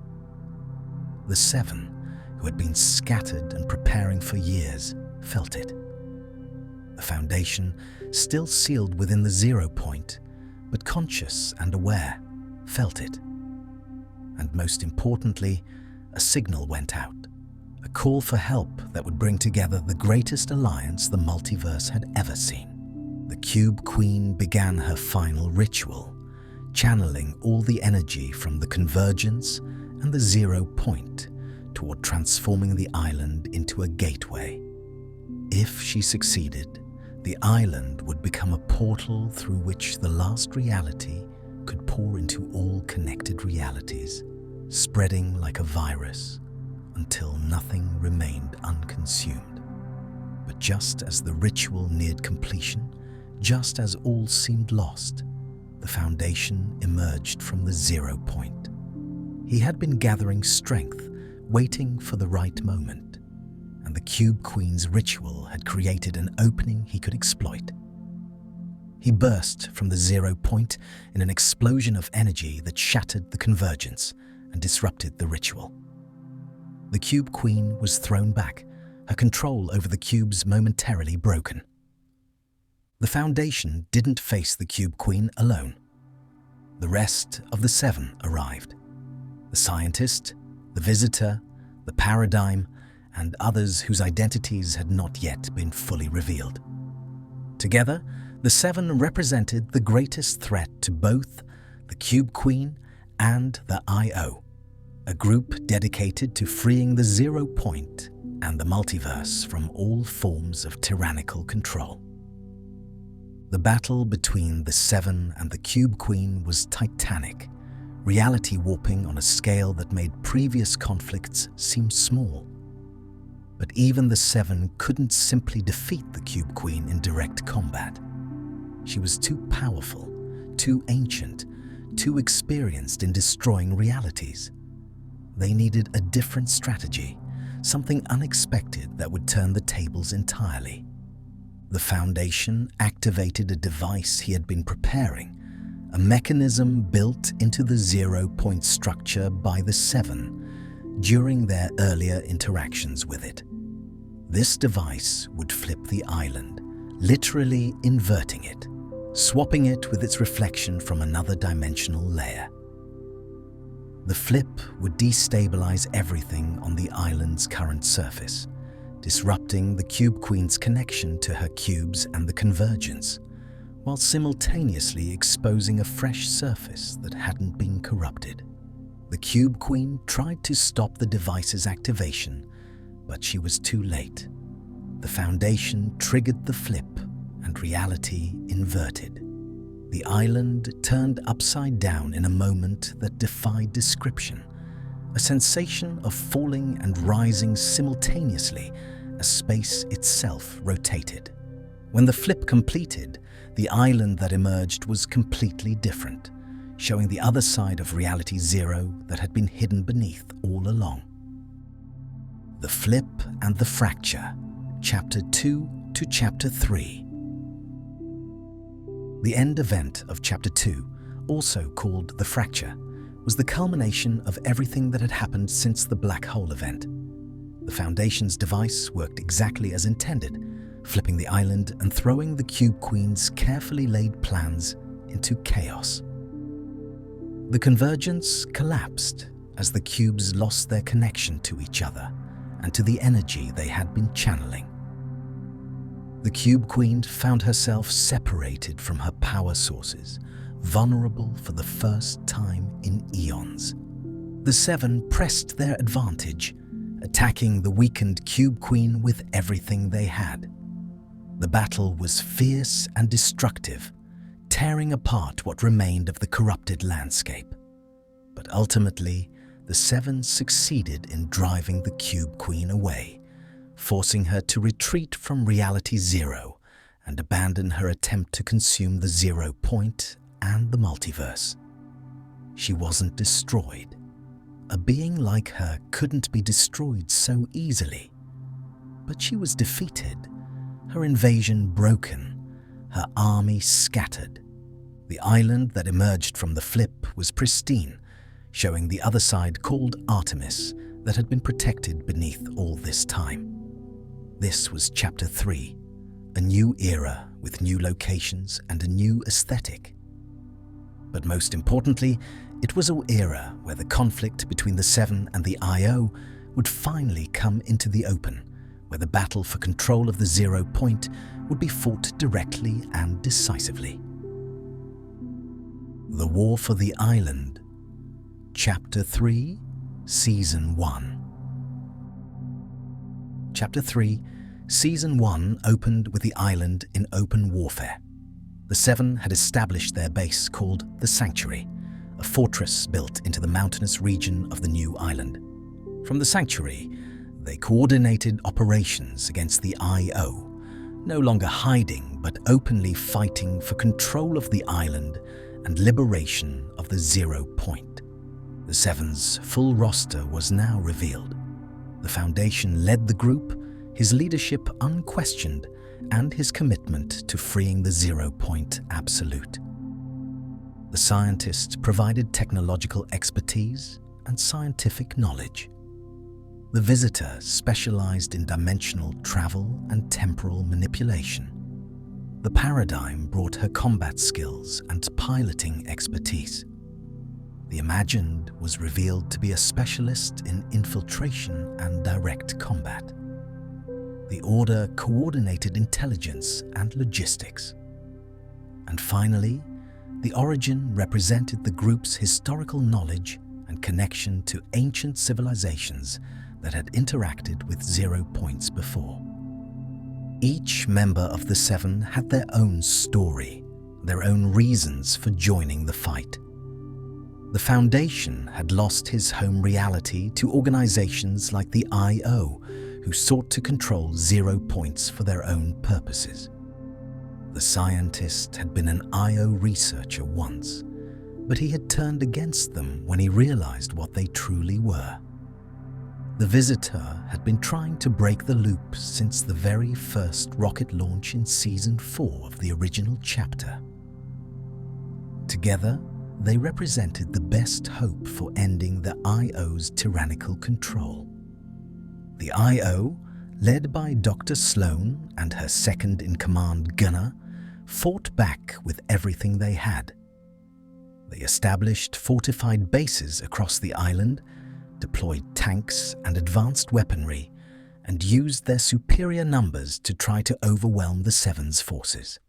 The Seven, who had been scattered and preparing for years, felt it. The Foundation, still sealed within the 0 point, but conscious and aware, felt it. And most importantly, a signal went out, a call for help that would bring together the greatest alliance the multiverse had ever seen. The Cube Queen began her final ritual, channeling all the energy from the convergence and the 0 point toward transforming the island into a gateway. If she succeeded, the island would become a portal through which the last reality could pour into all connected realities, spreading like a virus until nothing remained unconsumed. But just as the ritual neared completion, just as all seemed lost, the Foundation emerged from the 0 point. He had been gathering strength, waiting for the right moment, and the Cube Queen's ritual had created an opening he could exploit. He burst from the 0 point in an explosion of energy that shattered the convergence and disrupted the ritual. The Cube Queen was thrown back, her control over the cubes momentarily broken. The Foundation didn't face the Cube Queen alone. The rest of the Seven arrived. The scientist, the visitor, the paradigm, and others whose identities had not yet been fully revealed. Together, the Seven represented the greatest threat to both the Cube Queen and the IO, a group dedicated to freeing the 0 point and the multiverse from all forms of tyrannical control. The battle between the Seven and the Cube Queen was titanic, reality warping on a scale that made previous conflicts seem small. But even the Seven couldn't simply defeat the Cube Queen in direct combat. She was too powerful, too ancient, too experienced in destroying realities. They needed a different strategy, something unexpected that would turn the tables entirely. The Foundation activated a device he had been preparing, a mechanism built into the 0 point structure by the Seven during their earlier interactions with it. This device would flip the island, literally inverting it, swapping it with its reflection from another dimensional layer. The flip would destabilize everything on the island's current surface, disrupting the Cube Queen's connection to her cubes and the convergence, while simultaneously exposing a fresh surface that hadn't been corrupted. The Cube Queen tried to stop the device's activation, but she was too late. The Foundation triggered the flip, and reality inverted. The island turned upside down in a moment that defied description, a sensation of falling and rising simultaneously as space itself rotated. When the flip completed, the island that emerged was completely different, showing the other side of reality zero that had been hidden beneath all along. The Flip and the Fracture, Chapter 2 to Chapter 3. The end event of Chapter 2, also called The Fracture, was the culmination of everything that had happened since the black hole event. The Foundation's device worked exactly as intended, flipping the island and throwing the Cube Queen's carefully laid plans into chaos. The convergence collapsed as the cubes lost their connection to each other and to the energy they had been channeling. The Cube Queen found herself separated from her power sources, vulnerable for the first time in eons. The Seven pressed their advantage, attacking the weakened Cube Queen with everything they had. The battle was fierce and destructive, tearing apart what remained of the corrupted landscape. But ultimately, the Seven succeeded in driving the Cube Queen away, forcing her to retreat from reality zero and abandon her attempt to consume the 0 point and the multiverse. She wasn't destroyed. A being like her couldn't be destroyed so easily. But she was defeated, her invasion broken, her army scattered. The island that emerged from the flip was pristine, showing the other side called Artemis that had been protected beneath all this time. This was Chapter 3, a new era with new locations and a new aesthetic. But most importantly, it was an era where the conflict between the Seven and the IO would finally come into the open, where the battle for control of the 0 point would be fought directly and decisively. The War for the Island, Chapter 3, Season 1. Chapter 3, Season 1 opened with the island in open warfare. The Seven had established their base called the Sanctuary, a fortress built into the mountainous region of the new island. From the Sanctuary, they coordinated operations against the IO, no longer hiding but openly fighting for control of the island and liberation of the 0 point. The Seven's full roster was now revealed. The Foundation led the group, his leadership unquestioned, and his commitment to freeing the 0 point absolute. The scientists provided technological expertise and scientific knowledge. The Visitor specialized in dimensional travel and temporal manipulation. The Paradigm brought her combat skills and piloting expertise. The Imagined was revealed to be a specialist in infiltration and direct combat. The Order coordinated intelligence and logistics. And finally, the Origin represented the group's historical knowledge and connection to ancient civilizations that had interacted with 0 points before. Each member of the Seven had their own story, their own reasons for joining the fight. The Foundation had lost his home reality to organizations like the IO, who sought to control 0 points for their own purposes. The scientist had been an IO researcher once, but he had turned against them when he realized what they truly were. The Visitor had been trying to break the loop since the very first rocket launch in Season 4 of the original chapter. Together, they represented the best hope for ending the IO's tyrannical control. The IO, led by Dr. Sloan and her second-in-command Gunner, fought back with everything they had. They established fortified bases across the island, deployed tanks and advanced weaponry, and used their superior numbers to try to overwhelm the Seven's forces.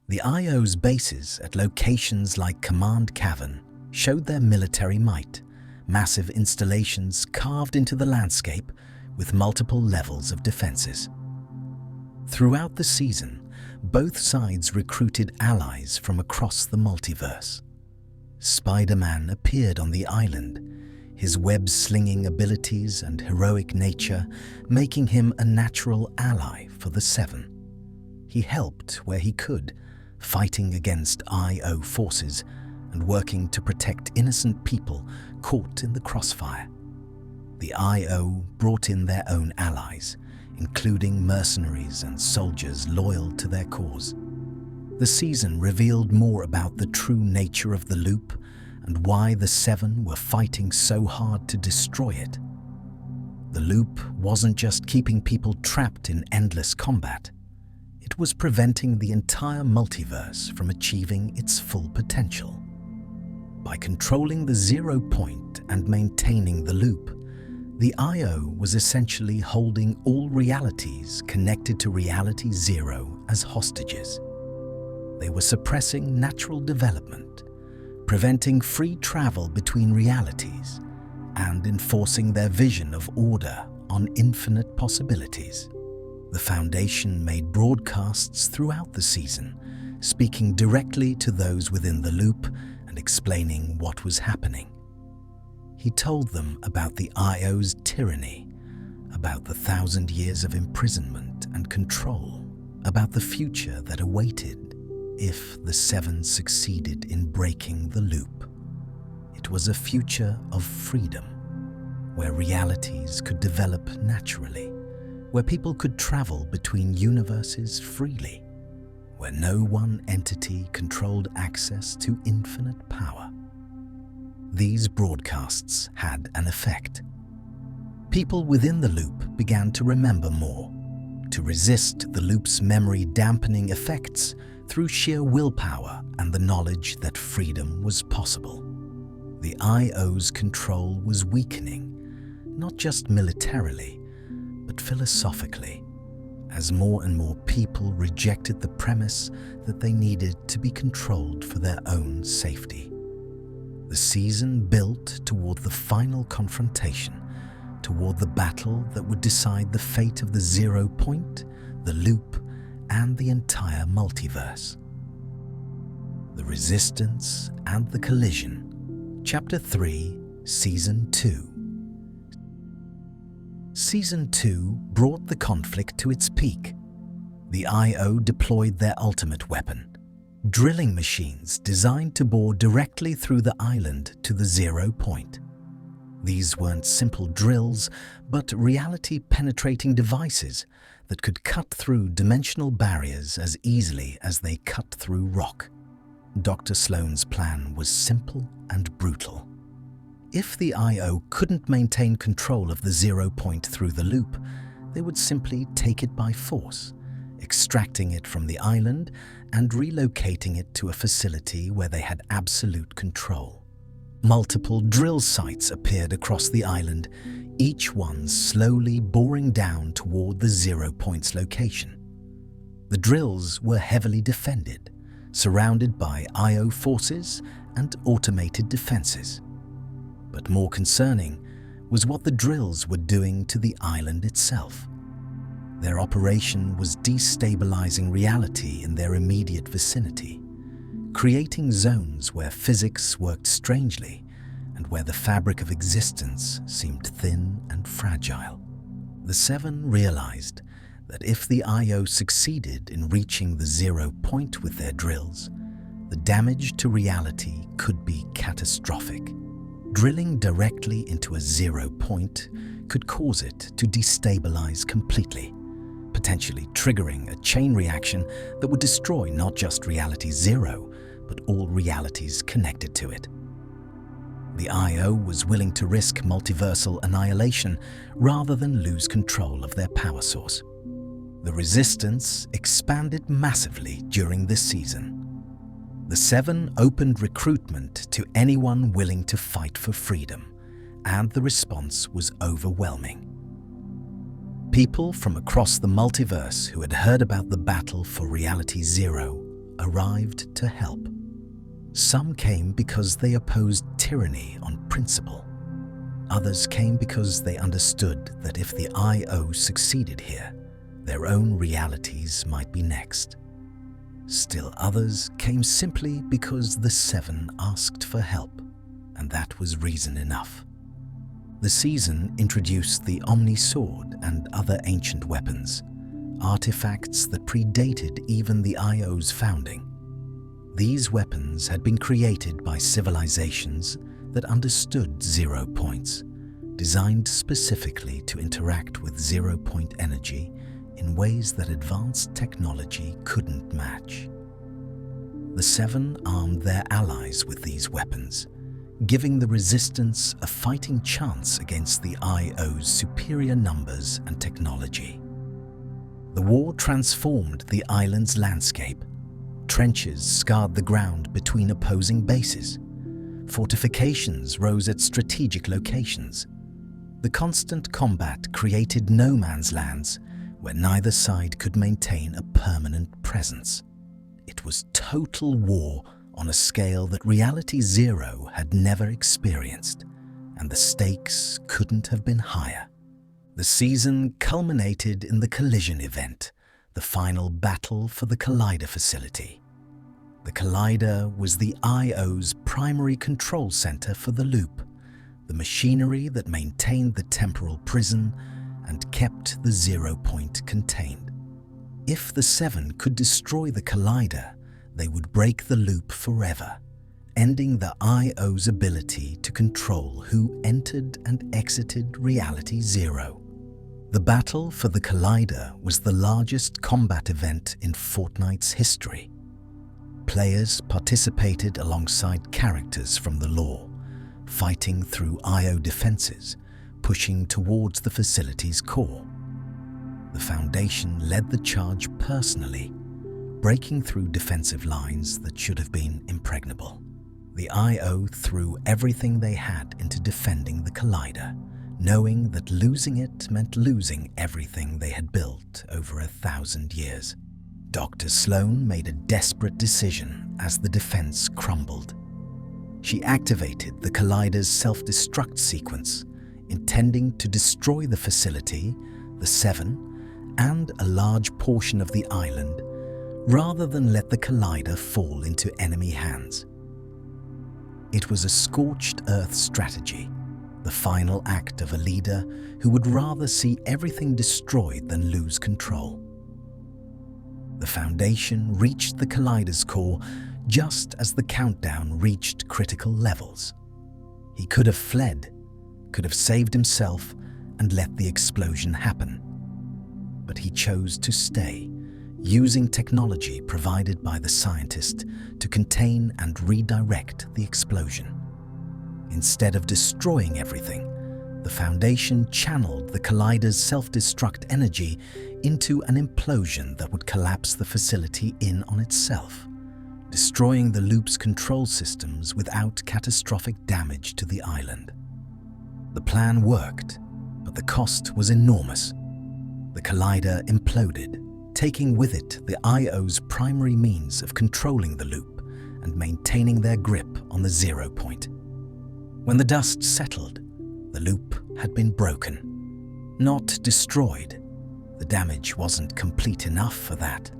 The IO's bases at locations like Command Cavern showed their military might, massive installations carved into the landscape with multiple levels of defenses. Throughout the season, both sides recruited allies from across the multiverse. Spider-Man appeared on the island, his web-slinging abilities and heroic nature making him a natural ally for the Seven. He helped where he could, fighting against IO forces and working to protect innocent people caught in the crossfire. The IO brought in their own allies, including mercenaries and soldiers loyal to their cause. The season revealed more about the true nature of the loop and why the Seven were fighting so hard to destroy it. The loop wasn't just keeping people trapped in endless combat. It was preventing the entire multiverse from achieving its full potential. By controlling the 0 point and maintaining the loop, the IO was essentially holding all realities connected to reality 0 as hostages. They were suppressing natural development, preventing free travel between realities, and enforcing their vision of order on infinite possibilities. The Foundation made broadcasts throughout the season, speaking directly to those within the loop and explaining what was happening. He told them about the IO's tyranny, about the 1,000 years of imprisonment and control, about the future that awaited if the Seven succeeded in breaking the loop. It was a future of freedom, where realities could develop naturally, where people could travel between universes freely, where no one entity controlled access to infinite power. These broadcasts had an effect. People within the loop began to remember more, to resist the loop's memory-dampening effects through sheer willpower and the knowledge that freedom was possible. The IO's control was weakening, not just militarily, but philosophically, as more and more people rejected the premise that they needed to be controlled for their own safety. The season built toward the final confrontation, toward the battle that would decide the fate of the 0 point, the loop, and the entire multiverse. The Resistance and the Collision. Chapter 3, Season 2. Season 2 brought the conflict to its peak. The IO deployed their ultimate weapon, drilling machines designed to bore directly through the island to the 0 point. These weren't simple drills, but reality-penetrating devices that could cut through dimensional barriers as easily as they cut through rock. Dr. Sloan's plan was simple and brutal. If the IO couldn't maintain control of the 0 point through the loop, they would simply take it by force, extracting it from the island and relocating it to a facility where they had absolute control. Multiple drill sites appeared across the island, each one slowly boring down toward the 0 point's location. The drills were heavily defended, surrounded by IO forces and automated defenses. But more concerning was what the drills were doing to the island itself. Their operation was destabilizing reality in their immediate vicinity, creating zones where physics worked strangely and where the fabric of existence seemed thin and fragile. The Seven realized that if the IO succeeded in reaching the 0 point with their drills, the damage to reality could be catastrophic. Drilling directly into a 0 point could cause it to destabilize completely, potentially triggering a chain reaction that would destroy not just reality 0, but all realities connected to it. The IO was willing to risk multiversal annihilation rather than lose control of their power source. The Resistance expanded massively during this season. The Seven opened recruitment to anyone willing to fight for freedom, and the response was overwhelming. People from across the multiverse who had heard about the battle for Reality 0 arrived to help. Some came because they opposed tyranny on principle. Others came because they understood that if the IO succeeded here, their own realities might be next. Still others came simply because the Seven asked for help, and that was reason enough. The season introduced the Omni Sword and other ancient weapons, artifacts that predated even the IO's founding. These weapons had been created by civilizations that understood 0 points, designed specifically to interact with 0-point energy in ways that advanced technology couldn't match. The Seven armed their allies with these weapons, giving the Resistance a fighting chance against the IO's superior numbers and technology. The war transformed the island's landscape. Trenches scarred the ground between opposing bases. Fortifications rose at strategic locations. The constant combat created no man's lands where neither side could maintain a permanent presence. It was total war on a scale that Reality Zero had never experienced, and the stakes couldn't have been higher. The season culminated in the collision event, the final battle for the Collider facility. The Collider was the IO's primary control center for the loop, the machinery that maintained the temporal prison and kept the 0 point contained. If the Seven could destroy the Collider, they would break the loop forever, ending the IO's ability to control who entered and exited Reality Zero. The battle for the Collider was the largest combat event in Fortnite's history. Players participated alongside characters from the lore, fighting through IO defenses, pushing towards the facility's core. The Foundation led the charge personally, breaking through defensive lines that should have been impregnable. The IO threw everything they had into defending the Collider, knowing that losing it meant losing everything they had built over 1,000 years. Dr. Sloan made a desperate decision as the defense crumbled. She activated the Collider's self-destruct sequence, intending to destroy the facility, the Seven, and a large portion of the island, rather than let the Collider fall into enemy hands. It was a scorched earth strategy, the final act of a leader who would rather see everything destroyed than lose control. The Foundation reached the Collider's core just as the countdown reached critical levels. He could have fled, could have saved himself and let the explosion happen. But he chose to stay, using technology provided by the scientist to contain and redirect the explosion. Instead of destroying everything, the Foundation channeled the Collider's self-destruct energy into an implosion that would collapse the facility in on itself, destroying the loop's control systems without catastrophic damage to the island. The plan worked, but the cost was enormous. The Collider imploded, taking with it the IO's primary means of controlling the loop and maintaining their grip on the 0 point. When the dust settled, the loop had been broken, not destroyed. The damage wasn't complete enough for that,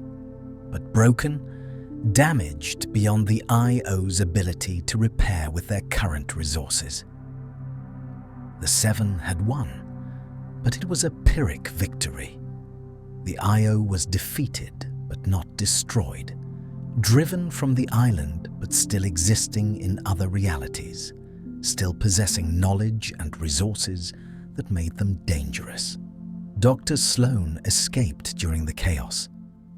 but broken, damaged beyond the IO's ability to repair with their current resources. The Seven had won, but it was a Pyrrhic victory. The IO was defeated but not destroyed, driven from the island but still existing in other realities, still possessing knowledge and resources that made them dangerous. Dr. Sloan escaped during the chaos,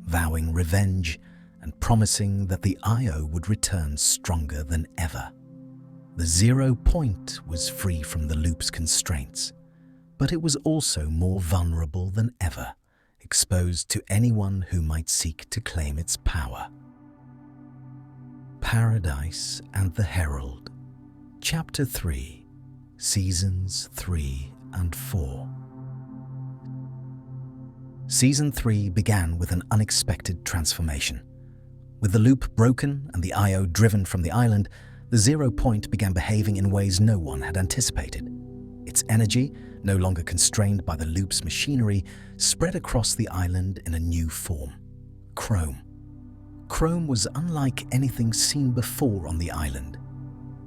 vowing revenge and promising that the IO would return stronger than ever. The 0 point was free from the loop's constraints, but it was also more vulnerable than ever, exposed to anyone who might seek to claim its power. Paradise and the Herald, Chapter 3, Seasons 3 and 4. Season 3 began with an unexpected transformation. With the loop broken and the IO driven from the island, the 0 point began behaving in ways no one had anticipated. Its energy, no longer constrained by the loop's machinery, spread across the island in a new form: chrome. Chrome was unlike anything seen before on the island.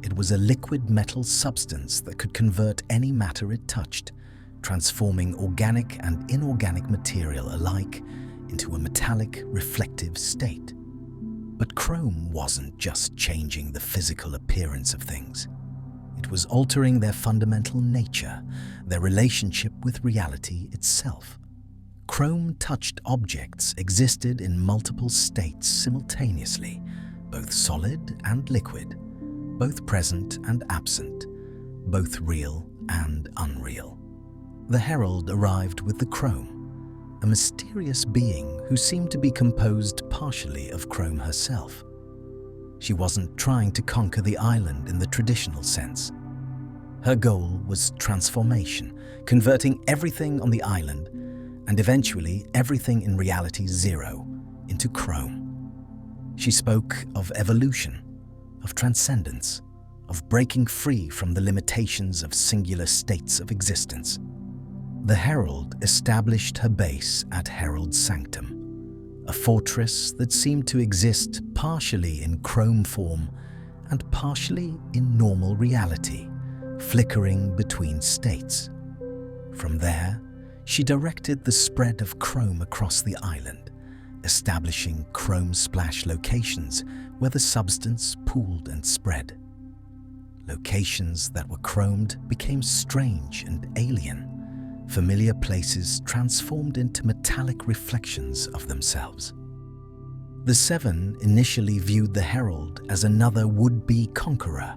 It was a liquid metal substance that could convert any matter it touched, transforming organic and inorganic material alike into a metallic, reflective state. But chrome wasn't just changing the physical appearance of things. It was altering their fundamental nature, their relationship with reality itself. Chrome-touched objects existed in multiple states simultaneously, both solid and liquid, both present and absent, both real and unreal. The herald arrived with the chrome, a mysterious being who seemed to be composed partially of chrome herself. She wasn't trying to conquer the island in the traditional sense. Her goal was transformation, converting everything on the island, and eventually everything in reality zero, into chrome. She spoke of evolution, of transcendence, of breaking free from the limitations of singular states of existence. The herald established her base at Herald's Sanctum, a fortress that seemed to exist partially in chrome form and partially in normal reality, flickering between states. From there, she directed the spread of chrome across the island, establishing chrome splash locations where the substance pooled and spread. Locations that were chromed became strange and alien, familiar places transformed into metallic reflections of themselves. The Seven initially viewed the Herald as another would-be conqueror,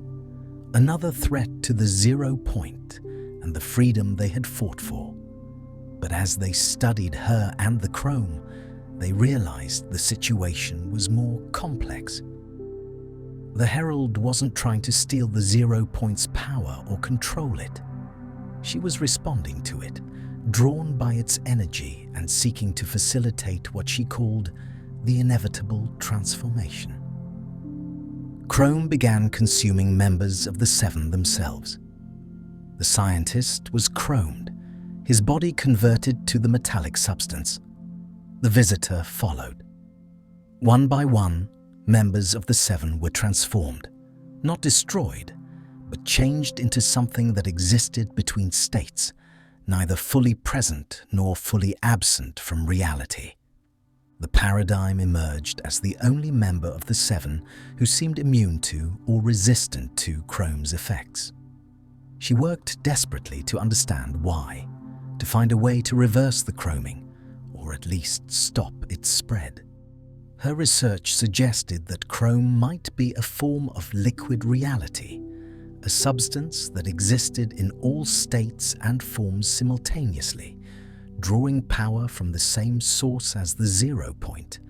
another threat to the 0 point and the freedom they had fought for. But as they studied her and the chrome, they realized the situation was more complex. The Herald wasn't trying to steal the 0 point's power or control it. She was responding to it, drawn by its energy and seeking to facilitate what she called the inevitable transformation. Chrome began consuming members of the Seven themselves. The scientist was chromed, his body converted to the metallic substance. The visitor followed. One by one, members of the Seven were transformed, not destroyed, but changed into something that existed between states, neither fully present nor fully absent from reality. The paradigm emerged as the only member of the Seven who seemed immune to or resistant to chrome's effects. She worked desperately to understand why, to find a way to reverse the chroming, or at least stop its spread. Her research suggested that chrome might be a form of liquid reality, a substance that existed in all states and forms simultaneously, drawing power from the same source as the 0 point,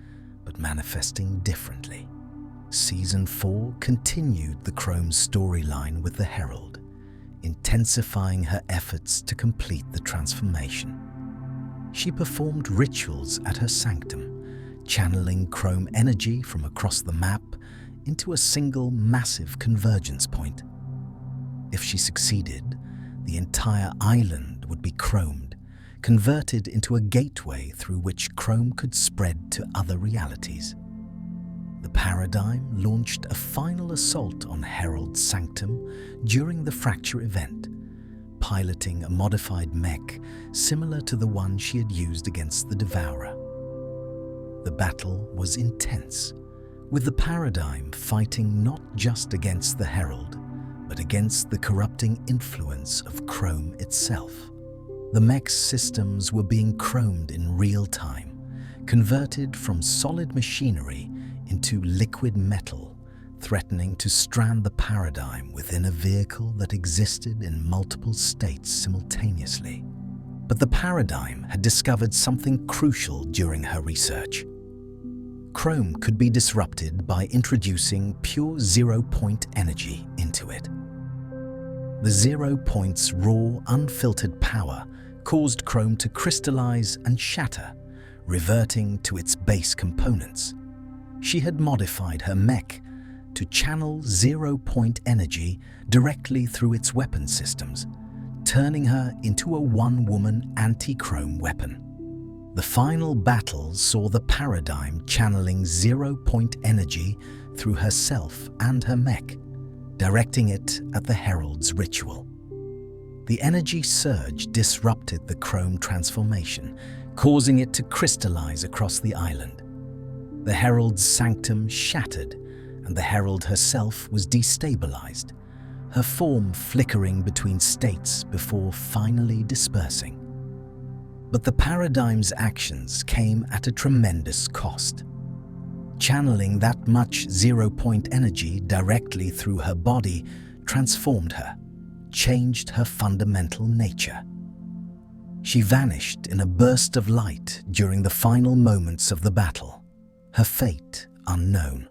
but manifesting differently. Season 4 continued the chrome storyline with the Herald, intensifying her efforts to complete the transformation. She performed rituals at her sanctum, channeling chrome energy from across the map into a single massive convergence point. If she succeeded, the entire island would be chromed, converted into a gateway through which chrome could spread to other realities. The paradigm launched a final assault on Herald's Sanctum during the fracture event, piloting a modified mech similar to the one she had used against the Devourer. The battle was intense, with the paradigm fighting not just against the Herald, but against the corrupting influence of chrome itself. The mech's systems were being chromed in real time, converted from solid machinery into liquid metal, threatening to strand the paradigm within a vehicle that existed in multiple states simultaneously. But the paradigm had discovered something crucial during her research. Chrome could be disrupted by introducing pure 0 point energy into it. The 0 point's raw, unfiltered power caused chrome to crystallize and shatter, reverting to its base components. She had modified her mech to channel 0 point energy directly through its weapon systems, turning her into a one-woman anti-chrome weapon. The final battle saw the paradigm channeling 0 point energy through herself and her mech, directing it at the Herald's ritual. The energy surge disrupted the chrome transformation, causing it to crystallize across the island. The herald's sanctum shattered, and the herald herself was destabilized, her form flickering between states before finally dispersing. But the paradigm's actions came at a tremendous cost. Channeling that much zero-point energy directly through her body transformed her, changed her fundamental nature. She vanished in a burst of light during the final moments of the battle, her fate unknown.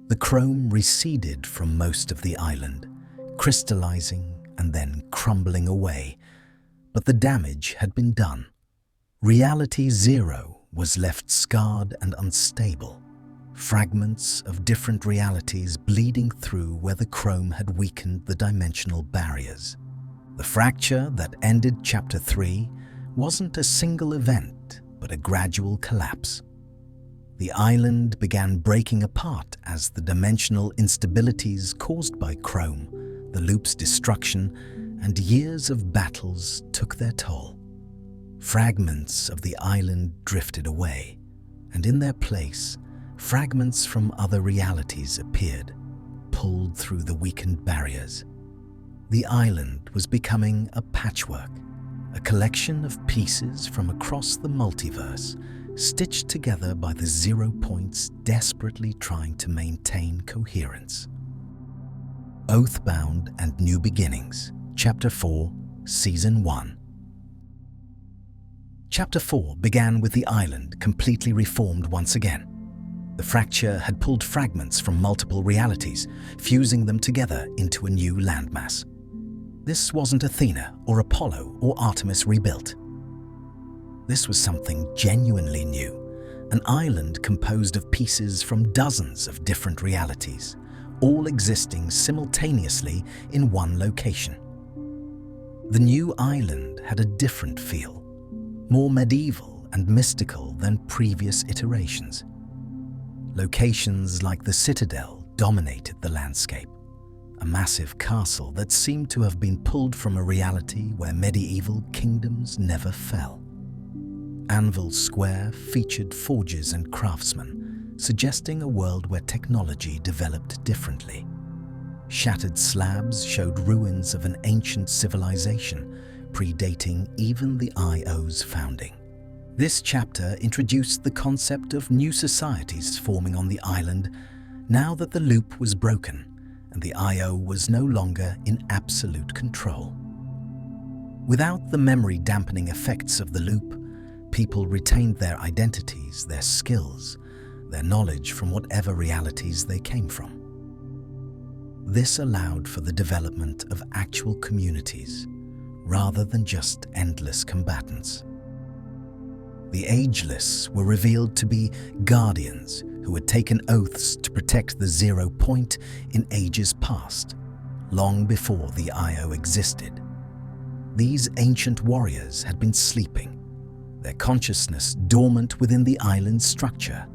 The chrome receded from most of the island, crystallizing and then crumbling away, but the damage had been done. Reality Zero was left scarred and unstable, fragments of different realities bleeding through where the chrome had weakened the dimensional barriers. The fracture that ended Chapter 3 wasn't a single event, but a gradual collapse. The island began breaking apart as the dimensional instabilities caused by chrome, the loop's destruction, and years of battles took their toll. Fragments of the island drifted away, and in their place, fragments from other realities appeared, pulled through the weakened barriers. The island was becoming a patchwork, a collection of pieces from across the multiverse, stitched together by the 0 points desperately trying to maintain coherence. Oathbound and New Beginnings, Chapter 4, Season 1. Chapter 4 began with the island completely reformed once again. The fracture had pulled fragments from multiple realities, fusing them together into a new landmass. This wasn't Athena or Apollo or Artemis rebuilt. This was something genuinely new, an island composed of pieces from dozens of different realities, all existing simultaneously in one location. The new island had a different feel, more medieval and mystical than previous iterations. Locations like the Citadel dominated the landscape, a massive castle that seemed to have been pulled from a reality where medieval kingdoms never fell. Anvil Square featured forgers and craftsmen, suggesting a world where technology developed differently. Shattered slabs showed ruins of an ancient civilization, predating even the IO's founding. This chapter introduced the concept of new societies forming on the island now that the loop was broken and the IO was no longer in absolute control. Without the memory-dampening effects of the loop, people retained their identities, their skills, their knowledge from whatever realities they came from. This allowed for the development of actual communities, rather than just endless combatants. The Ageless were revealed to be guardians who had taken oaths to protect the 0 point in ages past, long before the IO existed. These ancient warriors had been sleeping, their consciousness dormant within the island's structure,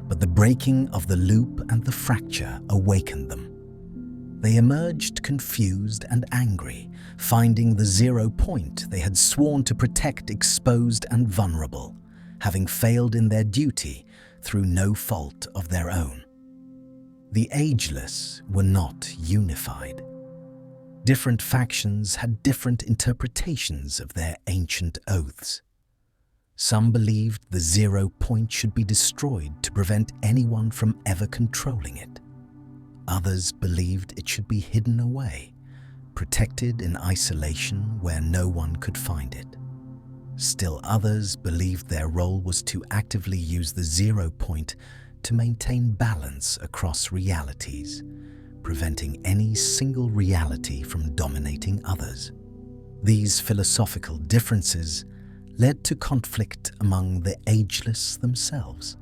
but the breaking of the loop and the fracture awakened them. They emerged confused and angry, finding the 0 point they had sworn to protect exposed and vulnerable, having failed in their duty through no fault of their own. The Ageless were not unified. Different factions had different interpretations of their ancient oaths. Some believed the 0 point should be destroyed to prevent anyone from ever controlling it. Others believed it should be hidden away, protected in isolation where no one could find it. Still others believed their role was to actively use the 0 point to maintain balance across realities, preventing any single reality from dominating others. These philosophical differences led to conflict among the Ageless themselves.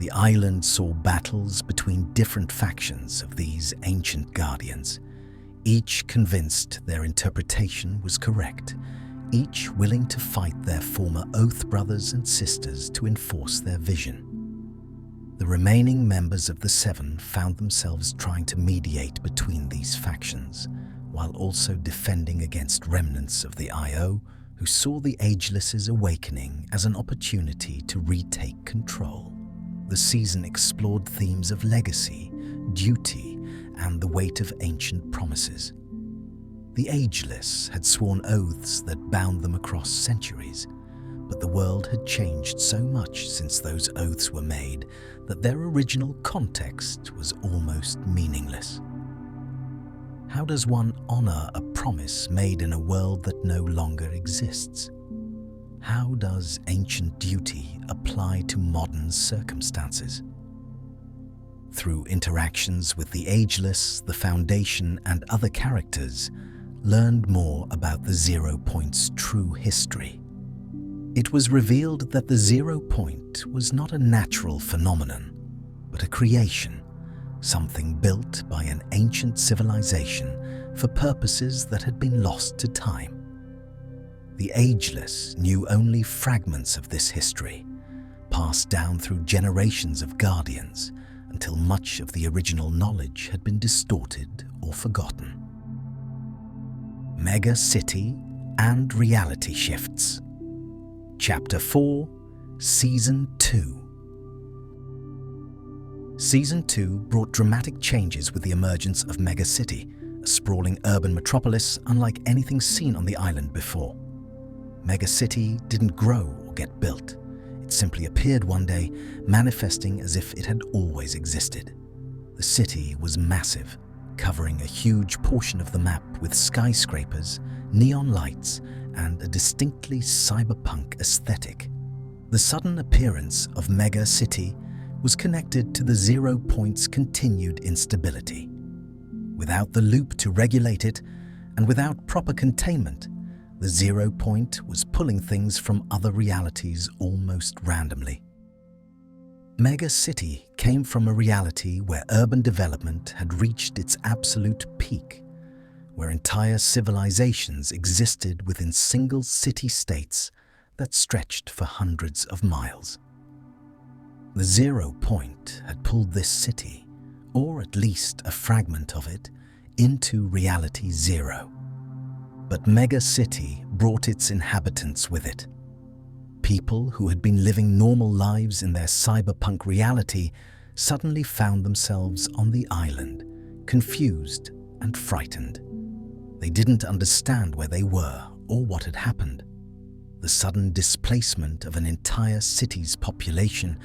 The island saw battles between different factions of these ancient guardians, each convinced their interpretation was correct, each willing to fight their former oath brothers and sisters to enforce their vision. The remaining members of the Seven found themselves trying to mediate between these factions, while also defending against remnants of the IO who saw the Ageless's awakening as an opportunity to retake control. the season explored themes of legacy, duty, and the weight of ancient promises. The ageless had sworn oaths that bound them across centuries, but the world had changed so much since those oaths were made that their original context was almost meaningless. How does one honor a promise made in a world that no longer exists? How does ancient duty apply to modern circumstances? Through interactions with the ageless, the Foundation, and other characters, learned more about the 0 Point's true history. It was revealed that the 0 Point was not a natural phenomenon, but a creation, something built by an ancient civilization for purposes that had been lost to time. The ageless knew only fragments of this history, passed down through generations of guardians, until much of the original knowledge had been distorted or forgotten. Mega City and Reality Shifts. Chapter 4, Season 2. Season 2 brought dramatic changes with the emergence of Mega City, a sprawling urban metropolis unlike anything seen on the island before. Mega City didn't grow or get built. It simply appeared one day, manifesting as if it had always existed. The city was massive, covering a huge portion of the map with skyscrapers, neon lights, and a distinctly cyberpunk aesthetic. The sudden appearance of Mega City was connected to the 0 Point's continued instability. Without the loop to regulate it, and without proper containment, the 0 Point was pulling things from other realities almost randomly. Mega City came from a reality where urban development had reached its absolute peak, where entire civilizations existed within single city-states that stretched for hundreds of miles. The 0 Point had pulled this city, or at least a fragment of it, into reality 0. But Mega City brought its inhabitants with it. People who had been living normal lives in their cyberpunk reality suddenly found themselves on the island, confused and frightened. They didn't understand where they were or what had happened. The sudden displacement of an entire city's population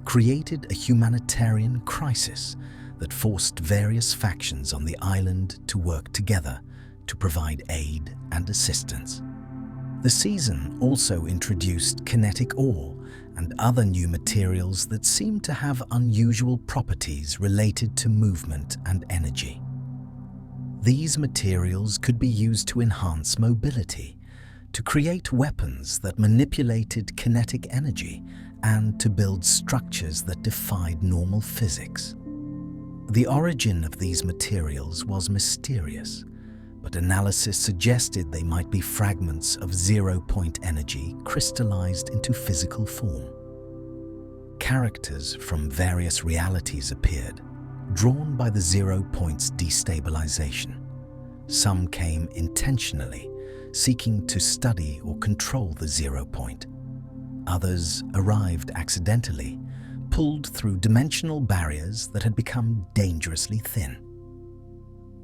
created a humanitarian crisis that forced various factions on the island to work together to provide aid and assistance. The season also introduced kinetic ore and other new materials that seemed to have unusual properties related to movement and energy. These materials could be used to enhance mobility, to create weapons that manipulated kinetic energy, and to build structures that defied normal physics. The origin of these materials was mysterious, but analysis suggested they might be fragments of 0 Point energy crystallized into physical form. Characters from various realities appeared, drawn by the 0 Point's destabilization. Some came intentionally, seeking to study or control the 0 Point. Others arrived accidentally, pulled through dimensional barriers that had become dangerously thin.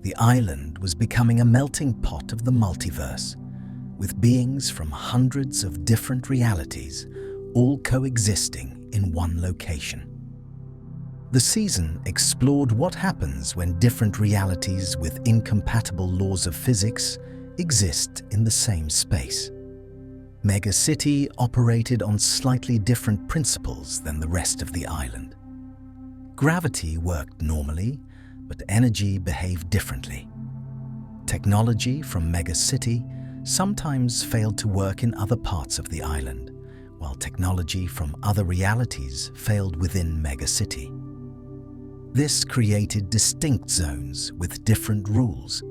The island was becoming a melting pot of the multiverse, with beings from hundreds of different realities all coexisting in one location. The season explored what happens when different realities with incompatible laws of physics exist in the same space. Mega City operated on slightly different principles than the rest of the island. Gravity worked normally, but energy behaved differently. Technology from Mega City sometimes failed to work in other parts of the island, while technology from other realities failed within Mega City. This created distinct zones with different rules,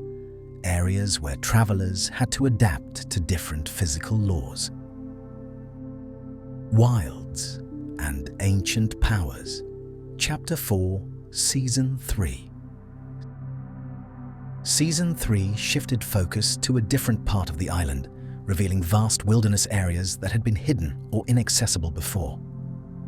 areas where travelers had to adapt to different physical laws. Wilds and Ancient Powers, Chapter 4, Season 3. Season 3 shifted focus to a different part of the island, revealing vast wilderness areas that had been hidden or inaccessible before.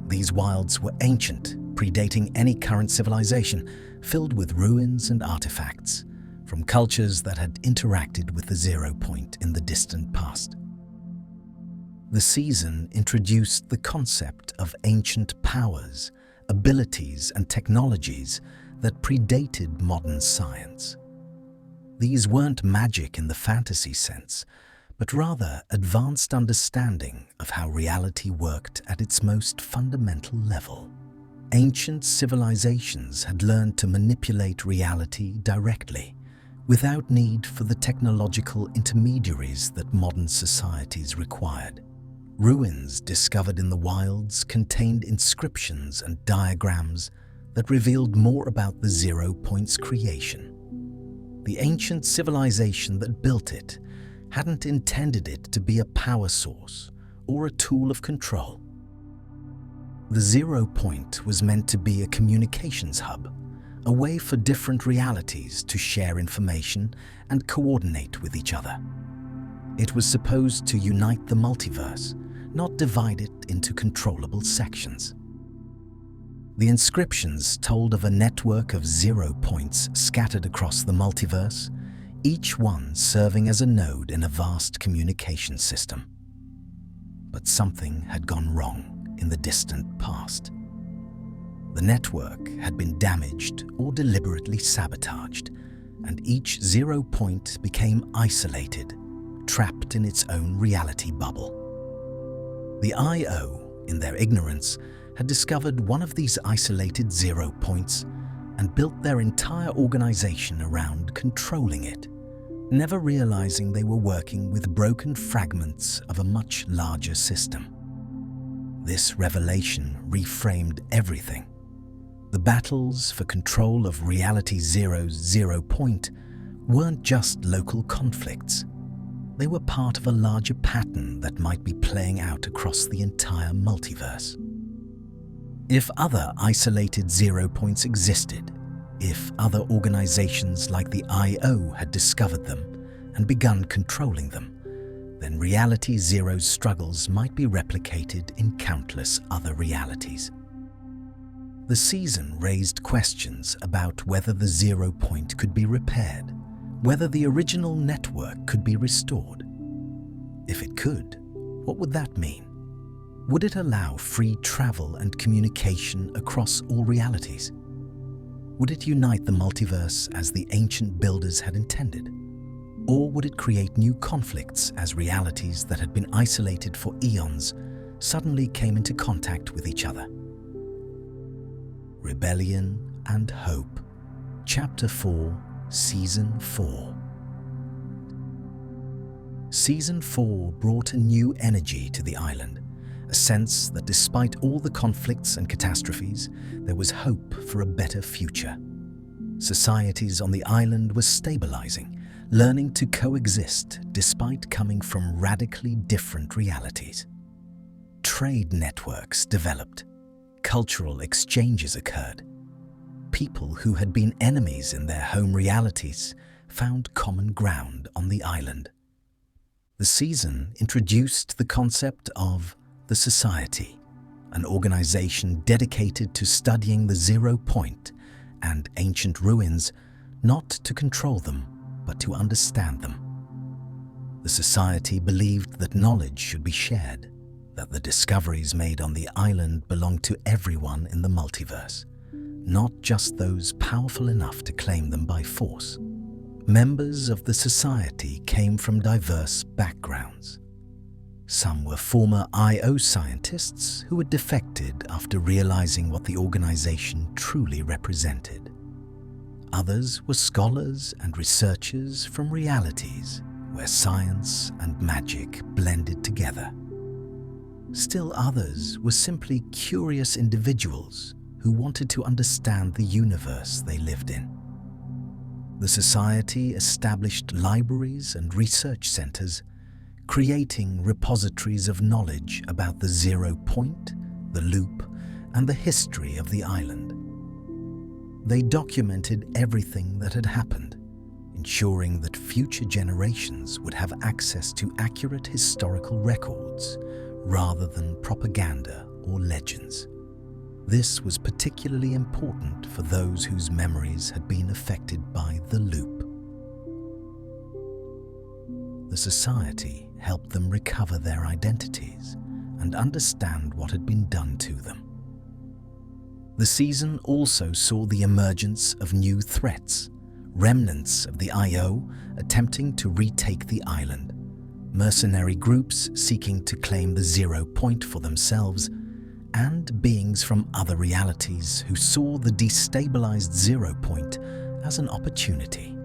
These wilds were ancient, predating any current civilization, filled with ruins and artifacts from cultures that had interacted with the zero point in the distant past. The season introduced the concept of ancient powers, abilities, and technologies that predated modern science. These weren't magic in the fantasy sense, but rather advanced understanding of how reality worked at its most fundamental level. Ancient civilizations had learned to manipulate reality directly, without need for the technological intermediaries that modern societies required. Ruins discovered in the wilds contained inscriptions and diagrams that revealed more about the zero point's creation. The ancient civilization that built it hadn't intended it to be a power source or a tool of control. The zero point was meant to be a communications hub, a way for different realities to share information and coordinate with each other. It was supposed to unite the multiverse, not divide it into controllable sections. The inscriptions told of a network of zero points scattered across the multiverse, each one serving as a node in a vast communication system. But something had gone wrong in the distant past. The network had been damaged or deliberately sabotaged, and each zero point became isolated, trapped in its own reality bubble. The IO, in their ignorance, had discovered one of these isolated zero points and built their entire organization around controlling it, never realizing they were working with broken fragments of a much larger system. This revelation reframed everything. The battles for control of Reality Zero's zero point weren't just local conflicts. They were part of a larger pattern that might be playing out across the entire multiverse. If other isolated zero points existed, if other organizations like the IO had discovered them and begun controlling them, then Reality Zero's struggles might be replicated in countless other realities. The season raised questions about whether the zero point could be repaired, whether the original network could be restored. If it could, what would that mean? Would it allow free travel and communication across all realities? Would it unite the multiverse as the ancient builders had intended? Or would it create new conflicts as realities that had been isolated for eons suddenly came into contact with each other? Rebellion and Hope, Chapter 4, Season 4. Season 4 brought a new energy to the island, a sense that despite all the conflicts and catastrophes, there was hope for a better future. Societies on the island were stabilizing, learning to coexist despite coming from radically different realities. Trade networks developed. Cultural exchanges occurred. People who had been enemies in their home realities found common ground on the island. The season introduced the concept of the Society, an organization dedicated to studying the zero point and ancient ruins, not to control them, but to understand them. The Society believed that knowledge should be shared, that the discoveries made on the island belonged to everyone in the multiverse, not just those powerful enough to claim them by force. Members of the Society came from diverse backgrounds. Some were former IO scientists who had defected after realizing what the organization truly represented. Others were scholars and researchers from realities where science and magic blended together. Still others were simply curious individuals who wanted to understand the universe they lived in. The Society established libraries and research centers, creating repositories of knowledge about the zero point, the loop, and the history of the island. They documented everything that had happened, ensuring that future generations would have access to accurate historical records rather than propaganda or legends. This was particularly important for those whose memories had been affected by the loop. The society helped them recover their identities and understand what had been done to them. The season also saw the emergence of new threats, remnants of the IO attempting to retake the island, mercenary groups seeking to claim the 0 point for themselves, and beings from other realities who saw the destabilized 0 point as an opportunity.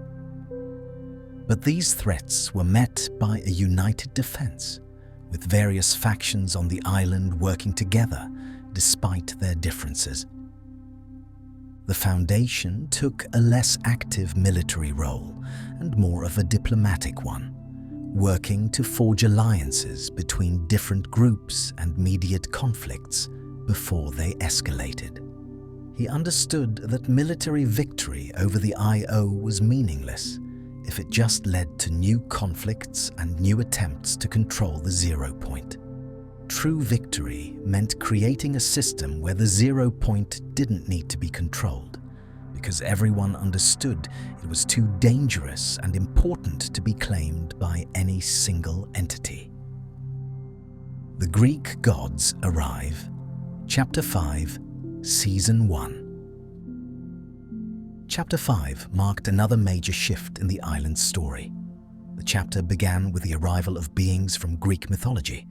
But these threats were met by a united defense, with various factions on the island working together despite their differences. The Foundation took a less active military role and more of a diplomatic one, working to forge alliances between different groups and mediate conflicts before they escalated. He understood that military victory over the IO was meaningless if it just led to new conflicts and new attempts to control the 0 point. True victory meant creating a system where the 0 point didn't need to be controlled, because everyone understood it was too dangerous and important to be claimed by any single entity. The Greek gods arrive. Chapter 5, Season 1. Chapter 5 marked another major shift in the island's story. The chapter began with the arrival of beings from Greek mythology,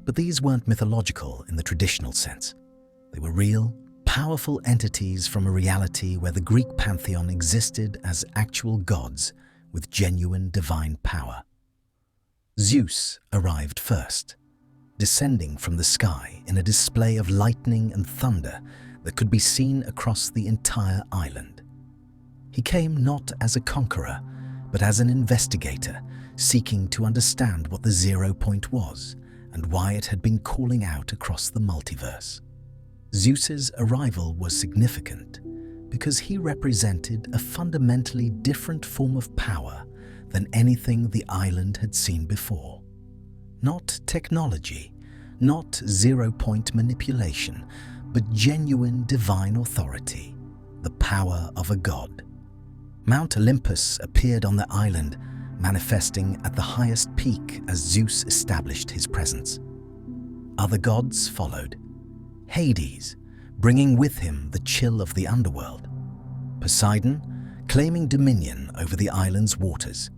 but these weren't mythological in the traditional sense. They were real, powerful entities from a reality where the Greek pantheon existed as actual gods with genuine divine power. Zeus arrived first, descending from the sky in a display of lightning and thunder that could be seen across the entire island. He came not as a conqueror, but as an investigator, seeking to understand what the 0 point was and why it had been calling out across the multiverse. Zeus's arrival was significant because he represented a fundamentally different form of power than anything the island had seen before. Not technology, not 0 point manipulation, but genuine divine authority, the power of a god. Mount Olympus appeared on the island, manifesting at the highest peak as Zeus established his presence. Other gods followed. Hades, bringing with him the chill of the underworld. Poseidon, claiming dominion over the island's waters.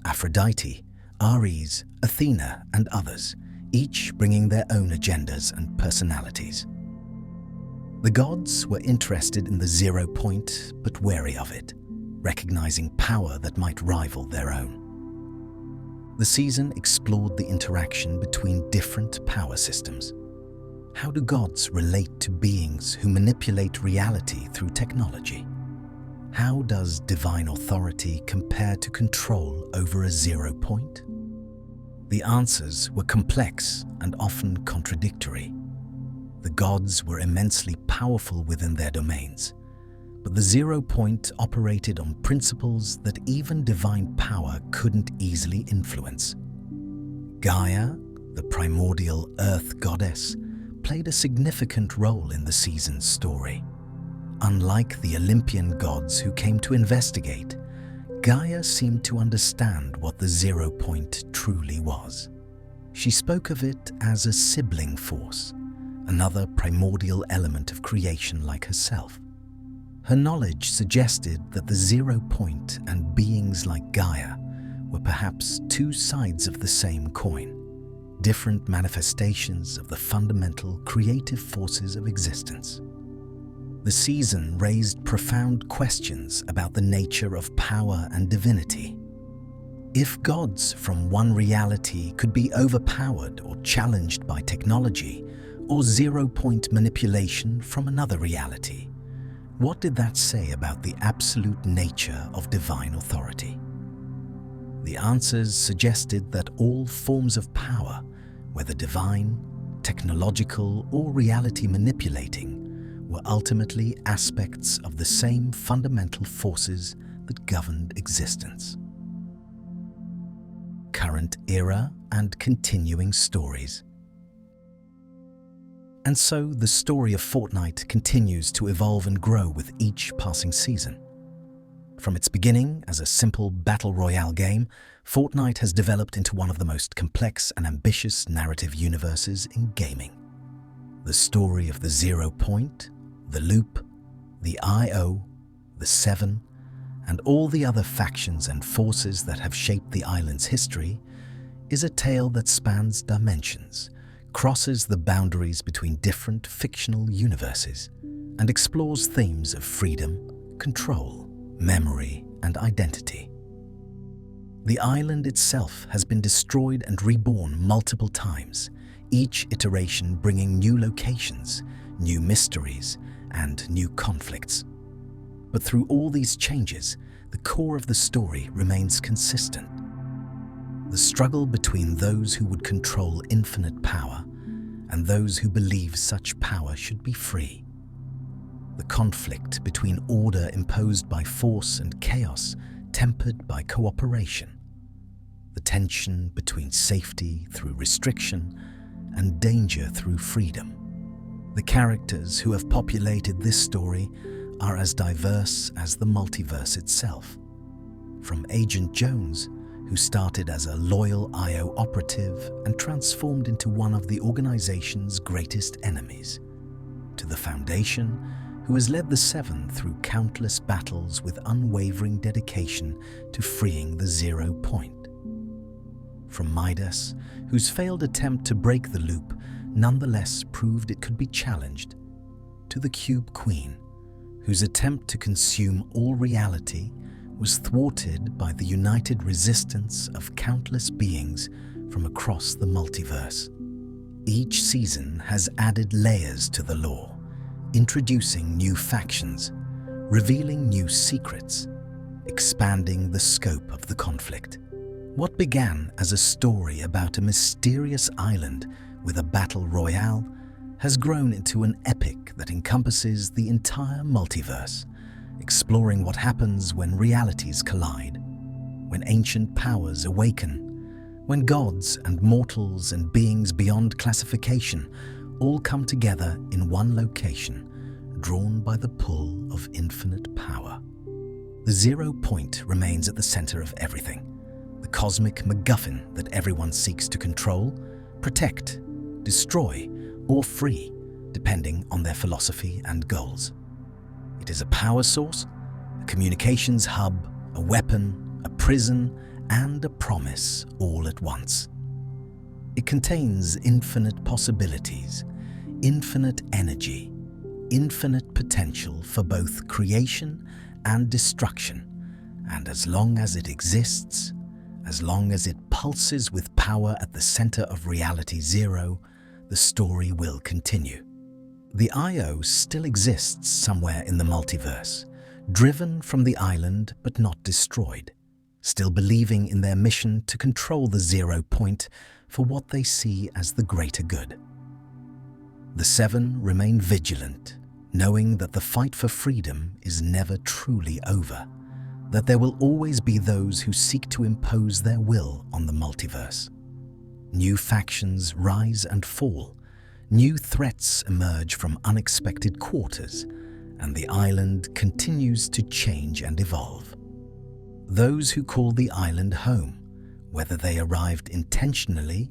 Aphrodite, Ares, Athena, and others, each bringing their own agendas and personalities. The gods were interested in the 0 point, but wary of it, recognizing power that might rival their own. The season explored the interaction between different power systems. How do gods relate to beings who manipulate reality through technology? How does divine authority compare to control over a 0 point? The answers were complex and often contradictory. The gods were immensely powerful within their domains, but the 0 point operated on principles that even divine power couldn't easily influence. Gaia, the primordial earth goddess, played a significant role in the season's story. Unlike the Olympian gods who came to investigate, Gaia seemed to understand what the 0 point truly was. She spoke of it as a sibling force, another primordial element of creation like herself. Her knowledge suggested that the 0 point and beings like Gaia were perhaps two sides of the same coin, different manifestations of the fundamental creative forces of existence. The season raised profound questions about the nature of power and divinity. If gods from one reality could be overpowered or challenged by technology, or 0 point manipulation from another reality, what did that say about the absolute nature of divine authority? The answers suggested that all forms of power, whether divine, technological, or reality manipulating, were ultimately aspects of the same fundamental forces that governed existence. Current era and continuing stories. And so the story of Fortnite continues to evolve and grow with each passing season. From its beginning as a simple battle royale game, Fortnite has developed into one of the most complex and ambitious narrative universes in gaming. The story of the Zero Point, the Loop, the IO, the Seven, and all the other factions and forces that have shaped the island's history is a tale that spans dimensions, crosses the boundaries between different fictional universes, and explores themes of freedom, control, memory, and identity. The island itself has been destroyed and reborn multiple times, each iteration bringing new locations, new mysteries, and new conflicts. But through all these changes, the core of the story remains consistent. The struggle between those who would control infinite power and those who believe such power should be free. The conflict between order imposed by force and chaos tempered by cooperation. The tension between safety through restriction and danger through freedom. The characters who have populated this story are as diverse as the multiverse itself. From Agent Jones, who started as a loyal IO operative and transformed into one of the organization's greatest enemies, to the Foundation, who has led the Seven through countless battles with unwavering dedication to freeing the Zero Point. From Midas, whose failed attempt to break the loop nonetheless proved it could be challenged, to the Cube Queen, whose attempt to consume all reality was thwarted by the united resistance of countless beings from across the multiverse. Each season has added layers to the lore, introducing new factions, revealing new secrets, expanding the scope of the conflict. What began as a story about a mysterious island with a battle royale has grown into an epic that encompasses the entire multiverse, exploring what happens when realities collide, when ancient powers awaken, when gods and mortals and beings beyond classification all come together in one location, drawn by the pull of infinite power. The Zero Point remains at the center of everything, the cosmic MacGuffin that everyone seeks to control, protect, destroy, or free, depending on their philosophy and goals. It is a power source, a communications hub, a weapon, a prison, and a promise all at once. It contains infinite possibilities, infinite energy, infinite potential for both creation and destruction, and as long as it exists, as long as it pulses with power at the center of reality zero, the story will continue. The IO still exists somewhere in the multiverse, driven from the island but not destroyed, still believing in their mission to control the Zero Point for what they see as the greater good. The Seven remain vigilant, knowing that the fight for freedom is never truly over, that there will always be those who seek to impose their will on the multiverse. New factions rise and fall, new threats emerge from unexpected quarters, and the island continues to change and evolve. Those who call the island home, whether they arrived intentionally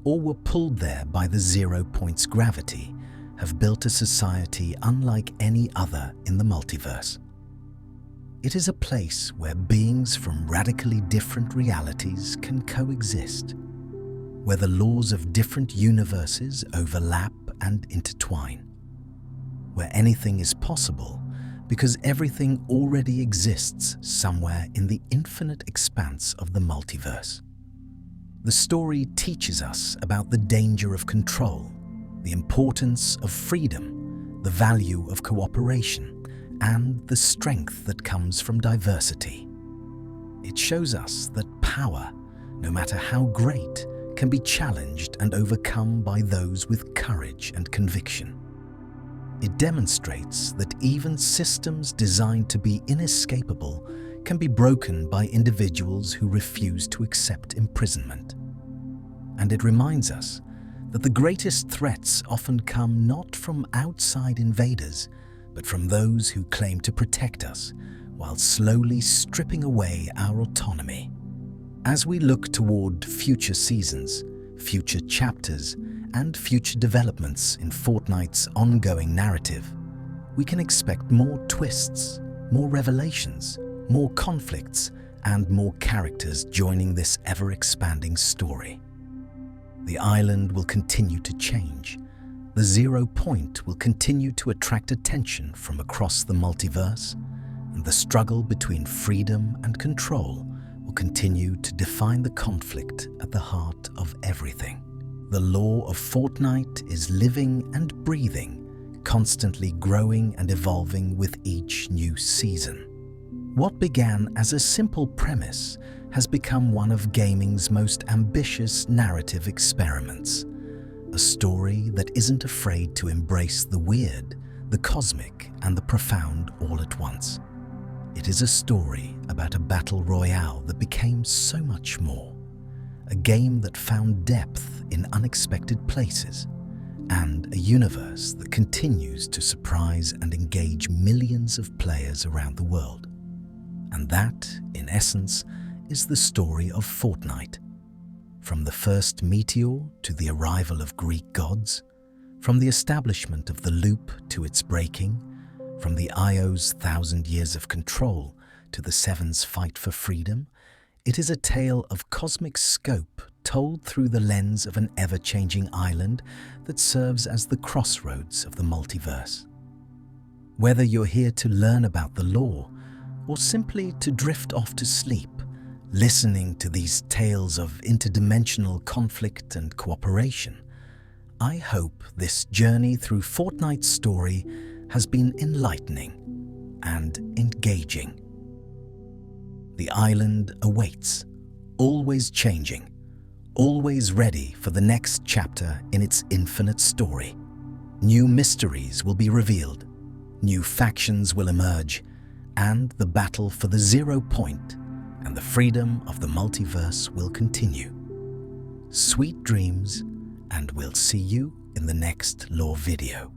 or were pulled there by the Zero Point's gravity, have built a society unlike any other in the multiverse. It is a place where beings from radically different realities can coexist, where the laws of different universes overlap and intertwine, where anything is possible because everything already exists somewhere in the infinite expanse of the multiverse. The story teaches us about the danger of control, the importance of freedom, the value of cooperation, and the strength that comes from diversity. It shows us that power, no matter how great, can be challenged and overcome by those with courage and conviction. It demonstrates that even systems designed to be inescapable can be broken by individuals who refuse to accept imprisonment. And it reminds us that the greatest threats often come not from outside invaders, but from those who claim to protect us, while slowly stripping away our autonomy. As we look toward future seasons, future chapters, and future developments in Fortnite's ongoing narrative, we can expect more twists, more revelations, more conflicts, and more characters joining this ever-expanding story. The island will continue to change. The 0 point will continue to attract attention from across the multiverse, and the struggle between freedom and control will continue to define the conflict at the heart of everything. The lore of Fortnite is living and breathing, constantly growing and evolving with each new season. What began as a simple premise has become one of gaming's most ambitious narrative experiments. A story that isn't afraid to embrace the weird, the cosmic, and the profound all at once. It is a story about a battle royale that became so much more. A game that found depth in unexpected places, and a universe that continues to surprise and engage millions of players around the world. And that, in essence, is the story of Fortnite. From the first meteor to the arrival of Greek gods, from the establishment of the loop to its breaking, from the IO's 1,000 years of control to the Seven's fight for freedom, it is a tale of cosmic scope told through the lens of an ever-changing island that serves as the crossroads of the multiverse. Whether you're here to learn about the lore, or simply to drift off to sleep, listening to these tales of interdimensional conflict and cooperation, I hope this journey through Fortnite's story has been enlightening and engaging. The island awaits, always changing, always ready for the next chapter in its infinite story. New mysteries will be revealed, new factions will emerge, and the battle for the 0 point and the freedom of the multiverse will continue. Sweet dreams, and we'll see you in the next lore video.